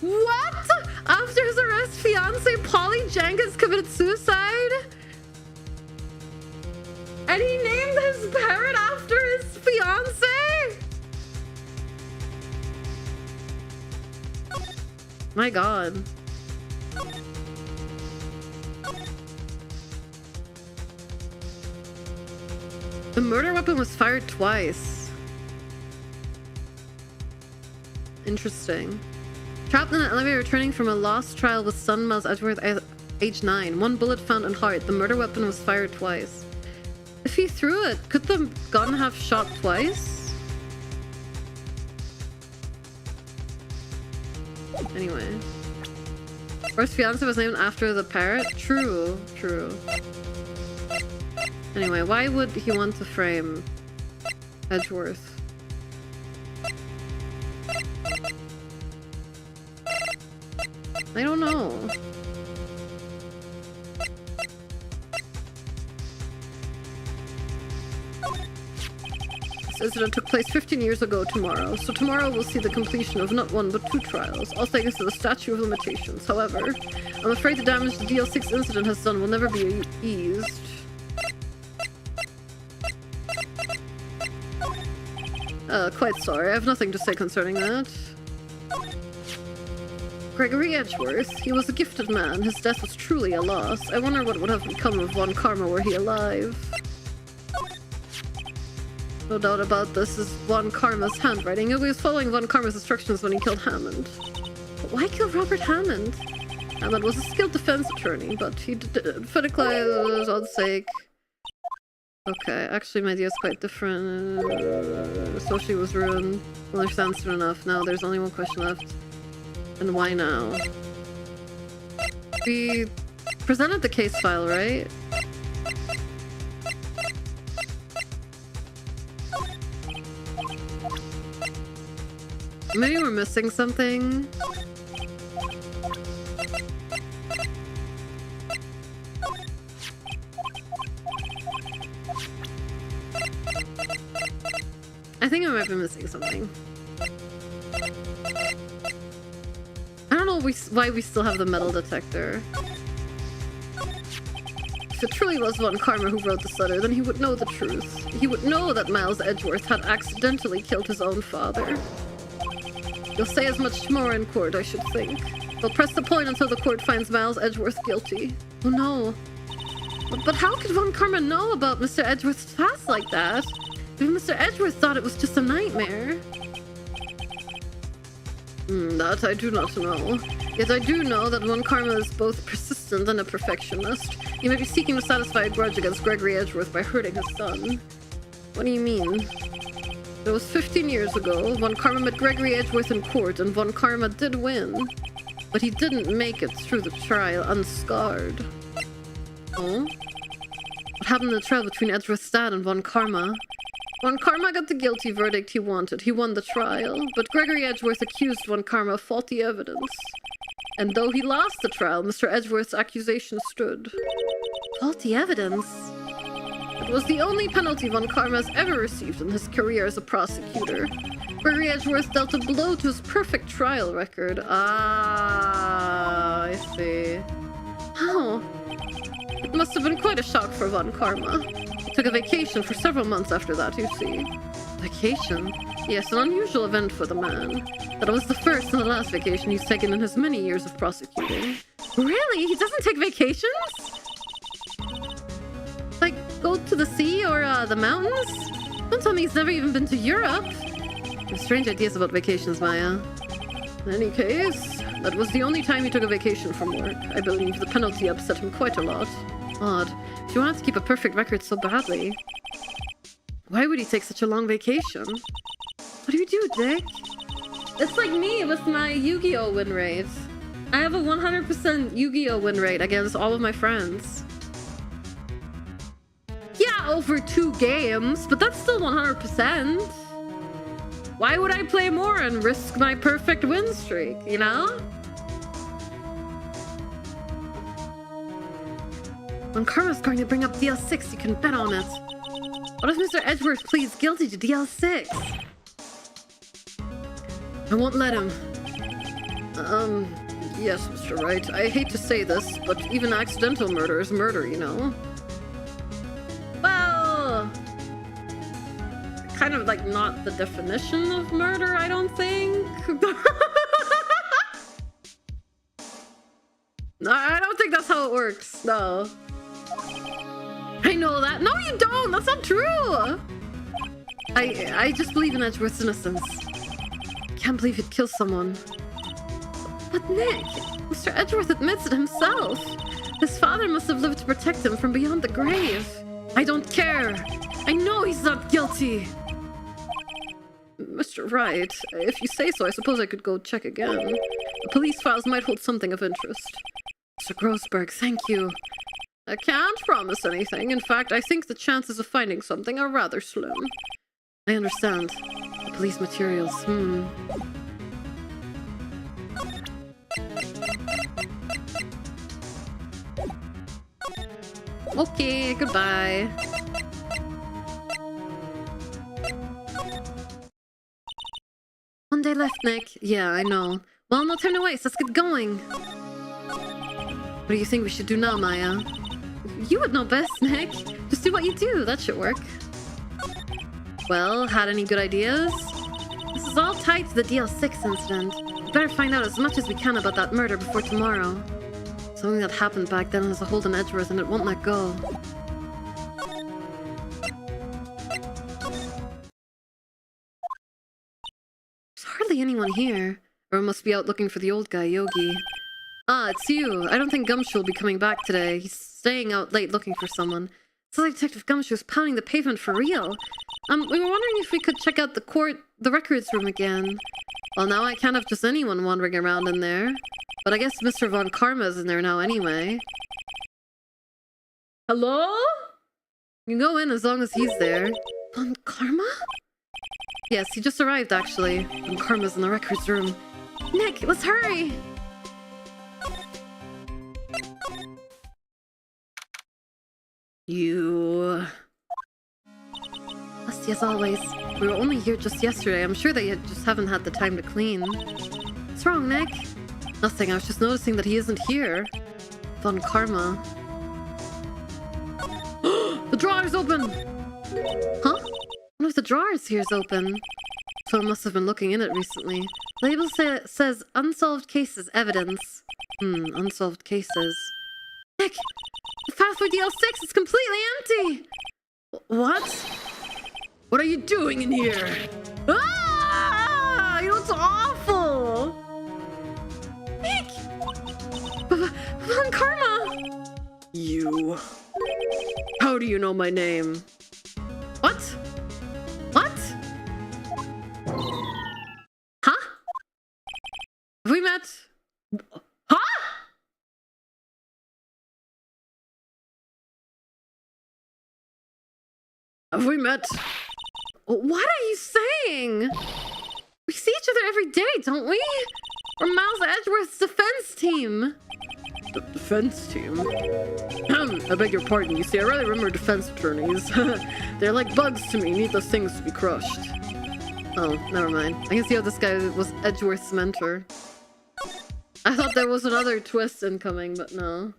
What? After his arrest, fiance Polly Jenkins committed suicide? And he named his parrot after his fiance? My god. The murder weapon was fired twice. Interesting. Trapped in an elevator returning from a lost trial with son Miles Edgeworth, age 9. One bullet found in heart. The murder weapon was fired twice. If he threw it, could the gun have shot twice? Anyway. First fiance was named after the parrot? True. Anyway, why would he want to frame Edgeworth? I don't know. This incident took place 15 years ago tomorrow, so tomorrow we'll see the completion of not one but 2 trials, all thanks to the statute of limitations. However, I'm afraid the damage the DL6 incident has done will never be eased. Quite sorry, I have nothing to say concerning that. Gregory Edgeworth. He was a gifted man. His death was truly a loss. I wonder what would have become of Von Karma were he alive. No doubt about this is Von Karma's handwriting. He was following Von Karma's instructions when he killed Hammond. But why kill Robert Hammond? Hammond was a skilled defense attorney, but he did for his own sake. Okay, actually my idea is quite different. So she was ruined. Well, understand soon enough. Now there's only one question left. And why now? We presented the case file, right? Maybe we're missing something. I think I might be missing something. I don't know why we still have the metal detector. If it truly was Von Karma who wrote this letter, then he would know the truth. He would know that Miles Edgeworth had accidentally killed his own father. You'll say as much tomorrow in court, I should think. They'll press the point until the court finds Miles Edgeworth guilty. Oh no. But how could Von Karma know about Mr. Edgeworth's past like that? Maybe Mr. Edgeworth thought it was just a nightmare. That I do not know. Yet I do know that Von Karma is both persistent and a perfectionist. He may be seeking to satisfy a grudge against Gregory Edgeworth by hurting his son. What do you mean? It was 15 years ago. Von Karma met Gregory Edgeworth in court, and Von Karma did win. But he didn't make it through the trial unscarred. Oh? What happened in the trial between Edgeworth's dad and Von Karma? Von Karma got the guilty verdict he wanted. He won the trial, but Gregory Edgeworth accused Von Karma of faulty evidence. And though he lost the trial, Mr. Edgeworth's accusation stood. Faulty evidence? It was the only penalty Von Karma has ever received in his career as a prosecutor. Gregory Edgeworth dealt a blow to his perfect trial record. Ah, I see. How? It must have been quite a shock for Von Karma. He took a vacation for several months after that, you see. Vacation? Yes, an unusual event for the man. That it was the first and the last vacation he's taken in his many years of prosecuting. Really? He doesn't take vacations? Like, go to the sea or the mountains? Don't tell me he's never even been to Europe. You have strange ideas about vacations, Maya. In any case, that was the only time he took a vacation from work. I believe the penalty upset him quite a lot. Odd. If you wanted to keep a perfect record so badly, why would he take such a long vacation? What do you do, Dick? It's like me with my Yu-Gi-Oh win rate. I have a 100% Yu-Gi-Oh win rate against all of my friends. Yeah, over 2 games, but that's still 100%. Why would I play more and risk my perfect win streak, you know? When Karma's going to bring up DL6, you can bet on it. What if Mr. Edgeworth pleads guilty to DL6? I won't let him. Yes, Mr. Wright. I hate to say this, but even accidental murder is murder, you know? Well, kind of like not the definition of murder, I don't think. No, I don't think that's how it works. No. I know that. No, you don't. That's not true. I just believe in Edgeworth's innocence. Can't believe he'd kill someone. But Nick, Mr. Edgeworth admits it himself. His father must have lived to protect him from beyond the grave. I don't care. I know he's not guilty. Mr. Wright, if you say so, I suppose I could go check again. The police files might hold something of interest. Mr. Grossberg, thank you. I can't promise anything. In fact, I think the chances of finding something are rather slim. I understand. The police materials, Okay, goodbye. One day left, Nick. Yeah, I know. Well, no time to waste. Let's get going. What do you think we should do now, Maya? You would know best, Nick. Just do what you do. That should work. Well, had any good ideas? This is all tied to the DL6 incident. We better find out as much as we can about that murder before tomorrow. Something that happened back then has a hold on Edgeworth and it won't let go. There's hardly anyone here. Everyone must be out looking for the old guy, Yogi. Ah, it's you. I don't think Gumshoe will be coming back today. He's staying out late looking for someone. It's like Detective Gumshoe's pounding the pavement for real. We were wondering if we could check out the records room again. Well, now I can't have just anyone wandering around in there. But I guess Mr. Von Karma's in there now anyway. Hello? You can go in as long as he's there. Von Karma? Yes, he just arrived actually. Von Karma's in the records room. Nick, let's hurry! You... Lusty as always. We were only here just yesterday. I'm sure they just haven't had the time to clean. What's wrong, Nick? Nothing. I was just noticing that he isn't here. Von Karma. The drawer's open! Huh? One of the drawers here is open. Someone must have been looking in it recently. The label says unsolved cases evidence. Unsolved cases. Nick! The file for DL6 is completely empty! What? What are you doing in here? Ah! You know, it's awful! Esteban Karma! You... How do you know my name? What? What? Huh? Have we met? Huh? Have we met? What are you saying? We see each other every day, don't we? We're Miles Edgeworth's defense team. The defense team? I beg your pardon. You see, I rather remember defense attorneys. They're like bugs to me, need those things to be crushed. Oh, never mind. I can see how this guy was Edgeworth's mentor. I thought there was another twist incoming, but no.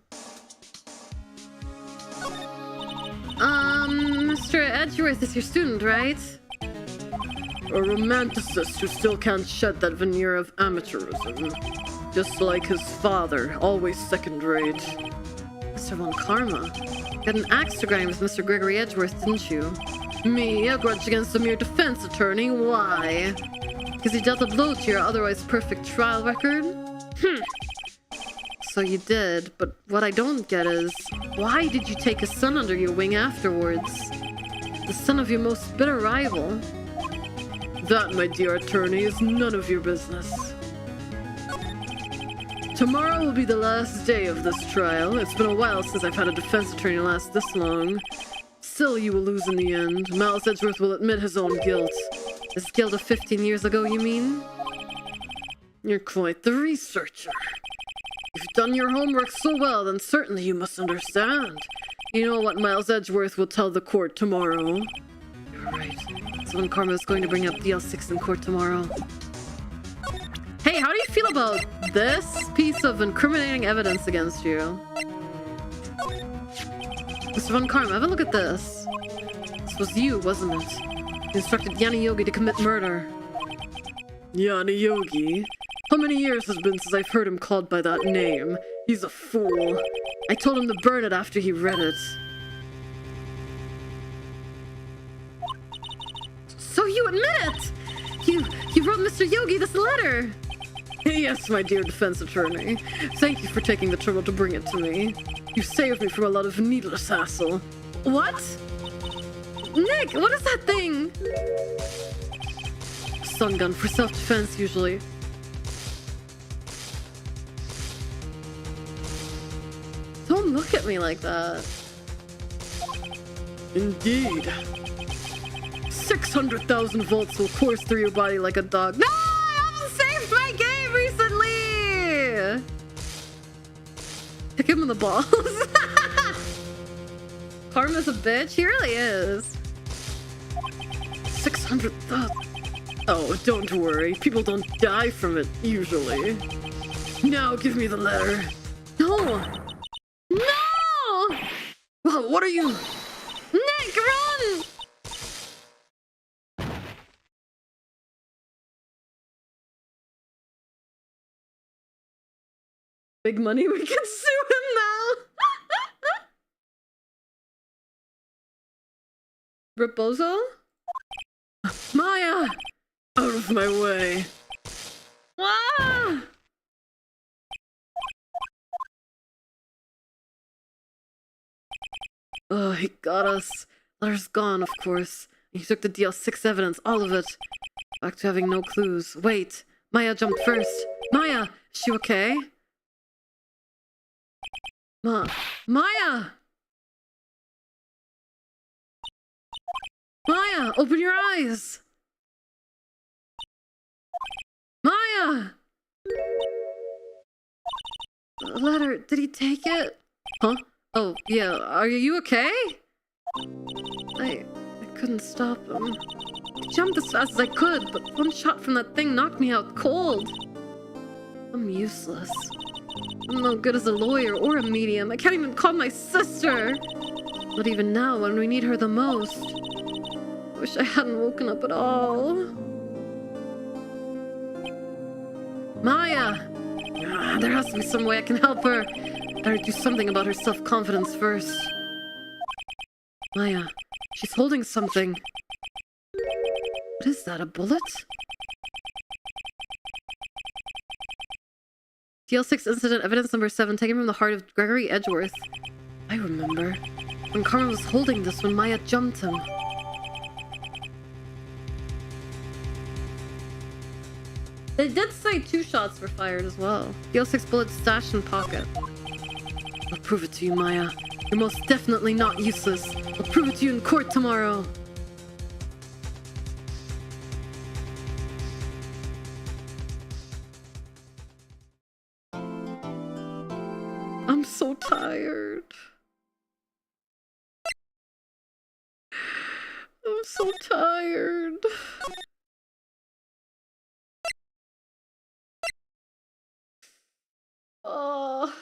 Mr. Edgeworth is your student, right? A romanticist who still can't shed that veneer of amateurism. Just like his father, always second-rate. Mr. Von Karma, you had an axe to grind with Mr. Gregory Edgeworth, didn't you? Me, a grudge against a mere defense attorney? Why? Because he dealt a blow to your otherwise perfect trial record? So you did, but what I don't get is, why did you take his son under your wing afterwards? The son of your most bitter rival? That, my dear attorney, is none of your business. Tomorrow will be the last day of this trial. It's been a while since I've had a defense attorney last this long. Still, you will lose in the end. Miles Edgeworth will admit his own guilt. His guilt of 15 years ago, you mean? You're quite the researcher. You've done your homework so well, then certainly you must understand. You know what Miles Edgeworth will tell the court tomorrow. You're right. Someone Karma is going to bring up DL6 in court tomorrow. Hey, how do you feel about this piece of incriminating evidence against you? Mr. Von Karma, have a look at this. This was you, wasn't it? You instructed Yanni Yogi to commit murder. Yanni Yogi? How many years has been since I've heard him called by that name? He's a fool. I told him to burn it after he read it. So you admit it! You wrote Mr. Yogi this letter! Yes, my dear defense attorney. Thank you for taking the trouble to bring it to me. You saved me from a lot of needless hassle. What? Nick, what is that thing? Stun gun for self-defense, usually. Don't look at me like that. Indeed. 600,000 volts will course through your body like a dog. No! I haven't saved my game recently! Kick him in the balls. Karma's a bitch. He really is. 600,000. Oh, don't worry. People don't die from it, usually. Now give me the letter. No! No! Well, what are you... Nick, run! Big money, we can sue him now! Rebozo? Maya! Out of my way. Ah! Oh, he got us. Letter's gone, of course. He took the DL6 evidence, all of it. Back to having no clues. Wait, Maya jumped first. Maya, is she okay? Maya! Maya, open your eyes! Maya! The letter, did he take it? Huh? Oh, yeah, are you okay? I couldn't stop him. I jumped as fast as I could, but one shot from that thing knocked me out cold. I'm useless. I'm no good as a lawyer or a medium. I can't even call my sister. Not even now, when we need her the most. I wish I hadn't woken up at all. Maya! There has to be some way I can help her. Better do something about her self-confidence first. Maya, she's holding something. What is that, a bullet? TL6 incident evidence number 7, taken from the heart of Gregory Edgeworth. I remember. When Carmen was holding this when Maya jumped him. They did say 2 shots were fired as well. TL6 bullets stashed in pocket. I'll prove it to you, Maya. You're most definitely not useless. I'll prove it to you in court tomorrow. I'm so tired. I'm so tired. Oh.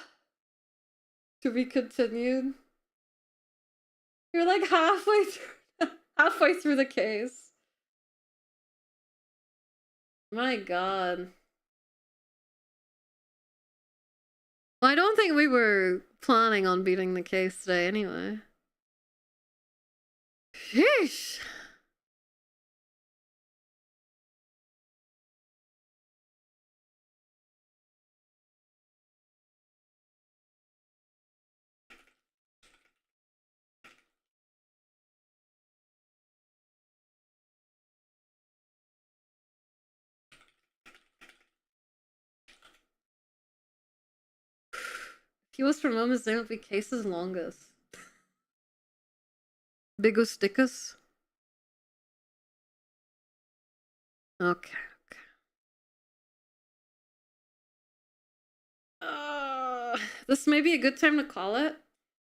To be continued. You're like halfway through the case. My god. Well, I don't think we were planning on beating the case today anyway. Sheesh. If he was from home, his name would be Case's longest. Bigus Dickus. Okay. This may be a good time to call it.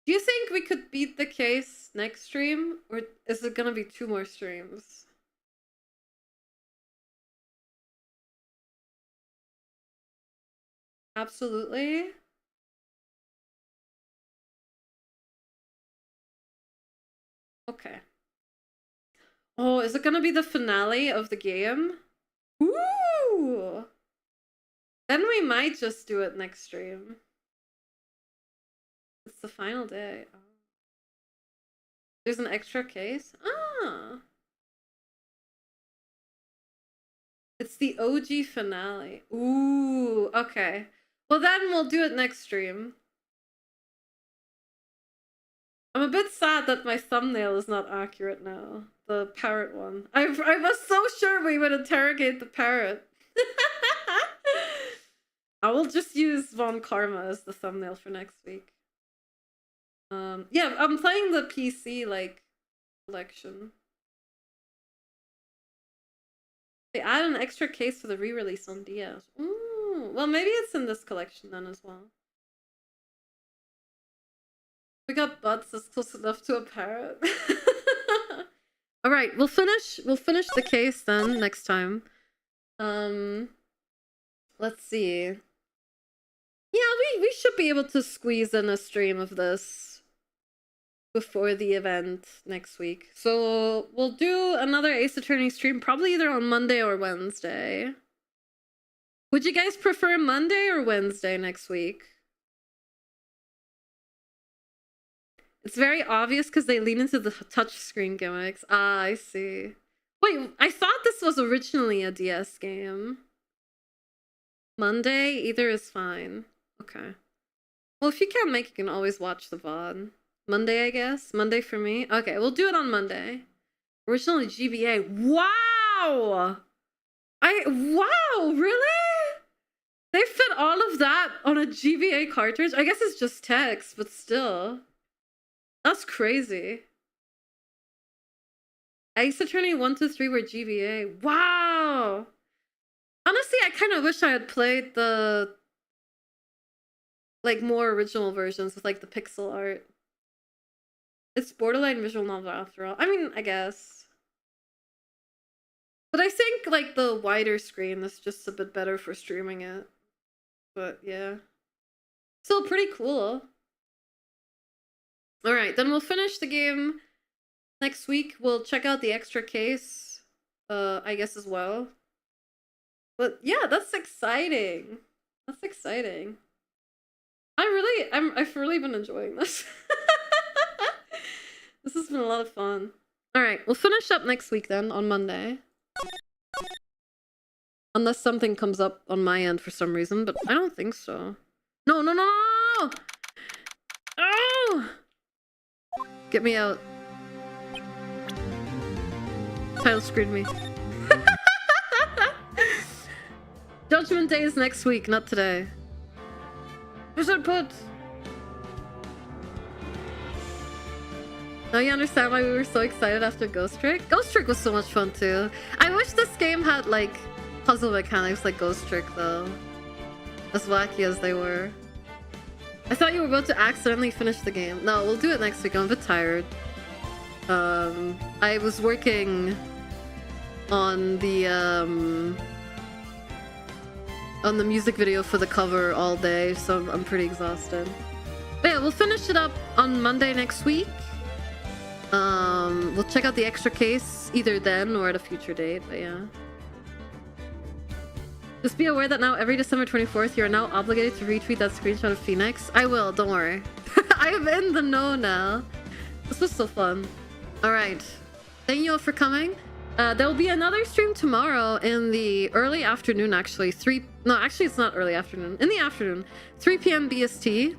Do you think we could beat the case next stream? Or is it gonna be 2 more streams? Absolutely. Okay. Oh, is it gonna be the finale of the game? Ooh! Then we might just do it next stream. It's the final day. Oh. There's an extra case? Ah! It's the OG finale. Ooh, okay. Well, then we'll do it next stream. I'm a bit sad that my thumbnail is not accurate now. The parrot one. I was so sure we would interrogate the parrot. I will just use Von Karma as the thumbnail for next week. Yeah, I'm playing the PC, like, collection. They add an extra case for the re-release on DS. Ooh, well, maybe it's in this collection then as well. We got butts that's close enough to a parrot. All right, we'll finish the case then next time. Let's see. Yeah, we should be able to squeeze in a stream of this before the event next week. So we'll do another Ace Attorney stream probably either on Monday or Wednesday. Would you guys prefer Monday or Wednesday next week? It's very obvious because they lean into the touchscreen gimmicks. Ah, I see. Wait, I thought this was originally a DS game. Monday, either is fine. Okay. Well, if you can't make it, you can always watch the VOD. Monday, I guess? Monday for me? Okay, we'll do it on Monday. Originally GBA. Wow! Wow, really? They fit all of that on a GBA cartridge? I guess it's just text, but still. That's crazy. Ace Attorney 1 to 3 were GBA. Wow! Honestly, I kind of wish I had played the like more original versions with like the pixel art. It's borderline visual novel after all. I mean, I guess. But I think like the wider screen is just a bit better for streaming it. But yeah. Still pretty cool. Alright, then we'll finish the game next week. We'll check out the extra case, I guess as well. But yeah, that's exciting. That's exciting. I've really been enjoying this. This has been a lot of fun. Alright, we'll finish up next week then, on Monday. Unless something comes up on my end for some reason, but I don't think so. No, no, no, no! Oh! Get me out. Title screwed me. Judgment Day is next week, not today. We should put... Now you understand why we were so excited after Ghost Trick? Ghost Trick was so much fun too. I wish this game had like puzzle mechanics like Ghost Trick though. As wacky as they were. I thought you were about to accidentally finish the game. No, we'll do it next week. I'm a bit tired. I was working on the music video for the cover all day, so I'm pretty exhausted. But yeah, we'll finish it up on Monday next week. We'll check out the extra case either then or at a future date, but yeah. Just be aware that now every December 24th, you're now obligated to retweet that screenshot of Phoenix. I will, don't worry. I'm in the know now. This was so fun. Alright. Thank you all for coming. There will be another stream tomorrow in the early afternoon, actually. No, actually it's not early afternoon. In the afternoon. 3 p.m. BST.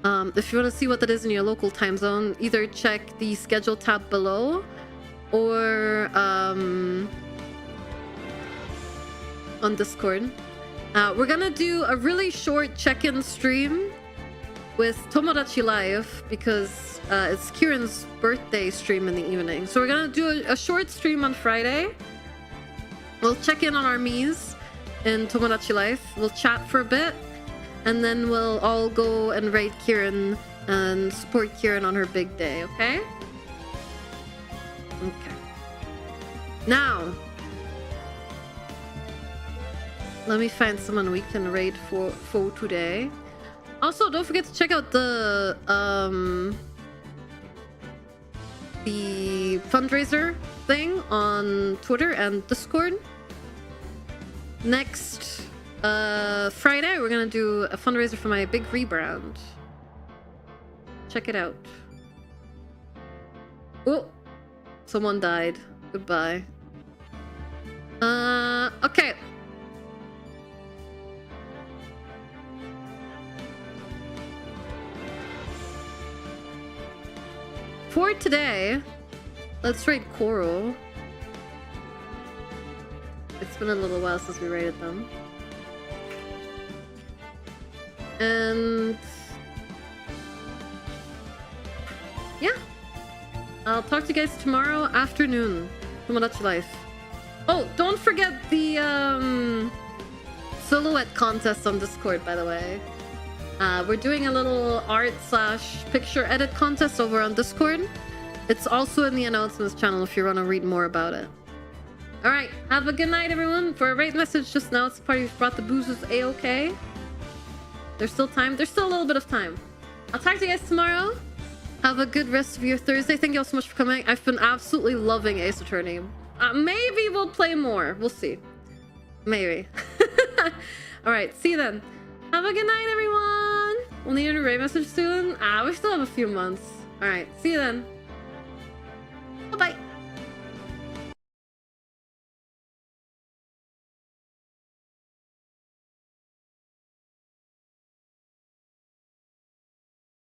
If you want to see what that is in your local time zone, either check the schedule tab below or on Discord. We're gonna do a really short check-in stream with Tomodachi Live because it's Kieran's birthday stream in the evening. So we're gonna do a short stream on Friday. We'll check in on our Miis in Tomodachi Live. We'll chat for a bit. And then we'll all go and raid Kieran and support Kieran on her big day, okay? Okay. Now, let me find someone we can raid for today. Also, don't forget to check out the fundraiser thing on Twitter and Discord. Next Friday, we're gonna do a fundraiser for my big rebrand. Check it out. Oh, someone died. Goodbye. Okay. For today, let's raid Coral. It's been a little while since we raided them. And yeah, I'll talk to you guys tomorrow afternoon. Tomodachi Life. Oh, don't forget the silhouette contest on Discord, by the way. We're doing a little art/picture edit contest over on Discord. It's also in the announcements channel if you want to read more about it. Alright, have a good night, everyone. For a rate message just now, it's the party who's brought the boozes A-okay. There's still time. There's still a little bit of time. I'll talk to you guys tomorrow. Have a good rest of your Thursday. Thank you all so much for coming. I've been absolutely loving Ace Attorney. Maybe we'll play more. We'll see. Maybe. Alright, see you then. Have a good night, everyone. We'll need a rate message soon. We still have a few months. Alright, see you then.